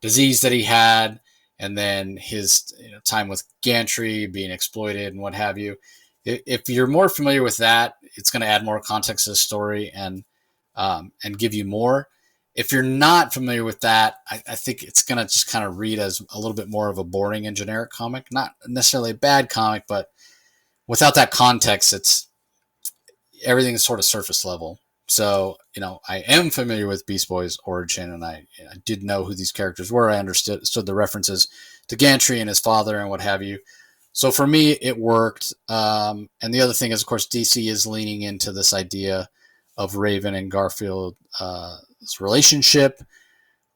disease that he had, and then his time with Gantry being exploited and what have you. If you're more familiar with that, it's going to add more context to the story and give you more. If you're not familiar with that, I think it's going to just kind of read as a little bit more of a boring and generic comic. Not necessarily a bad comic, but without that context, it's everything is sort of surface level. So, I am familiar with Beast Boy's origin, and I did know who these characters were. I understood the references to Gantry and his father and what have you. So for me, it worked. And the other thing is, of course, DC is leaning into this idea of Raven and Garfield's relationship.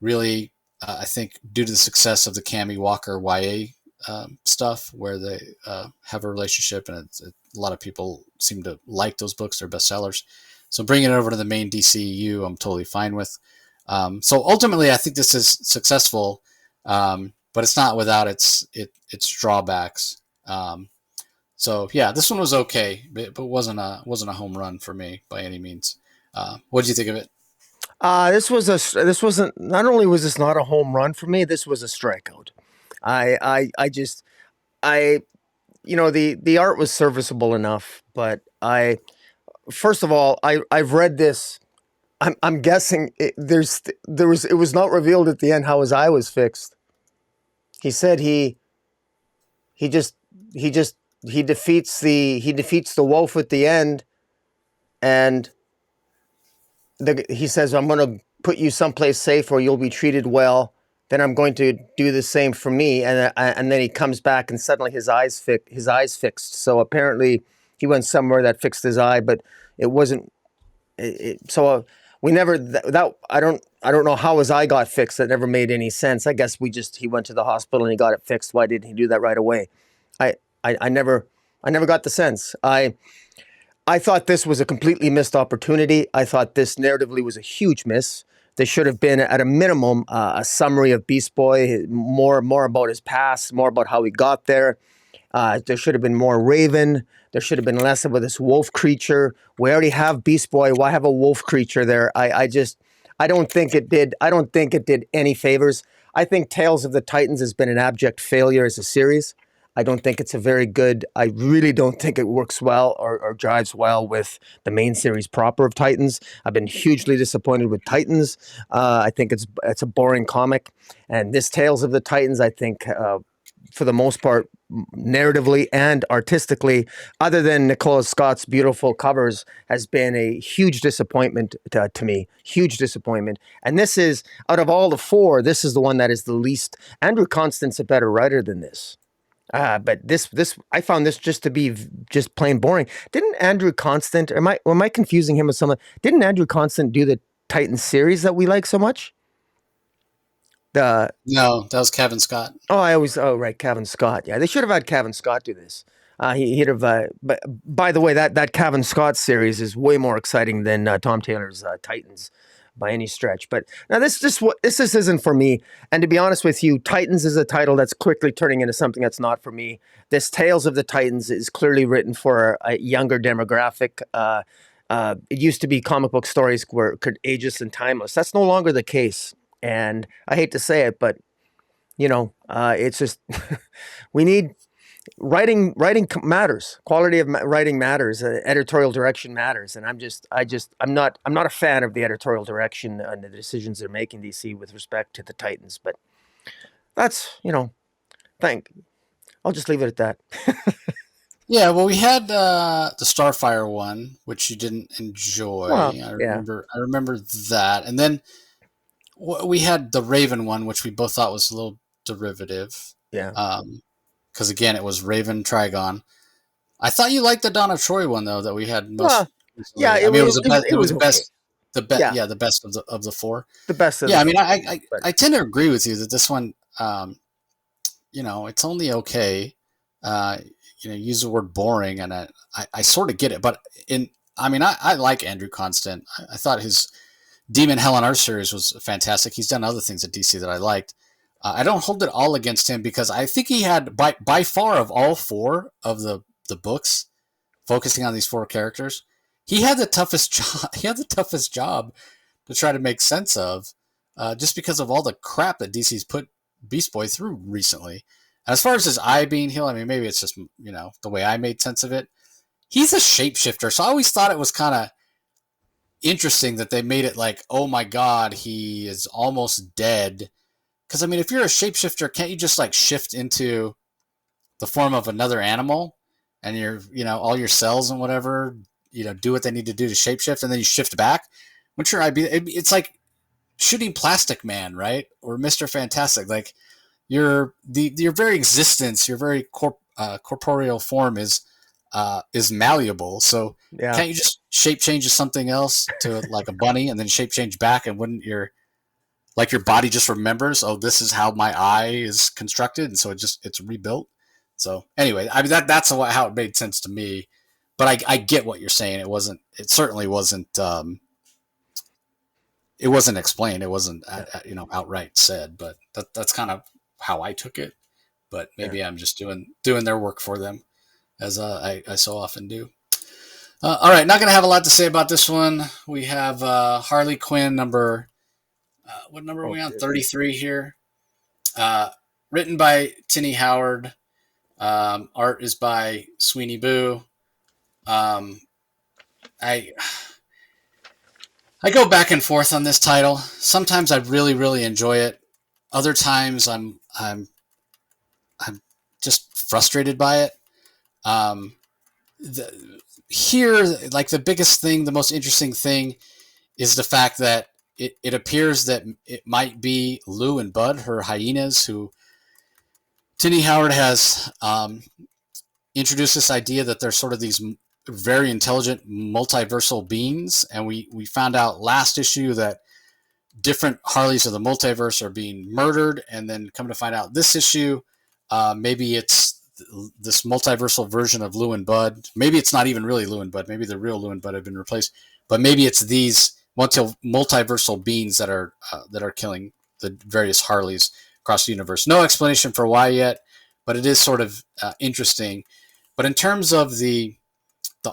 Really, I think due to the success of the Cammy Walker YA stuff, where they have a relationship, and a lot of people seem to like those books. They're bestsellers. So bringing it over to the main DCU, I'm totally fine with. So ultimately, I think this is successful, but it's not without its drawbacks. So yeah, this one was okay, but wasn't a home run for me by any means. What did you think of it? This wasn't, not only was this not a home run for me, this was a strikeout. I just, I, the art was serviceable enough, but first of all, I've read this. I'm guessing it was not revealed at the end how his eye was fixed. He said he just, he just, he defeats the wolf at the end, and he says, I'm going to put you someplace safe where you'll be treated well. Then I'm going to do the same for me. And then he comes back and suddenly his eyes fixed. So apparently he went somewhere that fixed his eye, but it wasn't. We never that I don't know how his eye got fixed. That never made any sense. I guess he went to the hospital and he got it fixed. Why didn't he do that right away? I never got the sense. I thought this was a completely missed opportunity. I thought this narratively was a huge miss. There should have been, at a minimum, a summary of Beast Boy, more about his past, more about how he got there. There should have been more Raven. There should have been less about this wolf creature. We already have Beast Boy. Why have a wolf creature there? I don't think it did. I don't think it did any favors. I think Tales of the Titans has been an abject failure as a series. I don't think it's a very good. I really don't think it works well or jives well with the main series proper of Titans. I've been hugely disappointed with Titans. I think it's a boring comic, and this Tales of the Titans, I think, for the most part, narratively and artistically, other than Nicola Scott's beautiful covers, has been a huge disappointment to me. Huge disappointment. And this is, out of all the four, this is the one that is the least. Andrew Constant's a better writer than this. But this I found this just to be just plain boring. Didn't Andrew Constant? Am I confusing him with someone? Didn't Andrew Constant do the Titan series that we like so much? No, that was Kevin Scott. Right, Kevin Scott. Yeah, they should have had Kevin Scott do this. He'd have. But by the way, that Kevin Scott series is way more exciting than Tom Taylor's Titans by any stretch. But now this isn't for me. And to be honest with you, Titans is a title that's quickly turning into something that's not for me. This Tales of the Titans is clearly written for a younger demographic. It used to be comic book stories were could ageless and timeless. That's no longer the case, and I hate to say it, but it's just we need writing. Writing matters. Quality of writing matters. Editorial direction matters, and I'm not a fan of the editorial direction and the decisions they're making DC with respect to the Titans. But that's thank. I'll just leave it at that. Yeah, well, we had the Starfire one, which you didn't Well, enjoy. I yeah, remember. I remember that, and then we had the Raven one, which we both thought was a little derivative. yeah. Because again, it was Raven Trigon. I thought you liked the Donna Troy one though that we had most Well, yeah. recently. I mean, it was the best. It It was was the okay. best. Yeah, Yeah, the best of the four. the best of Yeah, the I mean, four. But I tend to agree with you that this one, it's only okay. Uh, use the word boring, and I sort of get it, but I like Andrew Constant. I thought his Demon Hell on Earth series was fantastic. He's done other things at DC that I liked. I don't hold it all against him because I think he had by far of all four of the books focusing on these four characters, he had the toughest job. He had the toughest job to try to make sense of, just because of all the crap that DC's put Beast Boy through recently. And as far as his eye being healed, I mean, maybe it's just the way I made sense of it. He's a shapeshifter, so I always thought it was kind of interesting that they made it like, oh my god, he is almost dead. Because I mean, if you're a shapeshifter, can't you just like shift into the form of another animal, and all your cells and whatever do what they need to do to shapeshift, and then you shift back? Wouldn't your idea? It's like shooting Plastic Man, right, or Mister Fantastic. Like your very existence, your very corporeal form is malleable. So yeah, can't you just shape change to something else, to like a bunny, and then shape change back? And wouldn't your body just remembers, oh, this is how my eye is constructed, and so it's rebuilt. So anyway, I mean that's how it made sense to me. But I get what you're saying. It certainly wasn't. It wasn't explained. It wasn't yeah, outright said. But that's kind of how I took it. But yeah. maybe I'm just doing their work for them, as I so often do. All right, not going to have a lot to say about this one. We have Harley Quinn number. What number are Oh, we on? good. 33 here. Uh, Written by Tinny Howard. Art is by Sweeney Boo. Um, I I go back and forth on this title. Sometimes I really really enjoy it. Other times I'm just frustrated by it. Um, Here, like the biggest thing, the most interesting thing is the fact that it appears that it might be Lou and Bud, her hyenas, who Tinny Howard has introduced this idea that they're sort of these very intelligent multiversal beings. And we found out last issue that different Harleys of the multiverse are being murdered. And then come to find out this issue, maybe it's this multiversal version of Lou and Bud. Maybe it's not even really Lou and Bud. Maybe the real Lou and Bud have been replaced. But maybe it's these multiversal beings that are killing the various Harleys across the universe. No explanation for why yet, but it is sort of interesting. But in terms of the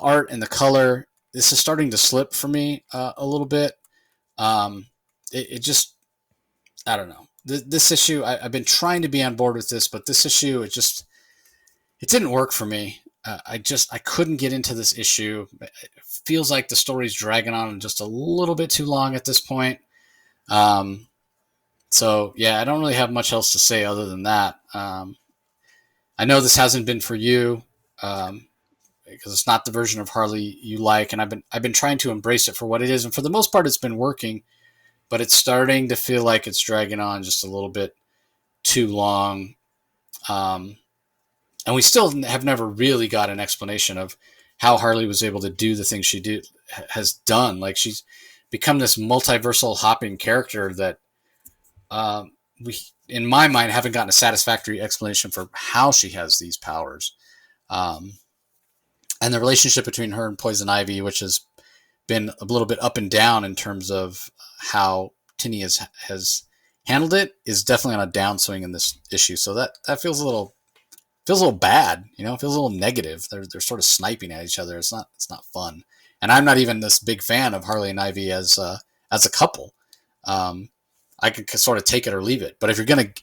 art and the color, this is starting to slip for me a little bit. Um, it just, I don't know. This issue, I've been trying to be on board with this, but this issue, it didn't work for me. I couldn't get into this issue. It feels like the story's dragging on just a little bit too long at this point. Um, so yeah, I don't really have much else to say other than that. I know this hasn't been for you, because it's not the version of Harley you like, and I've been trying to embrace it for what it is, and for the most part, it's been working. But it's starting to feel like it's dragging on just a little bit too long. Um, and we still have never really got an explanation of how Harley was able to do the things has done. Like, she's become this multiversal hopping character that we, in my mind, haven't gotten a satisfactory explanation for how she has these powers. Um, and the relationship between her and Poison Ivy, which has been a little bit up and down in terms of how Tinny has handled it, is definitely on a downswing in this issue. So that feels a little feels a little bad. It feels a little negative. They're sort of sniping at each other. It's not fun. And I'm not even this big fan of Harley and Ivy as a couple. Um, I could sort of take it or leave it. But if you're gonna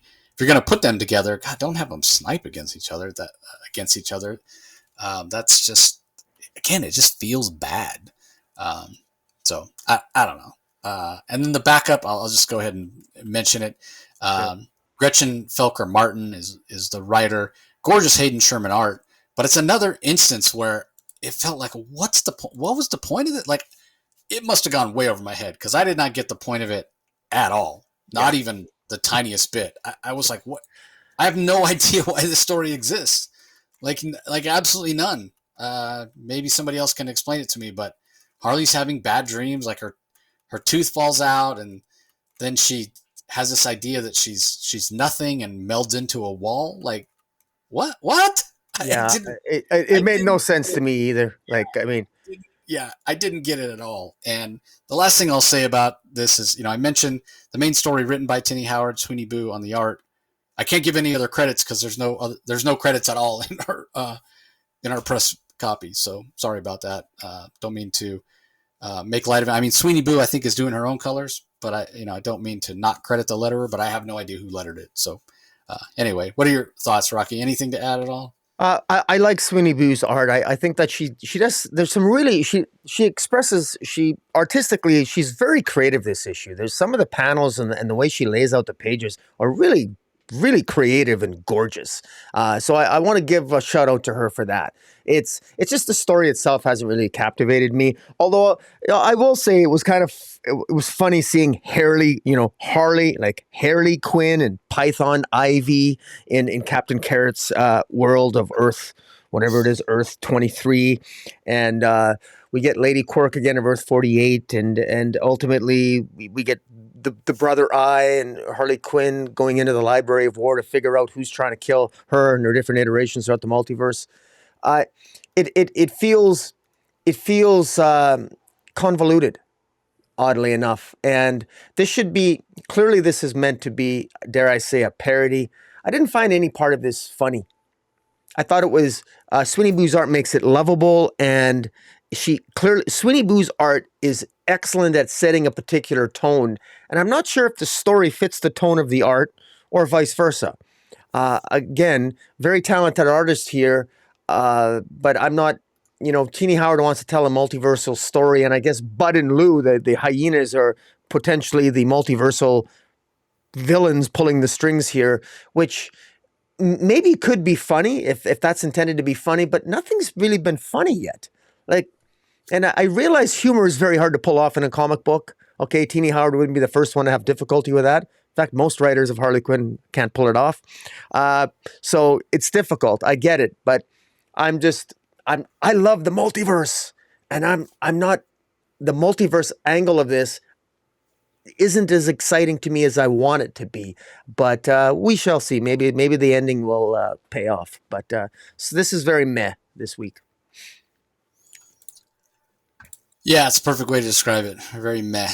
put them together, God, don't have them snipe against each other. That's just, again, it just feels bad. Um, so I don't know. And then the backup, I'll just go ahead and mention it. Yeah. Gretchen Felker Martin is the writer. Gorgeous Hayden Sherman art, but it's another instance where it felt like, what's the point? What was the point of it? Like, it must have gone way over my head because I did not get the point of it at all. Yeah. Not even the tiniest bit. I was like, what? I have no idea why this story exists. Like absolutely none. Maybe somebody else can explain it to me, but Harley's having bad dreams. Like her tooth falls out, and then she has this idea that she's nothing and melds into a wall. Like, what? I Yeah, didn't. it I made no didn't. sense to me either. Like, I mean, Yeah, I didn't get it at all. And the last thing I'll say about this is, I mentioned the main story written by Tinny Howard, Sweeney Boo on the art. I can't give any other credits because there's no credits at all in our press copy. So sorry about that. Don't mean to make light of it. I mean, Sweeney Boo, I think, is doing her own colors, but I don't mean to not credit the letterer, but I have no idea who lettered it. So anyway, what are your thoughts, Rocky? Anything to add at all? I like Sweeney Boo's art. I think that she does. There's some really she expresses she artistically. She's very creative this issue. There's some of the panels and the way she lays out the pages are really creative and gorgeous. So I want to give a shout out to her for that. It's just the story itself hasn't really captivated me. Although I will say it was kind of it was funny seeing Harley, like Harley Quinn and Python Ivy in Captain Carrot's world of Earth, whatever it is, Earth-23, and we get Lady Quirk again of Earth-48, and ultimately we get the brother Eye and Harley Quinn going into the Library of War to figure out who's trying to kill her and their different iterations throughout the multiverse. Uh, it feels convoluted, oddly enough, and this is meant to be, dare I say, a parody. I didn't find any part of this funny. I thought it was Sweeney Boo's art makes it lovable, and Sweeney Boo's art is excellent at setting a particular tone, and I'm not sure if the story fits the tone of the art or vice versa. Again, very talented artist here, but I'm not. Teeny Howard wants to tell a multiversal story, and I guess Bud and Lou, the hyenas, are potentially the multiversal villains pulling the strings here, which maybe could be funny if that's intended to be funny, but nothing's really been funny yet. Like, and I realize humor is very hard to pull off in a comic book. Okay, Teeny Howard wouldn't be the first one to have difficulty with that. In fact, most writers of Harley Quinn can't pull it off. So it's difficult. I get it, but I love the multiverse, and I'm not the multiverse angle of this isn't as exciting to me as I want it to be, but we shall see. Maybe the ending will pay off. But so this is very meh this week. Yeah, it's a perfect way to describe it. Very meh.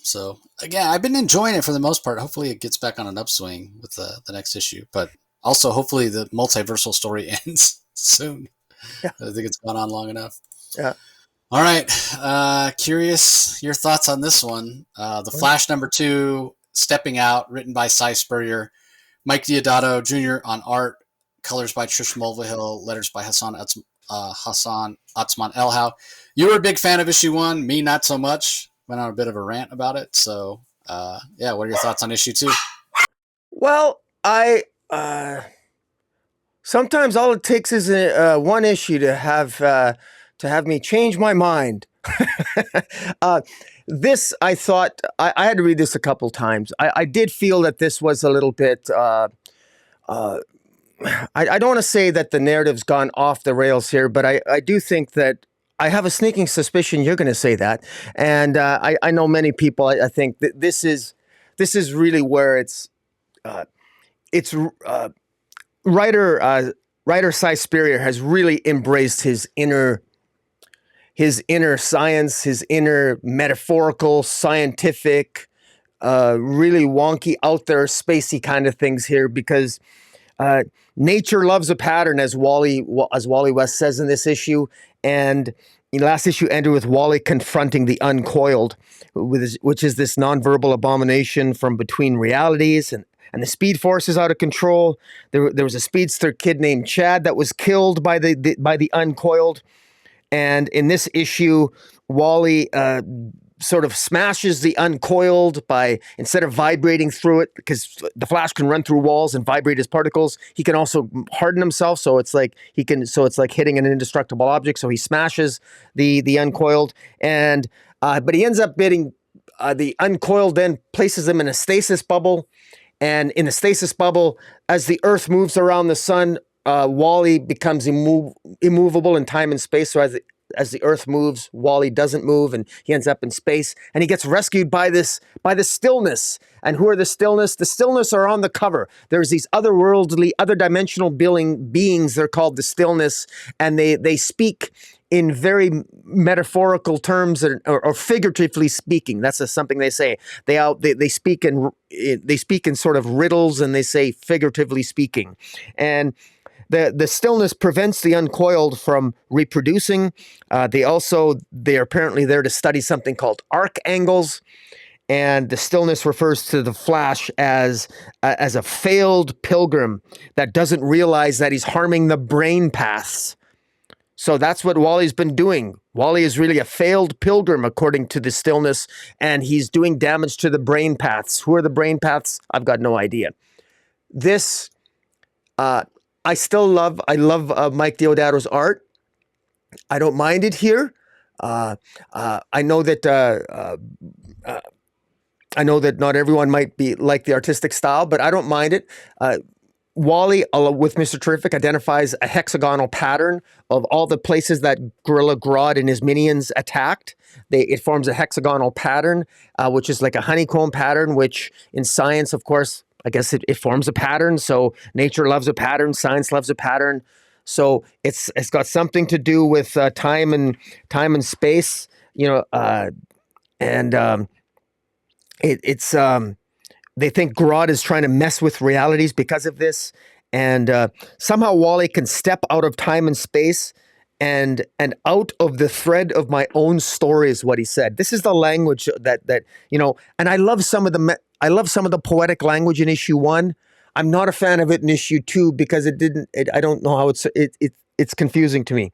So again, I've been enjoying it for the most part. Hopefully, it gets back on an upswing with the next issue. But also, hopefully, the multiversal story ends soon. Yeah, I think it's gone on long enough. yeah. All right. Curious your thoughts on this one. The Flash #2, Stepping Out, written by Cy Spurrier, Mike Diodato Jr. on art, colors by Trish Mulvihill, letters by Hassan Atzman Elhau. You were a big fan of issue 1, me not so much. Went on a bit of a rant about it. So, yeah, what are your thoughts on issue 2? Well, I sometimes all it takes is one issue to have me change my mind. This, I thought, I had to read this a couple times. I did feel that this was a little bit. I don't want to say that the narrative's gone off the rails here, but I do think that I have a sneaking suspicion you're going to say that, and I know many people. I think that this is really where it's writer Cy Spurrier has really embraced his inner science, his inner metaphorical, scientific, really wonky, out there, spacey kind of things here, because Uh, Nature loves a pattern, as Wally West says in this issue, and the last issue ended with Wally confronting the Uncoiled, which is this nonverbal abomination from between realities, and the Speed Force is out of control. There was a speedster kid named Chad that was killed by the Uncoiled, and in this issue, Wally sort of smashes the Uncoiled by, instead of vibrating through it, because the Flash can run through walls and vibrate his particles, he can also harden himself, so it's like it's like hitting an indestructible object. So he smashes the Uncoiled, and but he ends up getting the Uncoiled, then places him in a stasis bubble, and in the stasis bubble, as the Earth moves around the sun, Wally becomes immovable in time and space. So as the Earth moves, Wally doesn't move, and he ends up in space. And he gets rescued by the Stillness. And who are the Stillness? The Stillness are on the cover. There's these otherworldly, other dimensional beings. They're called the Stillness, and they speak in very metaphorical terms, or figuratively speaking. That's something they say. They speak in sort of riddles, and they say figuratively speaking. And the Stillness prevents the Uncoiled from reproducing. They're apparently there to study something called arc angles. And the Stillness refers to the Flash as a failed pilgrim that doesn't realize that he's harming the brain paths. So that's what Wally's been doing. Wally is really a failed pilgrim, according to the Stillness, and he's doing damage to the brain paths. Who are the brain paths? I've got no idea. This, I love Mike Deodato's art. I don't mind it here. I know that not everyone might be like the artistic style, but I don't mind it. Wally, with Mr. Terrific, identifies a hexagonal pattern of all the places that Gorilla Grodd and his minions attacked. It forms a hexagonal pattern, which is like a honeycomb pattern, which in science, of course, I guess it forms a pattern. So nature loves a pattern, science loves a pattern. So it's got something to do with time and space, and it's they think Grodd is trying to mess with realities because of this, and somehow Wally can step out of time and space and out of the thread of my own story, is what he said. This is the language that and I love some of the poetic language in issue 1. I'm not a fan of it in issue 2 because I don't know how it's confusing to me.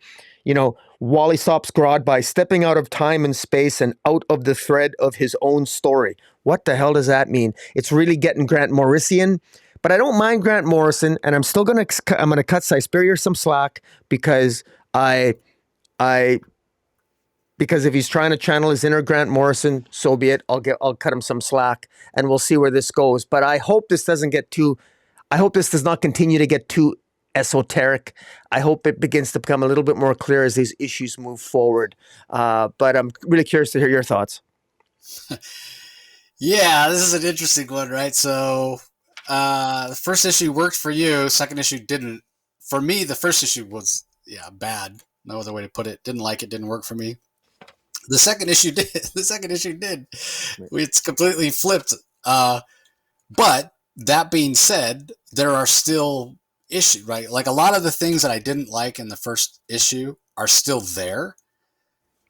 Wally stops Grodd by stepping out of time and space and out of the thread of his own story. What the hell does that mean? It's really getting Grant Morrisian, but I don't mind Grant Morrison, and I'm gonna cut Cy Spurrier some slack because because if he's trying to channel his inner Grant Morrison, so be it. I'll cut him some slack, and we'll see where this goes. But I hope this does not continue to get too esoteric. I hope it begins to become a little bit more clear as these issues move forward. But I'm really curious to hear your thoughts. Yeah, this is an interesting one, right? So the first issue worked for you, second issue didn't. For me, the first issue was bad. No other way to put it. Didn't like it, didn't work for me. The second issue did. The second issue did. It's completely flipped. But that being said, there are still issues, right? Like a lot of the things that I didn't like in the first issue are still there.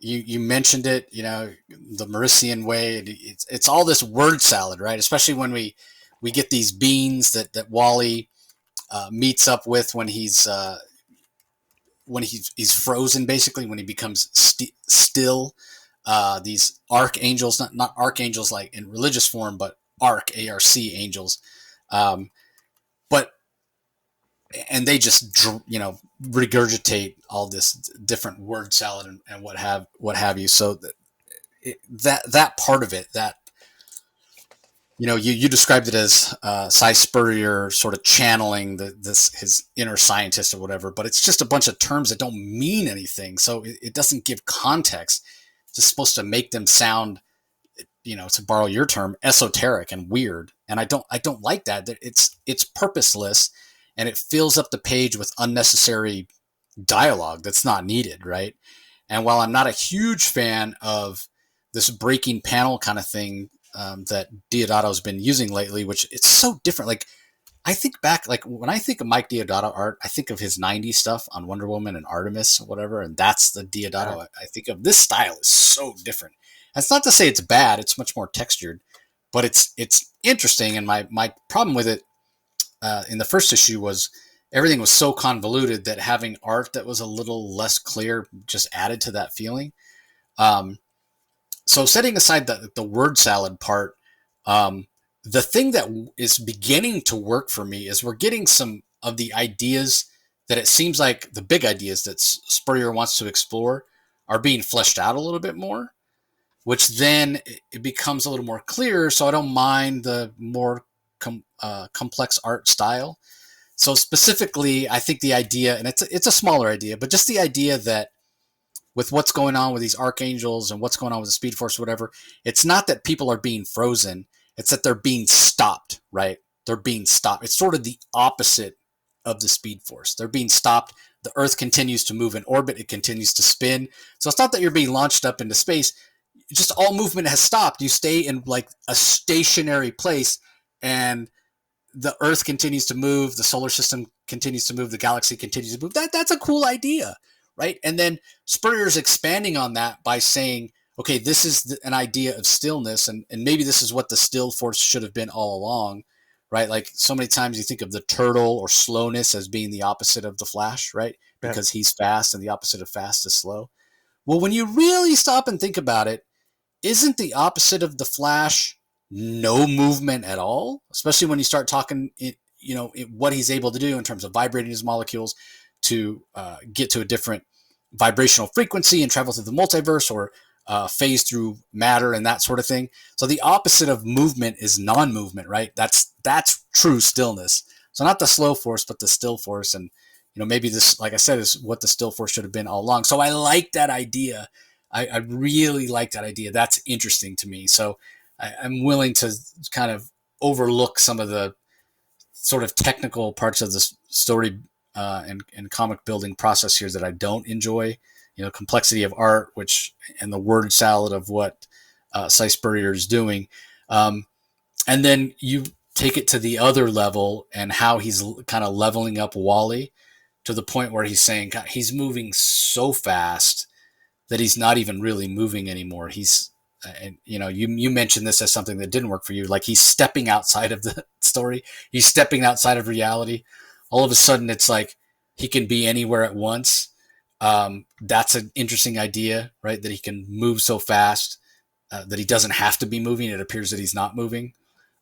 You mentioned it, the Mauritian way. It's all this word salad, right? Especially when we get these beans that Wally meets up with when he's frozen, basically, when he becomes still. These archangels, not archangels like in religious form, but ARC angels. But they just regurgitate all this different word salad and what have you. So that part of it, that you described it as Cy Spurrier sort of channeling his inner scientist or whatever, but it's just a bunch of terms that don't mean anything. So it doesn't give context. It's just supposed to make them sound, to borrow your term, esoteric and weird. And I don't like that. It's purposeless, and it fills up the page with unnecessary dialogue that's not needed, right? And while I'm not a huge fan of this breaking panel kind of thing that Deodato's been using lately, which it's so different. Like I think back, like when I think of Mike Diodato art, I think of his '90s stuff on Wonder Woman and Artemis or whatever, and that's the Yeah. Diodato I think of. This style is so different. That's not to say it's bad; it's much more textured, but it's interesting. And my problem with it in the first issue was everything was so convoluted that having art that was a little less clear just added to that feeling. Um, so setting aside the word salad part, um, the thing that is beginning to work for me is we're getting some of the ideas that it seems like the big ideas that Spurrier wants to explore are being fleshed out a little bit more, which then it becomes a little more clear. So I don't mind the more complex art style. So specifically, I think the idea, and it's a smaller idea, but just the idea that with what's going on with these archangels and what's going on with the Speed Force, or whatever, it's not that people are being frozen; it's that they're being stopped. Right? They're being stopped. It's sort of the opposite of the Speed Force. They're being stopped. The Earth continues to move in orbit. It continues to spin. So it's not that you're being launched up into space. Just all movement has stopped. You stay in like a stationary place, and the Earth continues to move, the solar system continues to move, the galaxy continues to move. That's a cool idea, right? And then Spurrier's expanding on that by saying, okay, this is an idea of stillness, and maybe this is what the still force should have been all along, right? Like so many times you think of the turtle or slowness as being the opposite of the Flash, right? Yeah. Because he's fast, and the opposite of fast is slow. Well, when you really stop and think about it, isn't the opposite of the Flash no movement at all? Especially when you start talking, what he's able to do in terms of vibrating his molecules to get to a different vibrational frequency and travel through the multiverse, or phase through matter and that sort of thing. So the opposite of movement is non-movement, right? That's true stillness. So not the slow force, but the still force. And maybe this, like I said, is what the still force should have been all along. So I like that idea. I really like that idea. That's interesting to me. So I'm willing to kind of overlook some of the sort of technical parts of the story and comic building process here that I don't enjoy. Complexity of art, and the word salad of what Cy Spurrier is doing. And then you take it to the other level and how he's kind of leveling up Wally to the point where he's saying, God, he's moving so fast that he's not even really moving anymore. He's and you mentioned this as something that didn't work for you. Like he's stepping outside of the story. He's stepping outside of reality. All of a sudden, it's like he can be anywhere at once. That's an interesting idea, right? That he can move so fast that he doesn't have to be moving. It appears that he's not moving.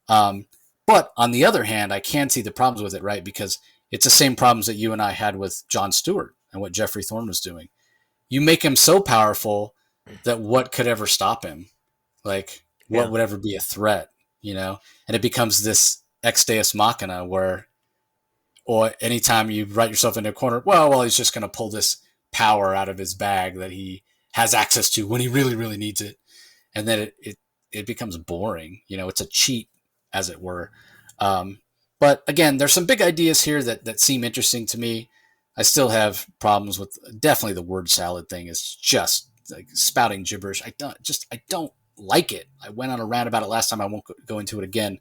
Um, but on the other hand, I can see the problems with it, right? Because it's the same problems that you and I had with Jon Stewart and what Jeffrey Thorne was doing. You make him so powerful that what could ever stop him? Like, what Yeah. would ever be a threat? And it becomes this ex deus machina where, or anytime you write yourself into a corner, well, he's just going to pull this power out of his bag that he has access to when he really, really needs it. And then it becomes boring. It's a cheat, as it were. Um, but again, there's some big ideas here that seem interesting to me. I still have problems with definitely the word salad thing. Is just like spouting gibberish. I don't like it. I went on a rant about it last time. I won't go into it again.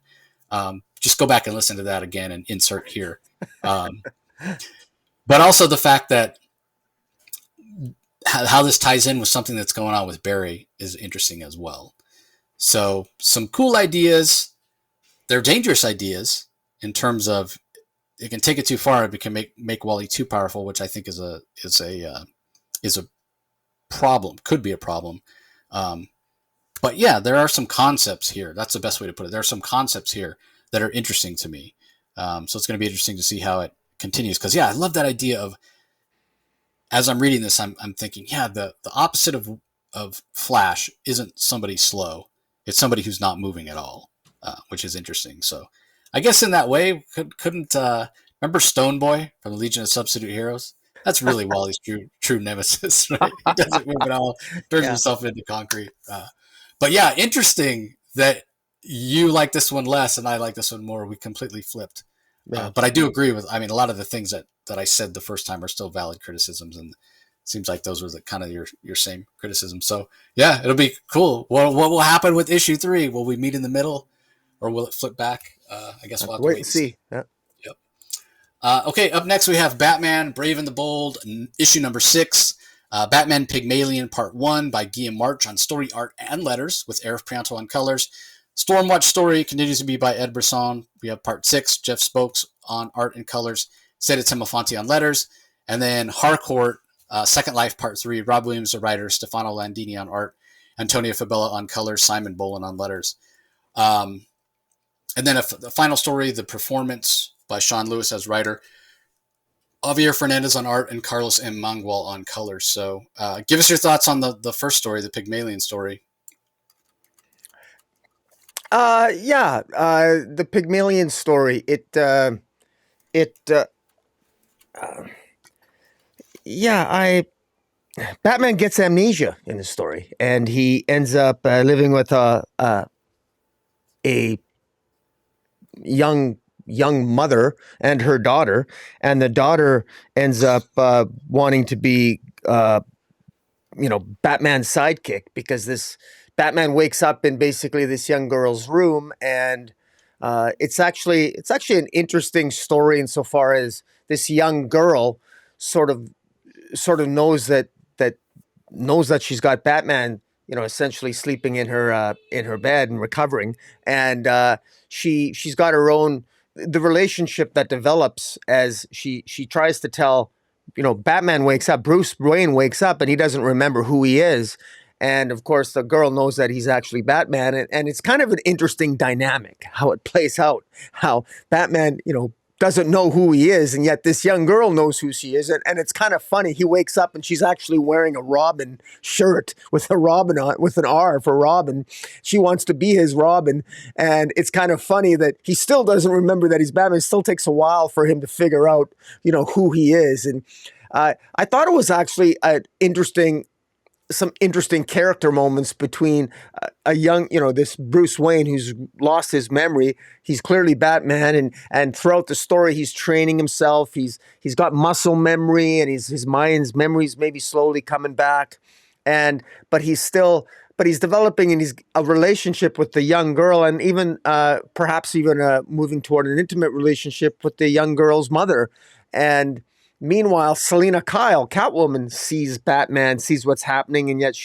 Just go back and listen to that again and insert here. Um, but also the fact that how this ties in with something that's going on with Barry is interesting as well. So some cool ideas. They're dangerous ideas in terms of it can take it too far. It can make Wally too powerful, which I think is a problem. Could be a problem. Um, but yeah, there are some concepts here. That's the best way to put it. There are some concepts here that are interesting to me. So it's going to be interesting to see how it continues. Because yeah, I love that idea of, as I'm reading this, I'm thinking, yeah, the opposite of Flash isn't somebody slow. It's somebody who's not moving at all, which is interesting. So I guess in that way, couldn't remember Stone Boy from the Legion of Substitute Heroes? That's really Wally's true nemesis, right? He doesn't move at all, turns Yeah. himself into concrete. But yeah, interesting that you like this one less and I like this one more. We completely flipped. Yeah. But I do agree with. I mean, a lot of the things that I said the first time are still valid criticisms, and it seems like those were the kind of your same criticisms. So yeah, it'll be cool. What will happen with issue 3? Will we meet in the middle, or will it flip back? I guess Have we'll to have to wait wait and and see. see. Yeah. Okay, up next we have Batman: Brave and the Bold, issue number 6. Batman Pygmalion Part 1 by Guillaume March on story, art, and letters, with Arif Prianto on colors. Stormwatch story continues to be by Ed Brisson. We have Part 6, Jeff Spokes on art and colors, Seta Timofanti on letters. And then Harcourt, Second Life Part 3, Rob Williams the writer, Stefano Landini on art, Antonio Fabella on colors, Simon Bolin on letters. Um, and then the final story, The Performance by Sean Lewis as writer, Javier Fernandez on art, and Carlos M. Mangual on colors. So give us your thoughts on the first story, the Pygmalion story. The Pygmalion story. I Batman gets amnesia in the story, and he ends up living with a young mother and her daughter, and the daughter ends up wanting to be Batman's sidekick, because this Batman wakes up in basically this young girl's room, and it's actually an interesting story insofar as this young girl sort of knows that she's got Batman, essentially sleeping in her bed and recovering, and she's got her own, the relationship that develops as she tries to tell, Batman wakes up, Bruce Wayne wakes up, and he doesn't remember who he is. And of course, the girl knows that he's actually Batman, and it's kind of an interesting dynamic how it plays out. How Batman, doesn't know who he is, and yet this young girl knows who she is, and it's kind of funny. He wakes up and she's actually wearing a Robin shirt with a Robin on, with an R for Robin. She wants to be his Robin, and it's kind of funny that he still doesn't remember that he's Batman. It still takes a while for him to figure out, who he is, and I thought it was actually some interesting character moments between a young, this Bruce Wayne who's lost his memory. He's clearly Batman, and throughout the story, he's training himself. He's got muscle memory, and his mind's memories maybe slowly coming back, and but he's developing, and he's a relationship with the young girl, and even perhaps even moving toward an intimate relationship with the young girl's mother. And meanwhile, Selina Kyle, Catwoman, sees Batman, sees what's happening, and yet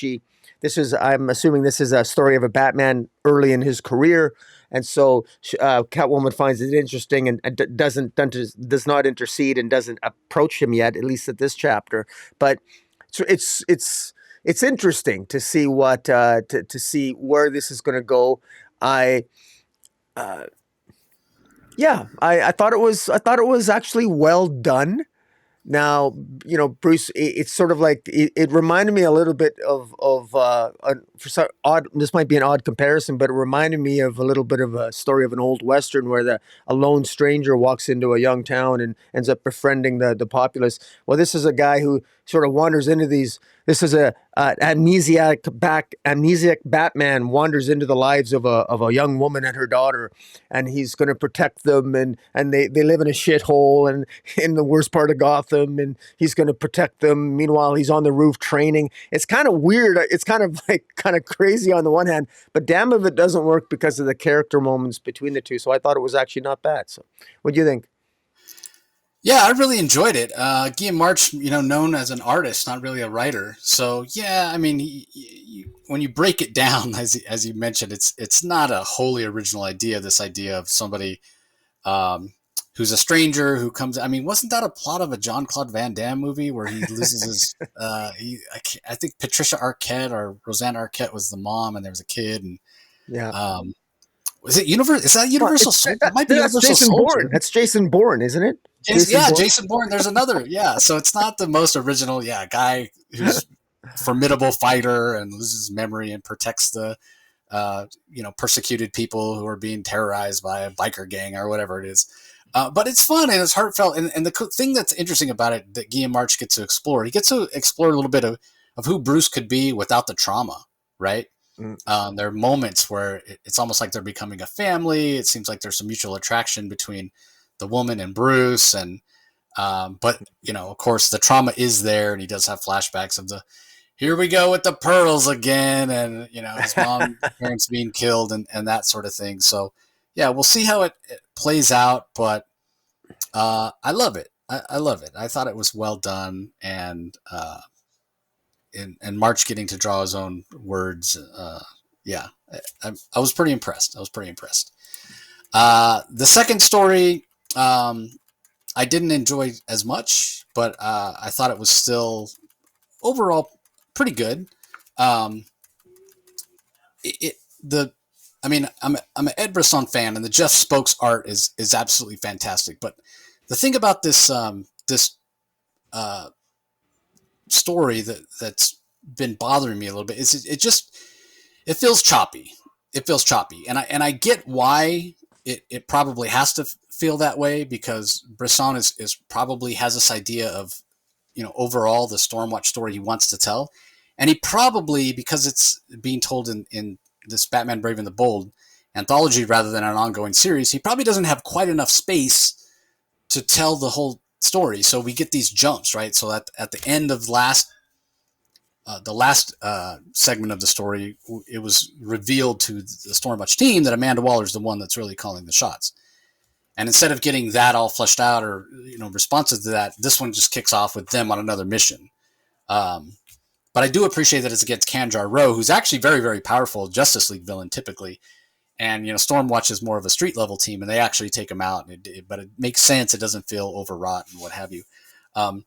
I'm assuming this is a story of a Batman early in his career, and so Catwoman finds it interesting, and does not intercede and doesn't approach him yet, at least at this chapter. But so it's interesting to see to see where this is going to go. I thought it was actually well done. Now, Bruce, it's sort of like it reminded me a little bit for some odd. This might be an odd comparison, but it reminded me of a little bit of a story of an old western where a lone stranger walks into a young town and ends up befriending the populace. Well, this is a guy who sort of wanders into these. This is a amnesiac Batman wanders into the lives of a young woman and her daughter, and he's going to protect them, and they live in a shithole and in the worst part of Gotham, and he's going to protect them. Meanwhile, he's on the roof training. It's kind of weird. It's kind of crazy on the one hand, but damn if it doesn't work because of the character moments between the two. So I thought it was actually not bad. So what do you think? Yeah, I really enjoyed it. Guillaume March, known as an artist, not really a writer. So yeah, I mean, when you break it down, as you mentioned, it's not a wholly original idea. This idea of somebody who's a stranger who comes. I mean, wasn't that a plot of a Jean-Claude Van Damme movie where he loses his? I think Patricia Arquette or Rosanna Arquette was the mom, and there was a kid, and Yeah. is it Universal? Is that Universal Soldier? It might be That's Universal Jason Soldier. Bourne. That's Jason Bourne, isn't it? Jason Bourne. There's another. Yeah, so it's not the most original. Yeah, guy who's formidable fighter and loses memory and protects the persecuted people who are being terrorized by a biker gang or whatever it is. But it's fun and it's heartfelt. And the thing that's interesting about it that Guillaume March gets to explore, he gets to explore a little bit of who Bruce could be without the trauma, right? Mm. There are moments where it's almost like they're becoming a family. It seems like there's some mutual attraction between the woman and Bruce, and but of course, the trauma is there, and he does have flashbacks of the here we go with the pearls again, and his mom parents being killed, and that sort of thing. So yeah, we'll see how it plays out, but I love it. I love it. I thought it was well done, and March getting to draw his own words. Yeah, I was pretty impressed. I was pretty impressed. The second story, I didn't enjoy as much, but I thought it was still overall pretty good. Um, it the I mean, I'm an Ed Brisson fan, and the Jeff Spokes art is absolutely fantastic. But the thing about this uh, story that's been bothering me a little bit is it feels choppy. It feels choppy, and I get why it probably has to feel that way, because Brisson is probably has this idea of, overall the Stormwatch story he wants to tell, and he probably, because it's being told in this Batman Brave and the Bold anthology rather than an ongoing series, he probably doesn't have quite enough space to tell the whole story. So we get these jumps, right? So at the end of the last segment of the story, it was revealed to the Stormwatch team that Amanda Waller is the one that's really calling the shots. And instead of getting that all fleshed out, or responsive to that, this one just kicks off with them on another mission. But I do appreciate that it's against Kanjar-Ro, who's actually very, very powerful Justice League villain typically. And Stormwatch is more of a street level team, and they actually take him out. But it makes sense; it doesn't feel overwrought and what have you. But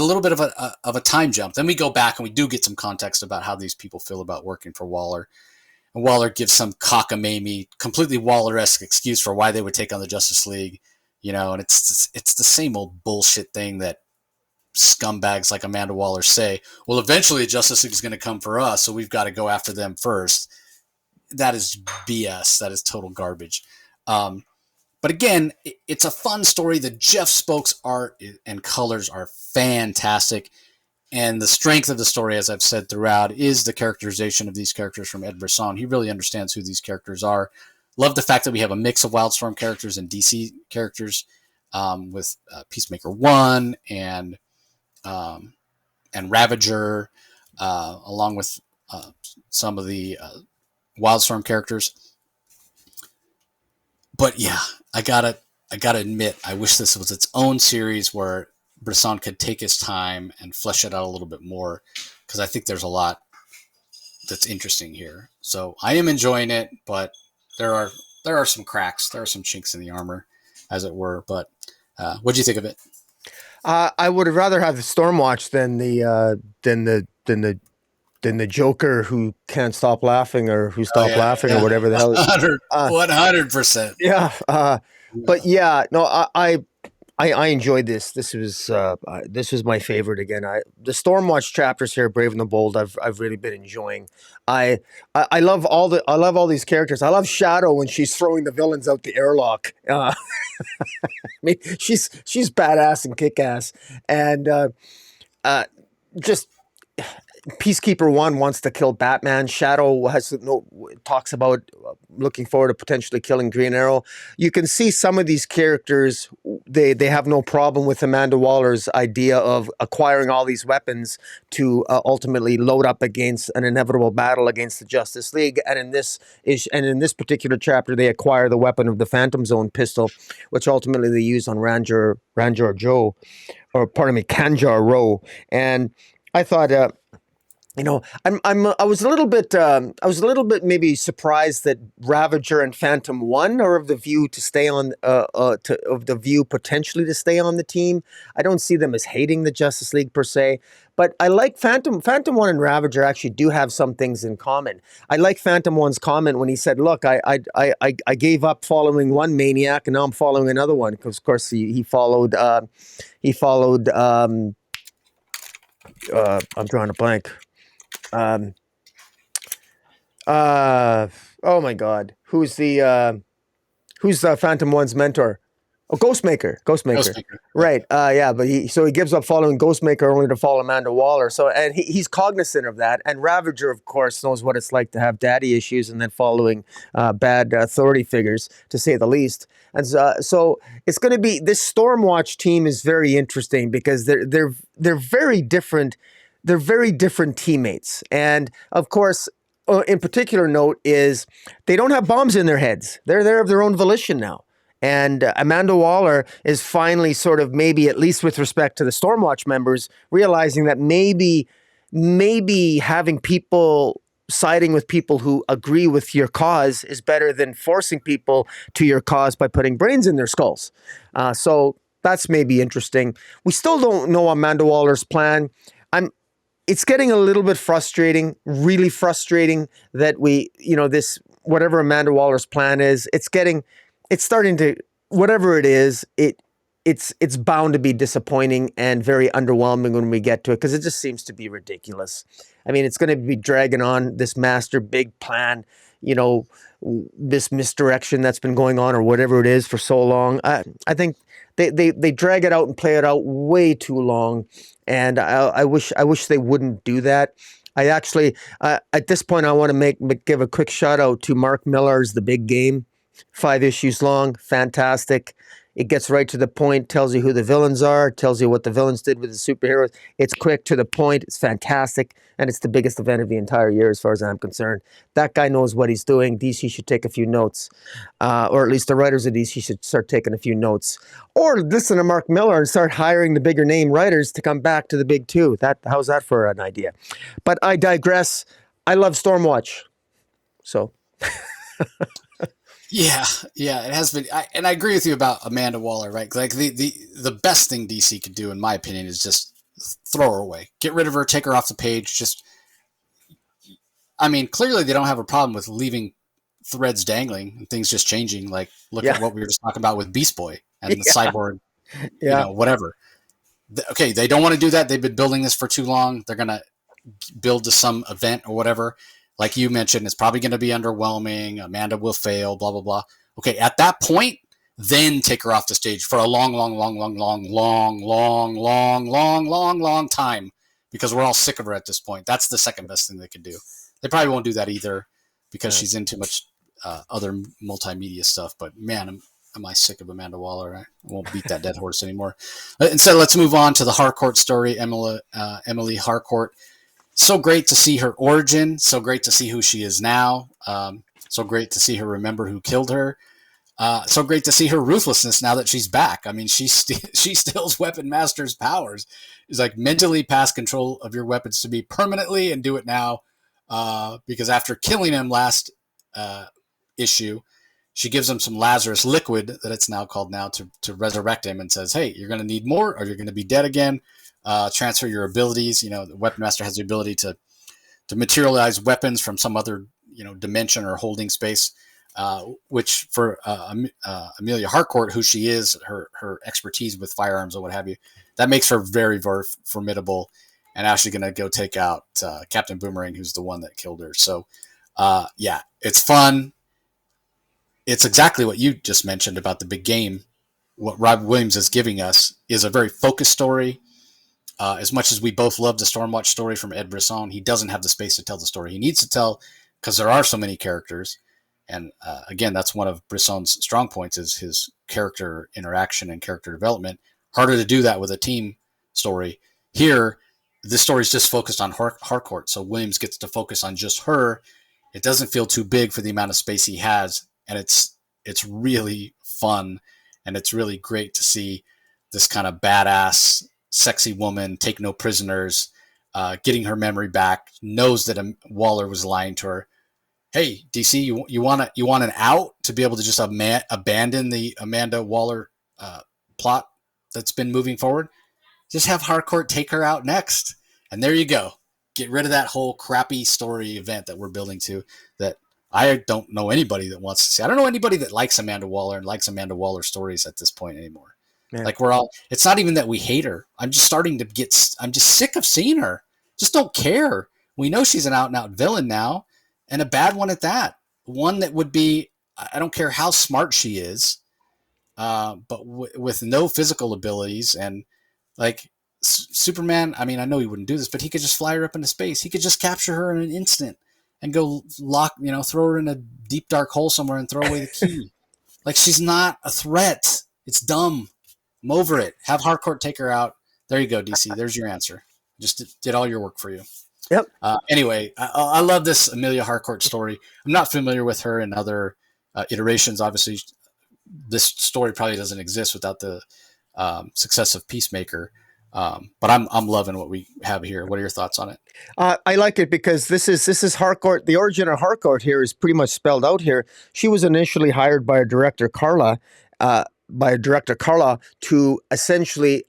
a little bit of a time jump. Then we go back and we do get some context about how these people feel about working for Waller. And Waller gives some cockamamie, completely Waller-esque excuse for why they would take on the Justice League, and it's the same old bullshit thing that scumbags like Amanda Waller say. Well, eventually Justice League is going to come for us, so we've got to go after them first. That is BS. That is total garbage. But again, it's a fun story. The Jeff Spokes art and colors are fantastic. And the strength of the story, as I've said throughout, is the characterization of these characters from Ed Brisson. He really understands who these characters are. Love the fact that we have a mix of Wildstorm characters and DC characters, with Peacemaker 1 and Ravager, along with some of the Wildstorm characters. But yeah, I gotta admit, I wish this was its own series where Brisson could take his time and flesh it out a little bit more, because I think there's a lot that's interesting here. So I am enjoying it, but there are some cracks, there are some chinks in the armor, as it were. But what do you think of it? I would have rather have the Stormwatch than the Joker who can't stop laughing, or who stopped laughing, or whatever the hell. 100%. Yeah. But yeah, no, I enjoyed this. This was my favorite again. The Stormwatch chapters here, Brave and the Bold, I've really been enjoying. I love all these characters. I love Shadow when she's throwing the villains out the airlock. I mean, she's badass and kick ass, and just. Peacekeeper 1 wants to kill Batman. Shadow talks about looking forward to potentially killing Green Arrow. You can see some of these characters, they have no problem with Amanda Waller's idea of acquiring all these weapons to ultimately load up against an inevitable battle against the Justice League. And in this particular chapter, they acquire the weapon of the Phantom Zone pistol, which ultimately they use on Kanjar-Ro. And I thought, I was a little bit maybe surprised that Ravager and Phantom 1 are of the view to stay on potentially to stay on the team. I don't see them as hating the Justice League per se, but I like Phantom 1 and Ravager actually do have some things in common. I like Phantom 1's comment when he said, "Look, I gave up following one maniac, and now I'm following another one," because of course he followed I'm drawing a blank. Oh my God, who's Phantom 1's mentor? Oh, Ghostmaker. Right. Yeah, but he gives up following Ghostmaker only to follow Amanda Waller. So, and he's cognizant of that. And Ravager, of course, knows what it's like to have daddy issues and then following bad authority figures, to say the least. And so it's going to be, this Stormwatch team is very interesting because they're very different. They're very different teammates. And of course, in particular note is they don't have bombs in their heads. They're of their own volition now. And Amanda Waller is finally sort of, maybe at least with respect to the Stormwatch members, realizing that maybe having people siding with people who agree with your cause is better than forcing people to your cause by putting brains in their skulls. So that's maybe interesting. We still don't know Amanda Waller's plan. I'm It's getting a little bit frustrating, really frustrating that this, whatever Amanda Waller's plan is, it's starting to, whatever it is, it's bound to be disappointing and very underwhelming when we get to it, because it just seems to be ridiculous. I mean, it's going to be dragging on this master big plan, you know, this misdirection that's been going on or whatever it is for so long. I think they drag it out and play it out way too long, and I wish they wouldn't do that. I actually, at this point, I want to give a quick shout out to Mark Millar's The Big Game, 5 issues long, fantastic. It gets right to the point, tells you who the villains are, tells you what the villains did with the superheroes. It's quick to the point, it's fantastic, and it's the biggest event of the entire year as far as I'm concerned. That guy knows what he's doing. DC should take a few notes, or at least the writers of DC should start taking a few notes. Or listen to Mark Millar and start hiring the bigger name writers to come back to the big two. How's that for an idea? But I digress. I love Stormwatch. So... Yeah, it has been, and I agree with you about Amanda Waller, right? Like the best thing DC could do, in my opinion, is just throw her away, get rid of her, take her off the page. Just, I mean, clearly they don't have a problem with leaving threads dangling and things just changing. Like, look at what we were just talking about with Beast Boy and the Cyborg, whatever. Okay, they don't want to do that. They've been building this for too long. They're gonna build to some event or whatever. Like you mentioned, it's probably going to be underwhelming. Amanda will fail, blah, blah, blah. Okay, at that point, then take her off the stage for a long time, because we're all sick of her at this point. That's the second best thing they could do. They probably won't do that either, because she's in too much other multimedia stuff. But man, am I sick of Amanda Waller. I won't beat that dead horse anymore. Instead, let's move on to the Harcourt story, Emily Harcourt. So great to see her origin. So great to see who she is now. So great to see her remember who killed her. So great to see her ruthlessness now that she's back. I mean, she steals Weapon Master's powers. It's like mentally pass control of your weapons to me permanently and do it now. Because after killing him last issue, she gives him some Lazarus liquid, that it's now called now, to resurrect him, and says, hey, you're going to need more or you're going to be dead again. Transfer your abilities. You know, the Weapon Master has the ability to materialize weapons from some other, dimension or holding space, which for Amelia Harcourt, who she is, her expertise with firearms or what have you, that makes her very, very formidable, and actually going to go take out Captain Boomerang, who's the one that killed her. So, it's fun. It's exactly what you just mentioned about the big game. What Rob Williams is giving us is a very focused story. As much as we both love the Stormwatch story from Ed Brisson, he doesn't have the space to tell the story he needs to tell, because there are so many characters. And again, that's one of Brisson's strong points, is his character interaction and character development. Harder to do that with a team story. Here, this story is just focused on Harcourt, so Williams gets to focus on just her. It doesn't feel too big for the amount of space he has, and it's really fun, and it's really great to see this kind of badass, sexy woman take no prisoners, getting her memory back, knows that Waller was lying to her. Hey, DC, you want an out to be able to just abandon the Amanda Waller plot that's been moving forward? Just have Harcourt take her out next, and there you go. Get rid of that whole crappy story event that we're building to, that I don't know anybody that wants to see. I don't know anybody that likes Amanda Waller and likes Amanda Waller stories at this point anymore. Yeah. Like, it's not even that we hate her. I'm just sick of seeing her. Just don't care. We know she's an out and out villain now, and a bad one at that. One that would be, I don't care how smart she is, but with no physical abilities, and like Superman, I mean, I know he wouldn't do this, but he could just fly her up into space. He could just capture her in an instant and go throw her in a deep dark hole somewhere and throw away the key. Like, she's not a threat. It's dumb. I'm over it. Have Harcourt take her out. There you go, DC. There's your answer. Just did all your work for you. Yep. Anyway, I love this Amelia Harcourt story. I'm not familiar with her in other iterations. Obviously, this story probably doesn't exist without the success of Peacemaker. But I'm loving what we have here. What are your thoughts on it? I like it because this is Harcourt. The origin of Harcourt here is pretty much spelled out here. She was initially hired by a director Carla, to essentially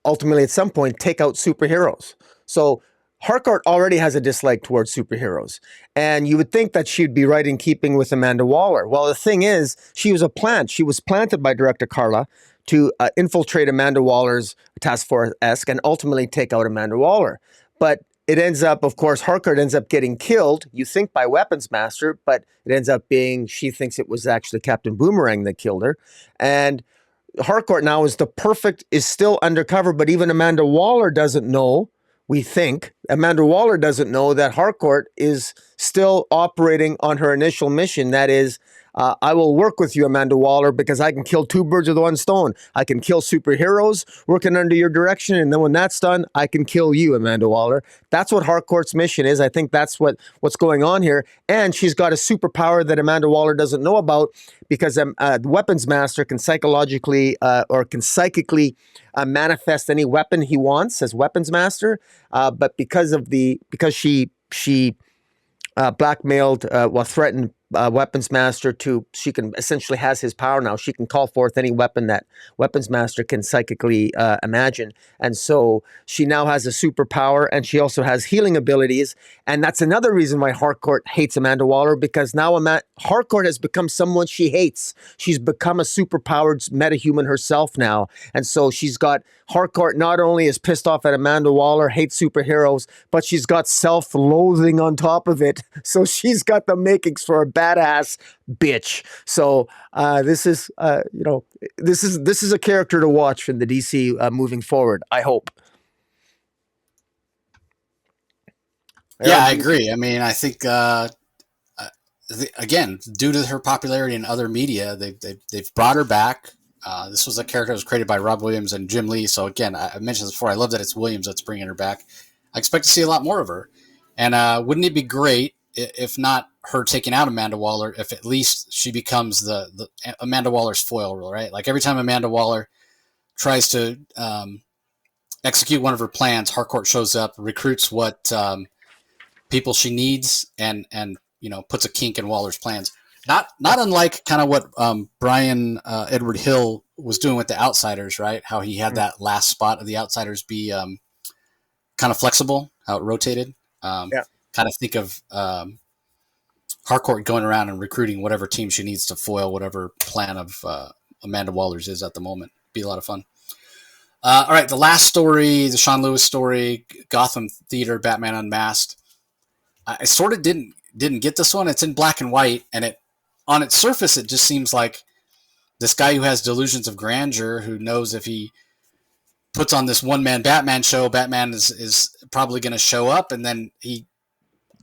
ultimately at some point take out superheroes. So Harcourt already has a dislike towards superheroes. And you would think that she'd be right in keeping with Amanda Waller. Well, the thing is, she was a plant. She was planted by director Carla to infiltrate Amanda Waller's Task Force-esque and ultimately take out Amanda Waller. But it ends up, of course, Harcourt ends up getting killed, you think by Weapons Master, but it ends up being, she thinks it was actually Captain Boomerang that killed her. And Harcourt now is still undercover, but even Amanda Waller doesn't know. We think Amanda Waller doesn't know that Harcourt is still operating on her initial mission. That is, I will work with you, Amanda Waller, because I can kill two birds with one stone. I can kill superheroes working under your direction, and then when that's done, I can kill you, Amanda Waller. That's what Harcourt's mission is. I think that's what's going on here. And she's got a superpower that Amanda Waller doesn't know about, because the Weapons Master can psychologically or can psychically manifest any weapon he wants as Weapons Master. But because she blackmailed, threatened Weapons Master she can essentially has his power now. She can call forth any weapon that Weapons Master can psychically imagine. And so she now has a superpower, and she also has healing abilities. And that's another reason why Harcourt hates Amanda Waller, because now Harcourt has become someone she hates. She's become a superpowered metahuman herself now. And so Harcourt not only is pissed off at Amanda Waller, hates superheroes, but she's got self-loathing on top of it. So she's got the makings for a badass bitch. So this is a character to watch from the DC moving forward, I hope. Yeah, I agree. I mean, I think again, due to her popularity in other media, they've brought her back. This was a character that was created by Rob Williams and Jim Lee. So again, I mentioned this before. I love that it's Williams that's bringing her back. I expect to see a lot more of her. And wouldn't it be great if not her taking out Amanda Waller, if at least she becomes the Amanda Waller's foil, right? Like every time Amanda Waller tries to execute one of her plans, Harcourt shows up, recruits what people she needs, and puts a kink in Waller's plans. Not unlike kind of what Brian Edward Hill was doing with the Outsiders, right? How he had that last spot of the Outsiders be kind of flexible, how it rotated. Yeah. Kind of think of Harcourt going around and recruiting whatever team she needs to foil whatever plan of Amanda Waller's is at the moment. Be a lot of fun. All right, the last story, the Sean Lewis story, Gotham Theater, Batman Unmasked. I sort of didn't get this one. It's in black and white, and on its surface, it just seems like this guy who has delusions of grandeur, who knows if he puts on this one-man Batman show, Batman is probably going to show up, and then he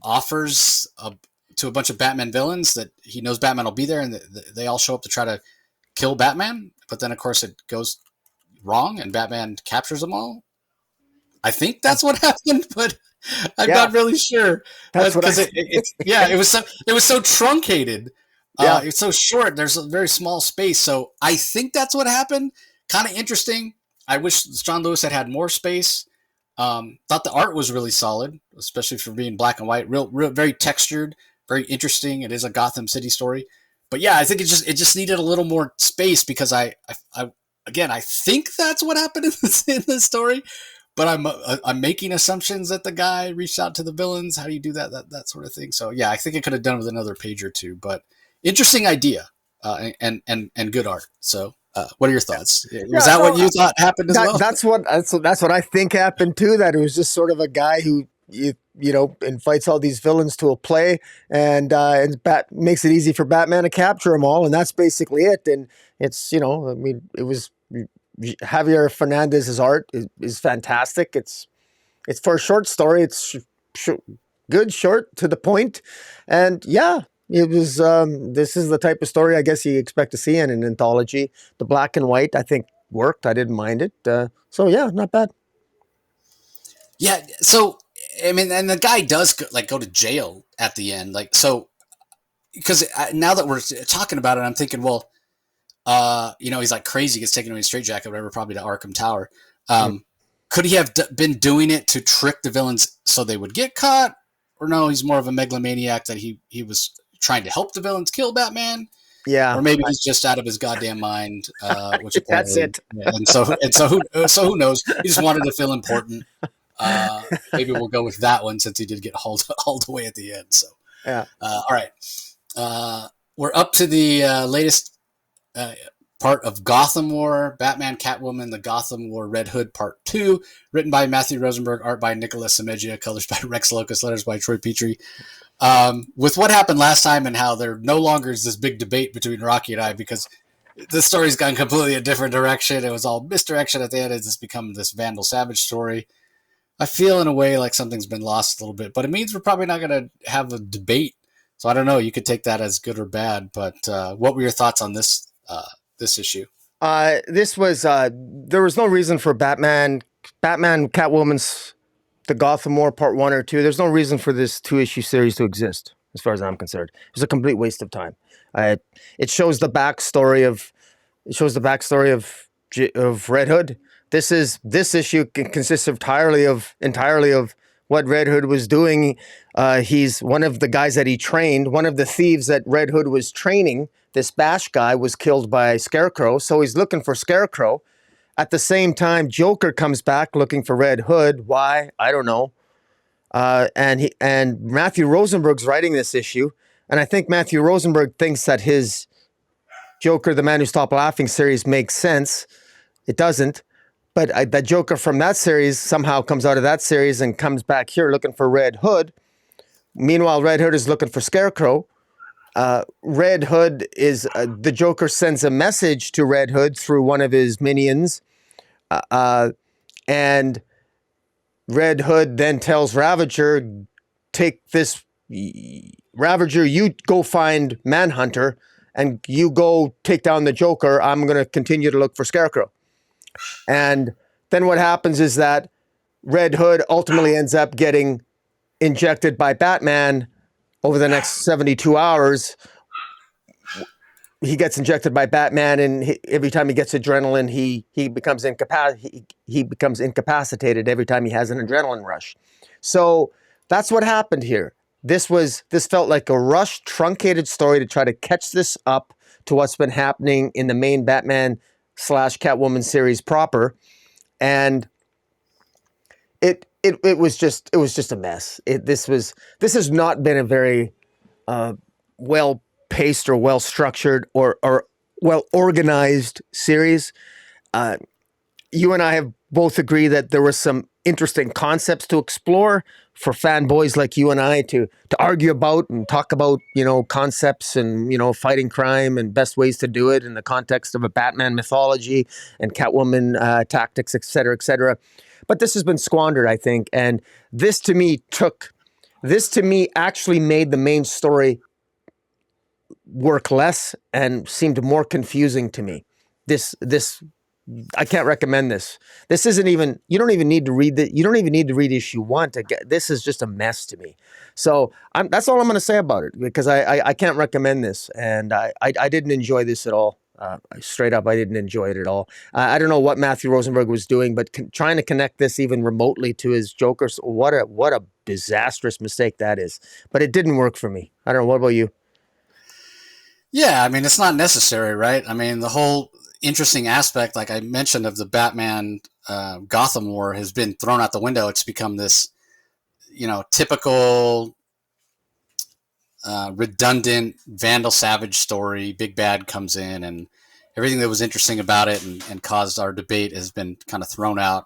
offers to a bunch of Batman villains that he knows Batman will be there, and they all show up to try to kill Batman. But then, of course, it goes wrong, and Batman captures them all. I think that's what happened, but I'm not really sure. That's because it was so truncated. Yeah. It's so short. There's a very small space. So I think that's what happened. Kind of interesting. I wish John Lewis had more space. Thought the art was really solid, especially for being black and white. Real, very textured, very interesting. It is a Gotham City story. But yeah, I think it just needed a little more space, because I think that's what happened in this story. But I'm making assumptions that the guy reached out to the villains. How do you do that sort of thing? So yeah, I think it could have done with another page or two. But interesting idea, and good art. So what are your thoughts? Was that what you thought happened as well? That's what I think happened too. That it was just sort of a guy who invites all these villains to a play, and makes it easy for Batman to capture them all, and that's basically it. And it's it was. Javier Fernandez's art is fantastic. It's for a short story. It's good, short, to the point, and yeah, it was. This is the type of story I guess you expect to see in an anthology. The black and white, I think, worked. I didn't mind it. So yeah, not bad. Yeah. So I mean, and the guy does go to jail at the end. Like, so, because now that we're talking about it, I'm thinking, well, he's like crazy, gets taken away in a straitjacket, whatever, probably to Arkham Tower. Mm. Could he have been doing it to trick the villains so they would get caught? Or no, he's more of a megalomaniac that he was trying to help the villains kill Batman? Yeah, Or maybe he's just out of his goddamn mind, which that's apparently, it. who knows? He just wanted to feel important. Maybe we'll go with that one since he did get hauled away at the end. So, Yeah. all right, we're up to the latest part of Gotham War, Batman, Catwoman, the Gotham War Red Hood Part 2, written by Matthew Rosenberg, art by Nicholas Semegia, colors by Rex Locus, letters by Troy Petrie. With what happened last time and how there no longer is this big debate between Rocky and I, because the story's gone completely a different direction. It was all misdirection at the end. It's become this Vandal Savage story. I feel in a way like something's been lost a little bit, but it means we're probably not going to have a debate. So I don't know. You could take that as good or bad, but what were your thoughts on this issue? This was there was no reason for Batman, Catwoman's the Gotham War Part 1 or 2. There's no reason for this 2-issue series to exist, as far as I'm concerned. It was a complete waste of time. It shows the backstory of Red Hood. This issue consists entirely of what Red Hood was doing. He's one of the guys that he trained. One of the thieves that Red Hood was training, this Bash guy, was killed by Scarecrow. So he's looking for Scarecrow. At the same time, Joker comes back looking for Red Hood. Why? I don't know. And Matthew Rosenberg's writing this issue, and I think Matthew Rosenberg thinks that his Joker, the Man Who Stopped Laughing series makes sense. It doesn't. But that Joker from that series somehow comes out of that series and comes back here looking for Red Hood. Meanwhile, Red Hood is looking for Scarecrow. Red Hood is the Joker sends a message to Red Hood through one of his minions, and Red Hood then tells Ravager, "Take this, Ravager. You go find Manhunter, and you go take down the Joker. I'm going to continue to look for Scarecrow." And then what happens is that Red Hood ultimately ends up getting injected by Batman over the next 72 hours. He gets injected by Batman, and every time he gets adrenaline, he becomes incapacitated every time he has an adrenaline rush. So that's what happened here. This felt like a rushed, truncated story to try to catch this up to what's been happening in the main Batman / Catwoman series proper, and it was just a mess. This has not been a very well paced or well structured or well organized series. You and I have both agreed that there were some interesting concepts to explore for fanboys like you and I to argue about and talk about, concepts and, fighting crime and best ways to do it in the context of a Batman mythology and Catwoman tactics, et cetera, et cetera. But this has been squandered, I think. And this to me actually made the main story work less and seemed more confusing to me. This I can't recommend this. This isn't even, you don't even need to read issue 1 to get, this is just a mess to me. So that's all I'm going to say about it, because I can't recommend this, and I didn't enjoy this at all. Straight up, I didn't enjoy it at all. I don't know what Matthew Rosenberg was doing, but trying to connect this even remotely to his Joker, what a disastrous mistake that is. But it didn't work for me. I don't know. What about you? Yeah, I mean, it's not necessary, right? I mean, the whole interesting aspect, like I mentioned, of the Batman Gotham War has been thrown out the window. It's become this, typical redundant Vandal Savage story. Big Bad comes in, and everything that was interesting about it and caused our debate has been kind of thrown out.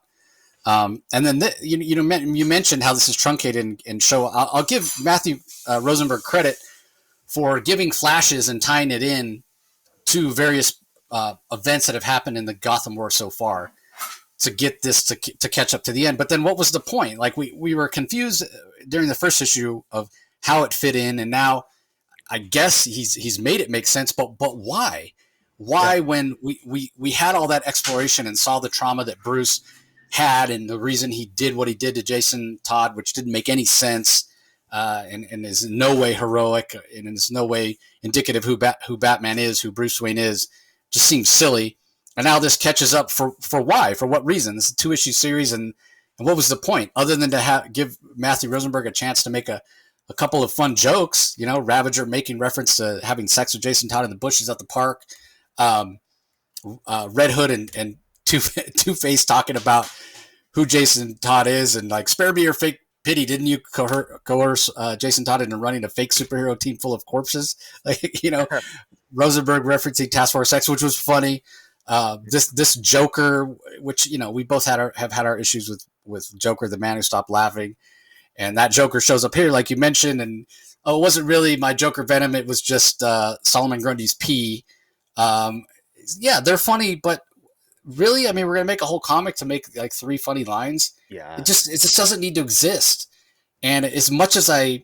And then you mentioned how this is truncated and show. I'll give Matthew Rosenberg credit for giving flashes and tying it in to various events that have happened in the Gotham War so far to get this to catch up to the end. But then what was the point? Like we were confused during the first issue of how it fit in, and now I guess he's made it make sense. But why? Why, yeah, when we had all that exploration and saw the trauma that Bruce had and the reason he did what he did to Jason Todd, which didn't make any sense, and is in no way heroic and is no way indicative who Batman is, who Bruce Wayne is. just seems silly. And now this catches up for why? For what reason? This is a 2-issue series, and what was the point other than to give Matthew Rosenberg a chance to make a couple of fun jokes? You know, Ravager making reference to having sex with Jason Todd in the bushes at the park. Um, Red Hood and Two-Face talking about who Jason Todd is, and like, spare me your fake pity. Didn't you coerce Jason Todd into running a fake superhero team full of corpses? Like, you know, Rosenberg referencing Task Force X, which was funny. This Joker, which, you know, we both have had our issues with Joker, the man who stopped laughing, and that Joker shows up here, like you mentioned, and it wasn't really my Joker Venom. It was just Solomon Grundy's pee. Yeah, they're funny, but really, I mean, we're gonna make a whole comic to make like 3 funny lines. Yeah. It just doesn't need to exist. And as much as I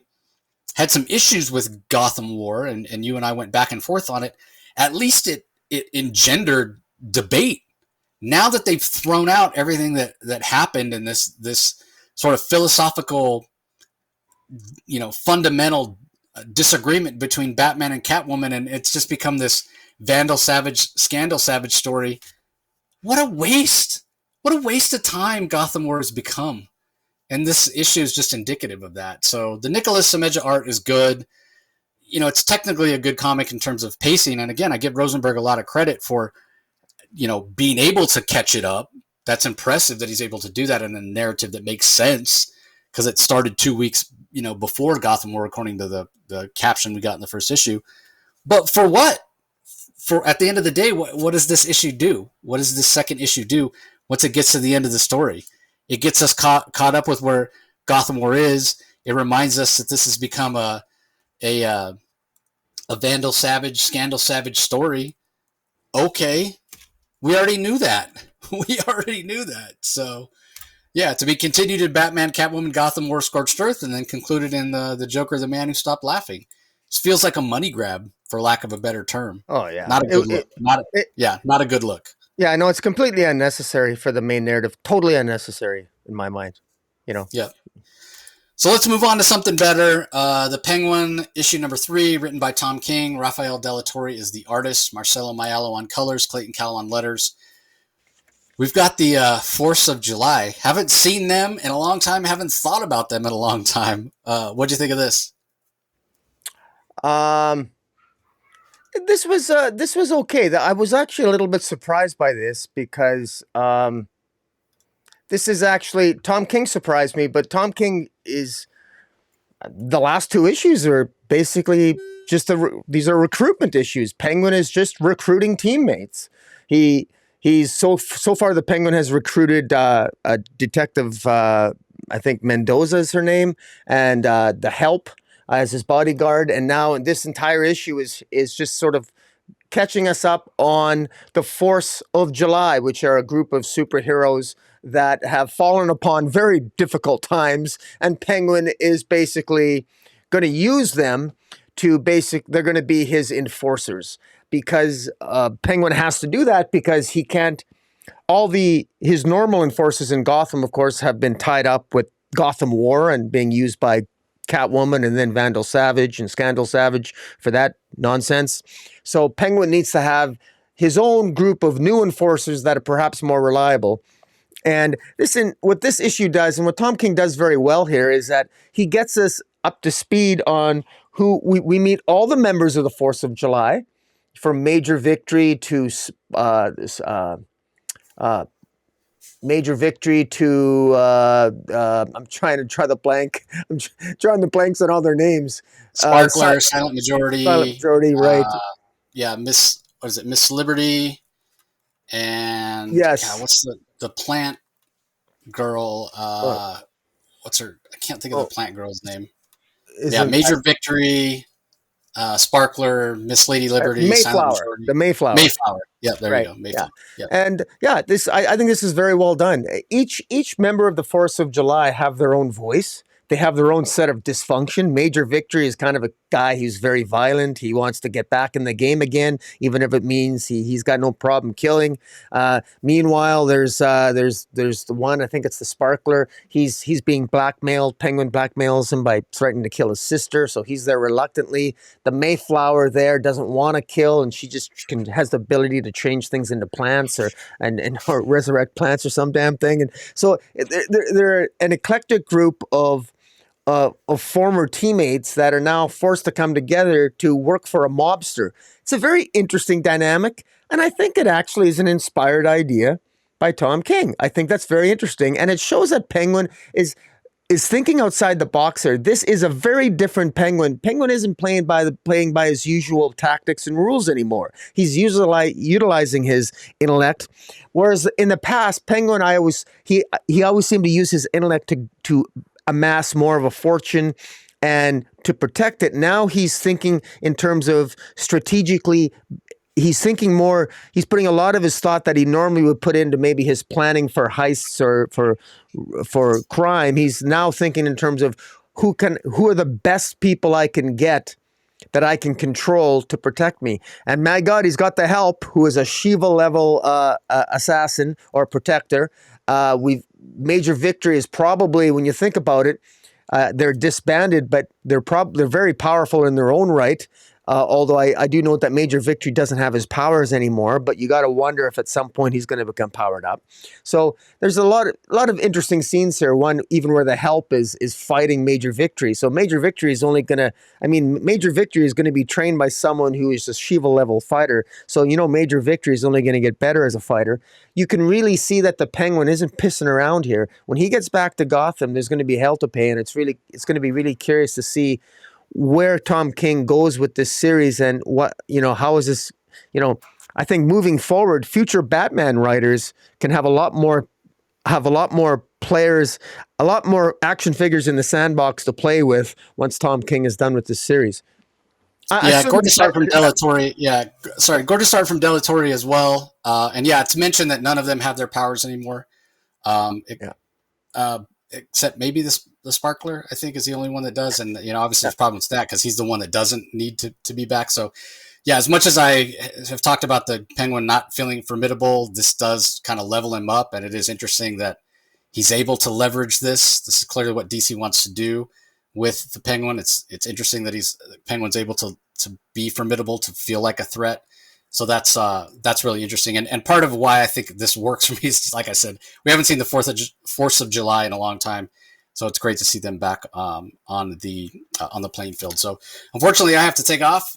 had some issues with Gotham War, and you and I went back and forth on it, at least it engendered debate. Now that they've thrown out everything that happened in this sort of philosophical, you know, fundamental disagreement between Batman and Catwoman, and it's just become this Vandal Savage, Scandal Savage story. What a waste! What a waste of time Gotham War has become. And this issue is just indicative of that. So the Nicholas Semeja art is good. You know, it's technically a good comic in terms of pacing. And again, I give Rosenberg a lot of credit for, you know, being able to catch it up. That's impressive that he's able to do that in a narrative that makes sense, because it started 2 weeks, you know, before Gotham War, according to the caption we got in the first issue. But for what? For at the end of the day, what does this issue do? What does this second issue do once it gets to the end of the story? It gets us caught up with where Gotham War is. It reminds us that this has become a Vandal Savage, Scandal Savage story. Okay, we already knew that. We already knew that. So, yeah, to be continued in Batman, Catwoman, Gotham War, Scorched Earth, and then concluded in the Joker, the man who stopped laughing. This feels like a money grab, for lack of a better term. Oh yeah, not a good look. Not a good look. Yeah, I know it's completely unnecessary for the main narrative. Totally unnecessary in my mind. You know. Yeah. So let's move on to something better. The Penguin, issue number 3, written by Tom King. Rafael Della Torre is the artist. Marcelo Maiello on colors. Clayton Cowell on letters. We've got the 4th of July. Haven't seen them in a long time. Haven't thought about them in a long time. What'd you think of this? This was okay. I was actually a little bit surprised by this, because this is actually, Tom King surprised me, but Tom King is, the last 2 issues are basically just these are recruitment issues. Penguin is just recruiting teammates. He's so far the Penguin has recruited a detective, I think Mendoza is her name, and the Help as his bodyguard, and now this entire issue is just sort of catching us up on the 4th of July, which are a group of superheroes that have fallen upon very difficult times, and Penguin is basically going to use them to they're going to be his enforcers, because Penguin has to do that because he can't, his normal enforcers in Gotham, of course, have been tied up with Gotham War and being used by Catwoman and then Vandal Savage and Scandal Savage for that nonsense. So Penguin needs to have his own group of new enforcers that are perhaps more reliable. And what this issue does, and what Tom King does very well here, is that he gets us up to speed on who we meet all the members of the 4th of July, from Major Victory to Major Victory to I'm trying to draw the blank. I'm drawing the blanks on all their names. Sparkler, Silent Majority. Silent Majority, right? Yeah, Miss Liberty, and yes, God, what's the plant girl? What's her? I can't think of the plant girl's name. Major Victory. Sparkler, Miss Lady Liberty, Mayflower, the Mayflower. Mayflower. Yeah, there you go. Mayflower. Yeah. And I think this is very well done. Each member of the 4th of July have their own voice. They have their own set of dysfunction. Major Victory is kind of a guy who's very violent. He wants to get back in the game again, even if it means he's got no problem killing. Meanwhile, there's the one, I think it's the Sparkler. He's being blackmailed. Penguin blackmails him by threatening to kill his sister, so he's there reluctantly. The Mayflower there doesn't want to kill, and she just has the ability to change things into plants or resurrect plants or some damn thing. And so they're an eclectic group of former teammates that are now forced to come together to work for a mobster. It's a very interesting dynamic, and I think it actually is an inspired idea by Tom King. I think that's very interesting, and it shows that Penguin is thinking outside the box here. This is a very different Penguin. Penguin isn't playing by his usual tactics and rules anymore. He's utilizing his intellect, whereas in the past, Penguin he always seemed to use his intellect to amass more of a fortune and to protect it. Now he's thinking in terms of strategically. He's thinking more. He's putting a lot of his thought that he normally would put into maybe his planning for heists or for crime. He's now thinking in terms of who are the best people I can get that I can control to protect me. And my God, he's got the help, who is a Shiva level assassin or protector. Major Victory is probably, when you think about it, they're disbanded, but they're very powerful in their own right. Although I do note that Major Victory doesn't have his powers anymore, but you got to wonder if at some point he's going to become powered up. So there's a lot of interesting scenes here. One, even where the help is fighting Major Victory. So Major Victory is Major Victory is going to be trained by someone who is a Shiva level fighter. So Major Victory is only going to get better as a fighter. You can really see that the Penguin isn't pissing around here. When he gets back to Gotham, there's going to be hell to pay, and it's going to be really curious to see where Tom King goes with this series and how is this, I think moving forward, future Batman writers can have a lot more players, a lot more action figures in the sandbox to play with once Tom King is done with this series. Gordon started from Delatorre. Gordon started from Delatorre as well. And to mention that none of them have their powers anymore. Except maybe the Sparkler, I think, is the only one that does. And, obviously there's problems with that because he's the one that doesn't need to be back. So, as much as I have talked about the Penguin not feeling formidable, this does kind of level him up. And it is interesting that he's able to leverage this. This is clearly what DC wants to do with the Penguin. It's interesting that Penguin's able to be formidable, to feel like a threat. So that's really interesting. And part of why I think this works for me is, like I said, we haven't seen the 4th of July in a long time. So it's great to see them back on the playing field. So unfortunately, I have to take off.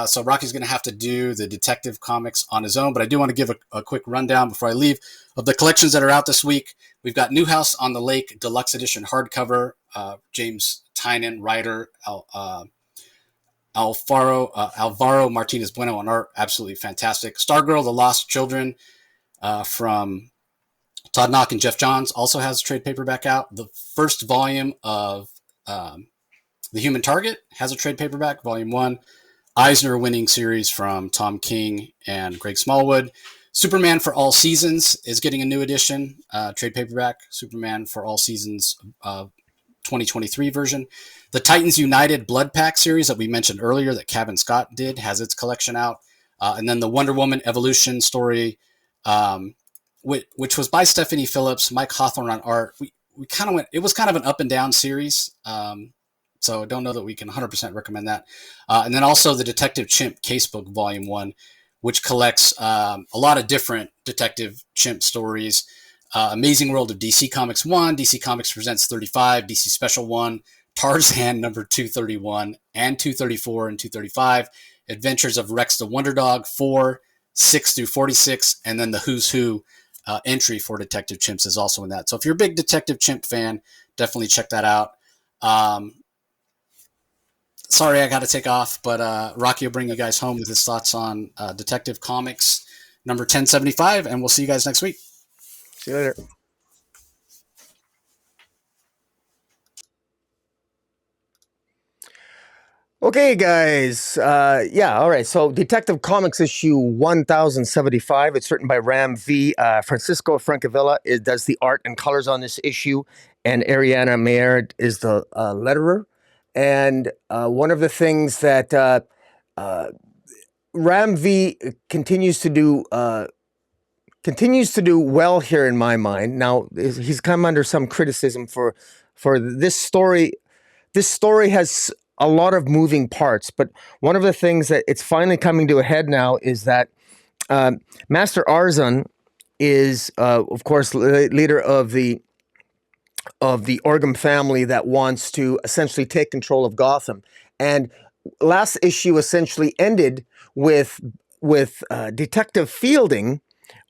So Rocky's going to have to do the Detective Comics on his own. But I do want to give a quick rundown before I leave of the collections that are out this week. We've got New House on the Lake Deluxe Edition hardcover. James Tynion, writer, Alvaro Martinez Bueno on art, absolutely fantastic. Stargirl, The Lost Children, from Todd Knock and Jeff Johns, also has a trade paperback out. The first volume of The Human Target has a trade paperback, volume 1. Eisner winning series from Tom King and Greg Smallwood. Superman for All Seasons is getting a new edition, trade paperback. Superman for All Seasons 2023 version. The Titans United Blood Pack series that we mentioned earlier that Kevin Scott did has its collection out. And then the Wonder Woman Evolution story, which was by Stephanie Phillips, Mike Hawthorne on art. We kind of went, it was kind of an up and down series. So I don't know that we can 100% recommend that. And then also the Detective Chimp Casebook Volume 1, which collects a lot of different Detective Chimp stories. Amazing World of DC Comics 1, DC Comics Presents 35, DC Special 1, Tarzan number 231 and 234 and 235, Adventures of Rex the Wonder Dog 4, 6 through 46, and then the Who's Who entry for Detective Chimps is also in that. So if you're a big Detective Chimp fan, definitely check that out. Sorry, I got to take off, but Rocky will bring you guys home with his thoughts on Detective Comics number 1075, and we'll see you guys next week. See you later. Okay, guys. All right. So, Detective Comics issue 1075. It's written by Ram V. Francisco Francavilla does the art and colors on this issue, and Ariana Mayer is the letterer. and one of the things that Ram V continues to do well here in my mind. Now he's come under some criticism for this story. This story has a lot of moving parts, but one of the things that it's finally coming to a head now is that Master Arzon is, of course, leader of the Orgum family that wants to essentially take control of Gotham. And last issue essentially ended with Detective Fielding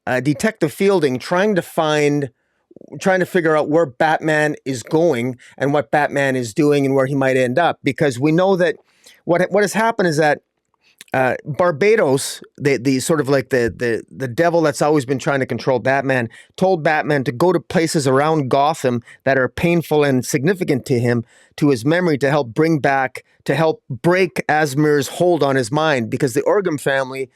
trying to figure out where Batman is going and what Batman is doing and where he might end up, because we know that what has happened is that Barbados, the sort of like the devil that's always been trying to control Batman, told Batman to go to places around Gotham that are painful and significant to him, to his memory, to help break Asmir's hold on his mind, because the Orgum family,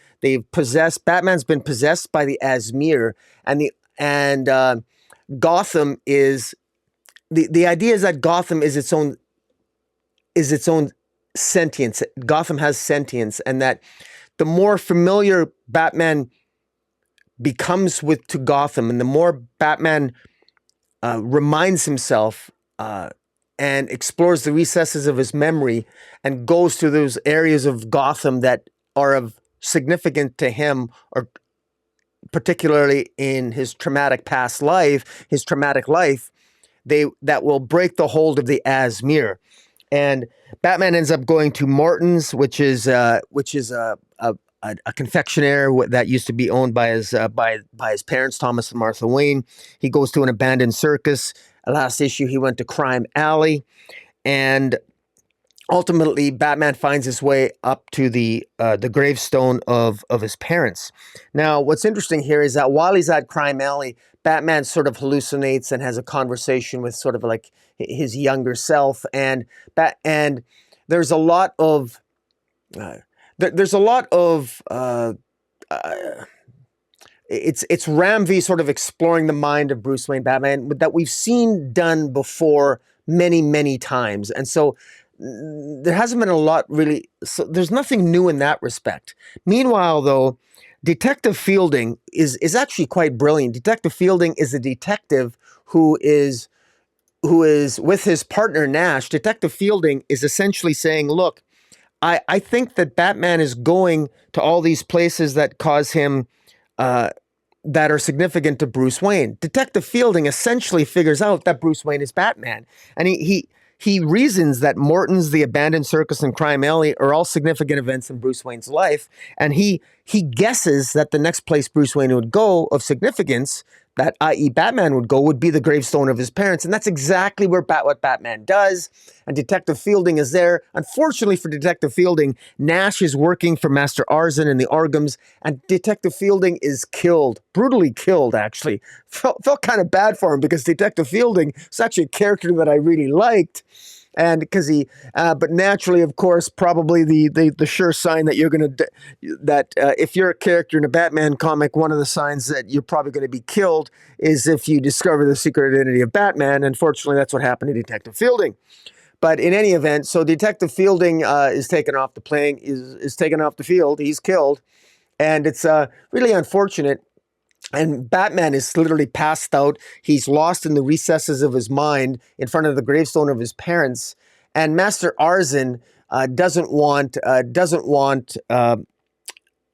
Batman's been possessed by the Asmir, and Gotham is the idea is that Gotham is its own sentience. Gotham has sentience, and that the more familiar Batman becomes to Gotham, and the more Batman reminds himself and explores the recesses of his memory and goes to those areas of Gotham that are of significant to him, or particularly in his traumatic life, that will break the hold of the Asmir. And Batman ends up going to Morton's, which is a confectionaire that used to be owned by his parents, Thomas and Martha Wayne. He goes to an abandoned circus. Last issue, he went to Crime Alley, and ultimately, Batman finds his way up to the gravestone of his parents. Now, what's interesting here is that while he's at Crime Alley, Batman sort of hallucinates and has a conversation with sort of like his younger self, and there's a lot of it's Ram V sort of exploring the mind of Bruce Wayne Batman that we've seen done before many times, and so there hasn't been a lot really. So there's nothing new in that respect. Meanwhile, though, Detective Fielding is actually quite brilliant. Detective Fielding is a detective who is with his partner Nash. Detective Fielding is essentially saying, look, I think that Batman is going to all these places that cause him that are significant to Bruce Wayne. Detective Fielding essentially figures out that Bruce Wayne is Batman, and he reasons that Morton's, the abandoned circus, and Crime Alley are all significant events in Bruce Wayne's life, and he guesses that the next place Bruce Wayne would go of significance, that i.e. Batman would go, would be the gravestone of his parents, and that's exactly what Batman does, and Detective Fielding is there. Unfortunately for Detective Fielding, Nash is working for Master Arzon and the Orgums, and Detective Fielding is killed, brutally killed, actually. Felt kind of bad for him, because Detective Fielding is actually a character that I really liked, and because but naturally, of course, probably the sure sign that if you're a character in a Batman comic, one of the signs that you're probably going to be killed is if you discover the secret identity of Batman. Unfortunately, that's what happened to Detective Fielding. But in any event, so Detective Fielding is taken off the field. He's killed, and it's really unfortunate. And Batman is literally passed out. He's lost in the recesses of his mind in front of the gravestone of his parents. And Master Arzon doesn't want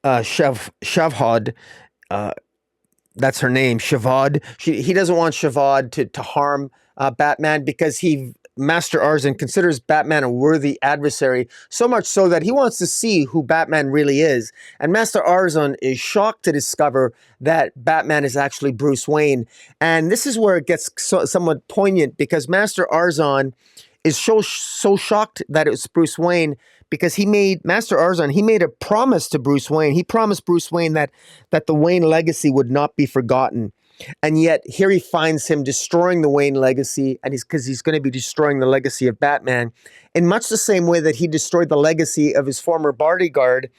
Shavhad. That's her name, Shavod. He doesn't want Shavod to harm Batman, because Master Arzon considers Batman a worthy adversary, so much so that he wants to see who Batman really is. And Master Arzon is shocked to discover that Batman is actually Bruce Wayne. And this is where it gets somewhat poignant, because Master Arzon is so shocked that it's Bruce Wayne, because Master Arzon made a promise to Bruce Wayne. He promised Bruce Wayne that the Wayne legacy would not be forgotten. And yet here he finds him destroying the Wayne legacy, and because he's going to be destroying the legacy of Batman in much the same way that he destroyed the legacy of his former bodyguard,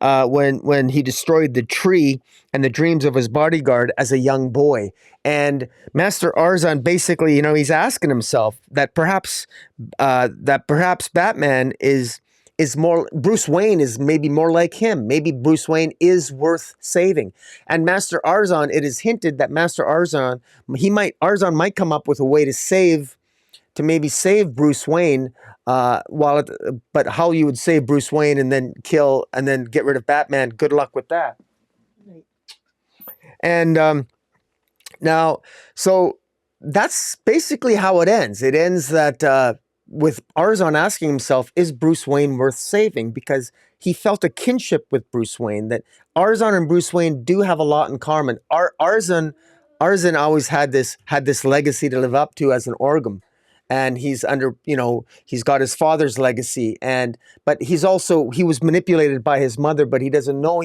when he destroyed the tree and the dreams of his bodyguard as a young boy. And Master Arzon basically, he's asking himself that perhaps Batman is more, Bruce Wayne is maybe more like him. Maybe Bruce Wayne is worth saving. And Master Arzon, it is hinted that Master Arzon, Arzon might come up with a way to maybe save Bruce Wayne, but how you would save Bruce Wayne and then get rid of Batman, good luck with that. And now, so that's basically how it ends. It ends that with Arzon asking himself, is Bruce Wayne worth saving? Because he felt a kinship with Bruce Wayne, that Arzon and Bruce Wayne do have a lot in common. Arzon always had this legacy to live up to as an Orgum. And he's he's got his father's legacy, but he was manipulated by his mother, but he doesn't know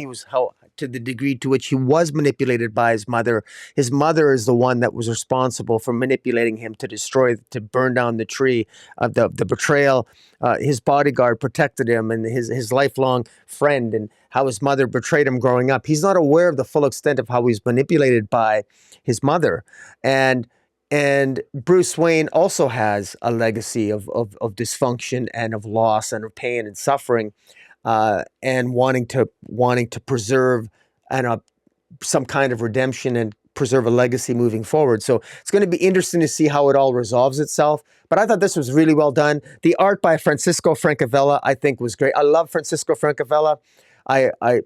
to the degree to which he was manipulated by his mother. His mother is the one that was responsible for manipulating him to burn down the tree. The betrayal, his bodyguard protected him, and his lifelong friend, and how his mother betrayed him growing up. He's not aware of the full extent of how he's manipulated by his mother. And Bruce Wayne also has a legacy of dysfunction and of loss and of pain and suffering, and wanting to preserve some kind of redemption and preserve a legacy moving forward. So it's going to be interesting to see how it all resolves itself. But I thought this was really well done. The art by Francisco Francavilla, I think, was great. I love Francisco Francavilla.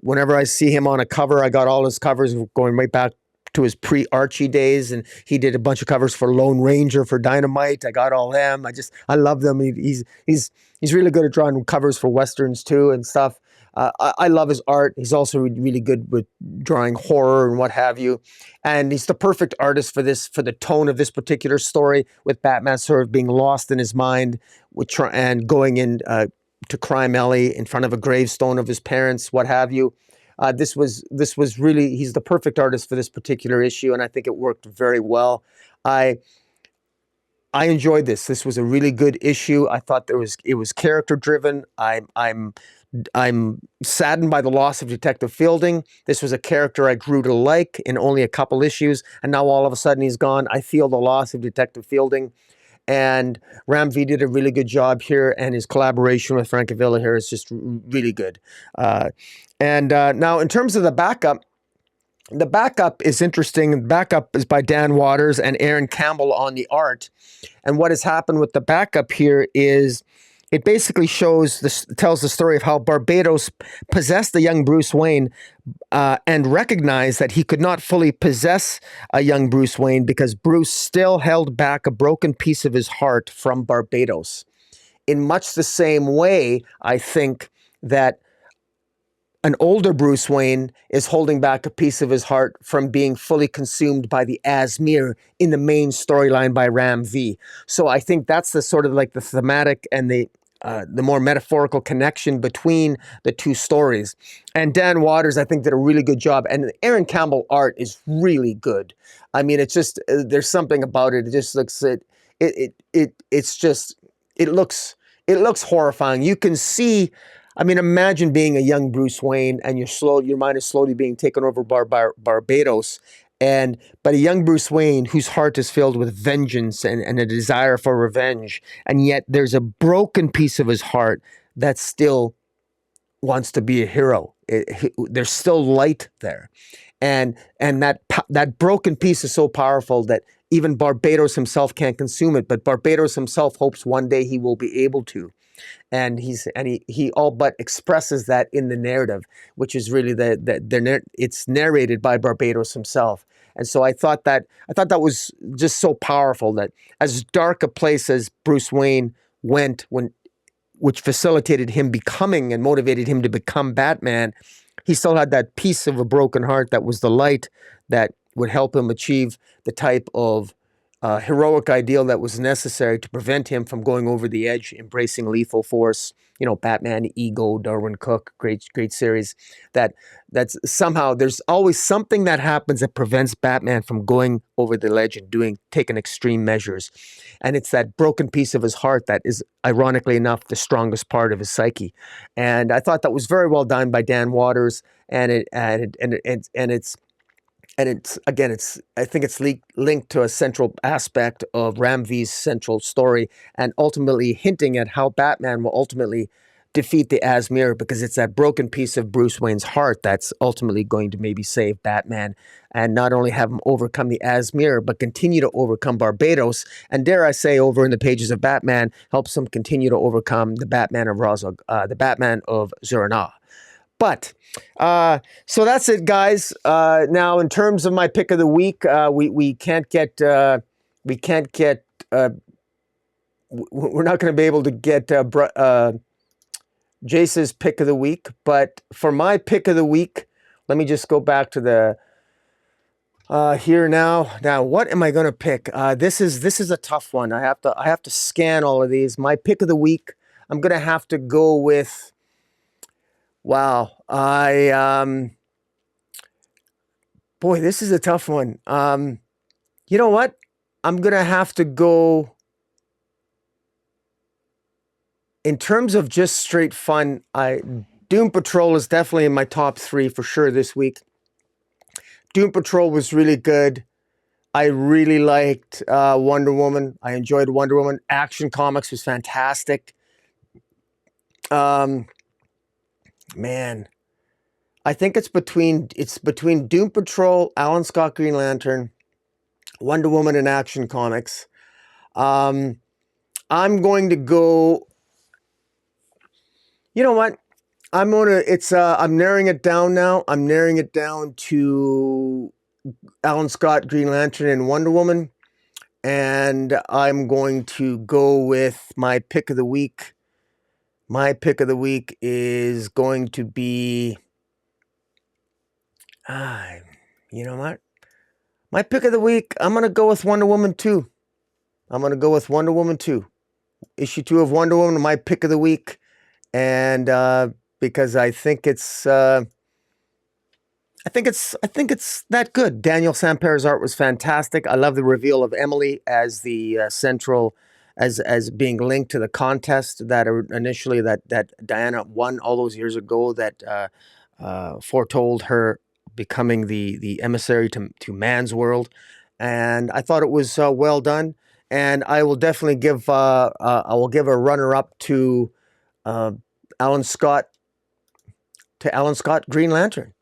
Whenever I see him on a cover, I got all his covers going right back to his pre-Archie days, and he did a bunch of covers for Lone Ranger, for Dynamite. I got all them. I love them. He's really good at drawing covers for Westerns too and stuff. I love his art. He's also really good with drawing horror and what have you. And he's the perfect artist for the tone of this particular story, with Batman sort of being lost in his mind and going in to Crime Alley in front of a gravestone of his parents, what have you. This was really, he's the perfect artist for this particular issue, and I think it worked very well. I enjoyed this. This was a really good issue. I thought it was character driven. I'm saddened by the loss of Detective Fielding. This was a character I grew to like in only a couple issues, and now all of a sudden he's gone. I feel the loss of Detective Fielding. And Ram V did a really good job here, and his collaboration with Francavilla here is just really good. Now, in terms of the backup is interesting. The backup is by Dan Waters and Aaron Campbell on the art. And what has happened with the backup here is it basically tells the story of how Barbados possessed the young Bruce Wayne and recognized that he could not fully possess a young Bruce Wayne because Bruce still held back a broken piece of his heart from Barbados. In much the same way, I think that an older Bruce Wayne is holding back a piece of his heart from being fully consumed by the Asmir in the main storyline by Ram V. So I think that's the sort of like the thematic and the more metaphorical connection between the two stories. And Dan Waters, I think, did a really good job. And Aaron Campbell art is really good. I mean, it's just, there's something about it. It just looks, it looks horrifying. You can see, I mean, imagine being a young Bruce Wayne and your mind is slowly being taken over by Barbados. But a young Bruce Wayne whose heart is filled with vengeance and a desire for revenge. And yet there's a broken piece of his heart that still wants to be a hero. There's still light there. And that broken piece is so powerful that even Barbados himself can't consume it, but Barbados himself hopes one day he will be able to. And he all but expresses that in the narrative, which is really it's narrated by Barbados himself. And so I thought that was just so powerful, that as dark a place as Bruce Wayne went, which facilitated him becoming and motivated him to become Batman, he still had that piece of a broken heart that was the light that would help him achieve the type of heroic ideal that was necessary to prevent him from going over the edge, embracing lethal force. You know, Batman, Ego, Darwin Cook, great series. That's somehow there's always something that happens that prevents Batman from going over the ledge and taking extreme measures. And it's that broken piece of his heart that is, ironically enough, the strongest part of his psyche. And I thought that was very well done by Dan Waters. And it's again, I think it's linked to a central aspect of Ram V's central story, and ultimately hinting at how Batman will ultimately defeat the Asmir, because it's that broken piece of Bruce Wayne's heart that's ultimately going to maybe save Batman, and not only have him overcome the Asmir, but continue to overcome Barbados, and dare I say, over in the pages of Batman, helps him continue to overcome the Batman of the Batman of Zur-En-Arrh. But so that's it, guys. Now, in terms of my pick of the week, we can't get we're not going to be able to get Jace's pick of the week. But for my pick of the week, let me just go back to the here now. Now, what am I going to pick? This is a tough one. I have to scan all of these. My pick of the week, I'm going to have to go with. Wow, boy, this is a tough one. You know what? I'm gonna have to go. In terms of just straight fun, Doom Patrol is definitely in my top 3 for sure this week. Doom Patrol was really good. I really liked Wonder Woman. I enjoyed Wonder Woman. Action Comics was fantastic. Man. I think it's between Doom Patrol, Alan Scott Green Lantern, Wonder Woman, and Action Comics. I'm going to go. You know what? I'm narrowing it down now. I'm narrowing it down to Alan Scott Green Lantern and Wonder Woman, and I'm going to go with my pick of the week. My pick of the week is going to be. You know what? My pick of the week, I'm going to go with Wonder Woman 2. I'm going to go with Wonder Woman 2. Issue 2 of Wonder Woman, my pick of the week. And because I think it's that good. Daniel Samper's art was fantastic. I love the reveal of Emily as the central, as being linked to the contest that initially that Diana won all those years ago, that foretold her becoming the emissary to man's world. And I thought it was well done. And I will definitely give I will give a runner up to Alan Scott Green Lantern.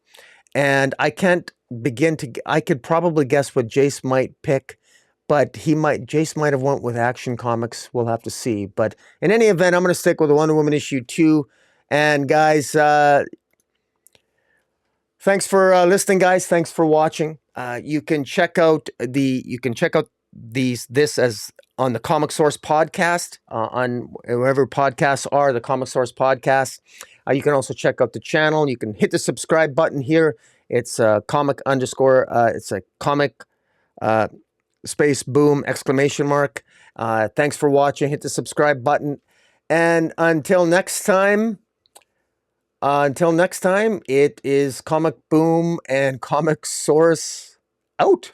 And I can't begin to. I could probably guess what Jace might pick, but Jace might have went with Action Comics. We'll have to see. But in any event, I'm going to stick with Wonder Woman issue 2. And guys, thanks for listening, guys. Thanks for watching. You can check out this as on the Comic Source podcast, on wherever podcasts are, the Comic Source podcast. You can also check out the channel. You can hit the subscribe button here. It's comic space boom exclamation mark. Thanks for watching. Hit the subscribe button. And until next time, it is Comic Boom and Comic Source out.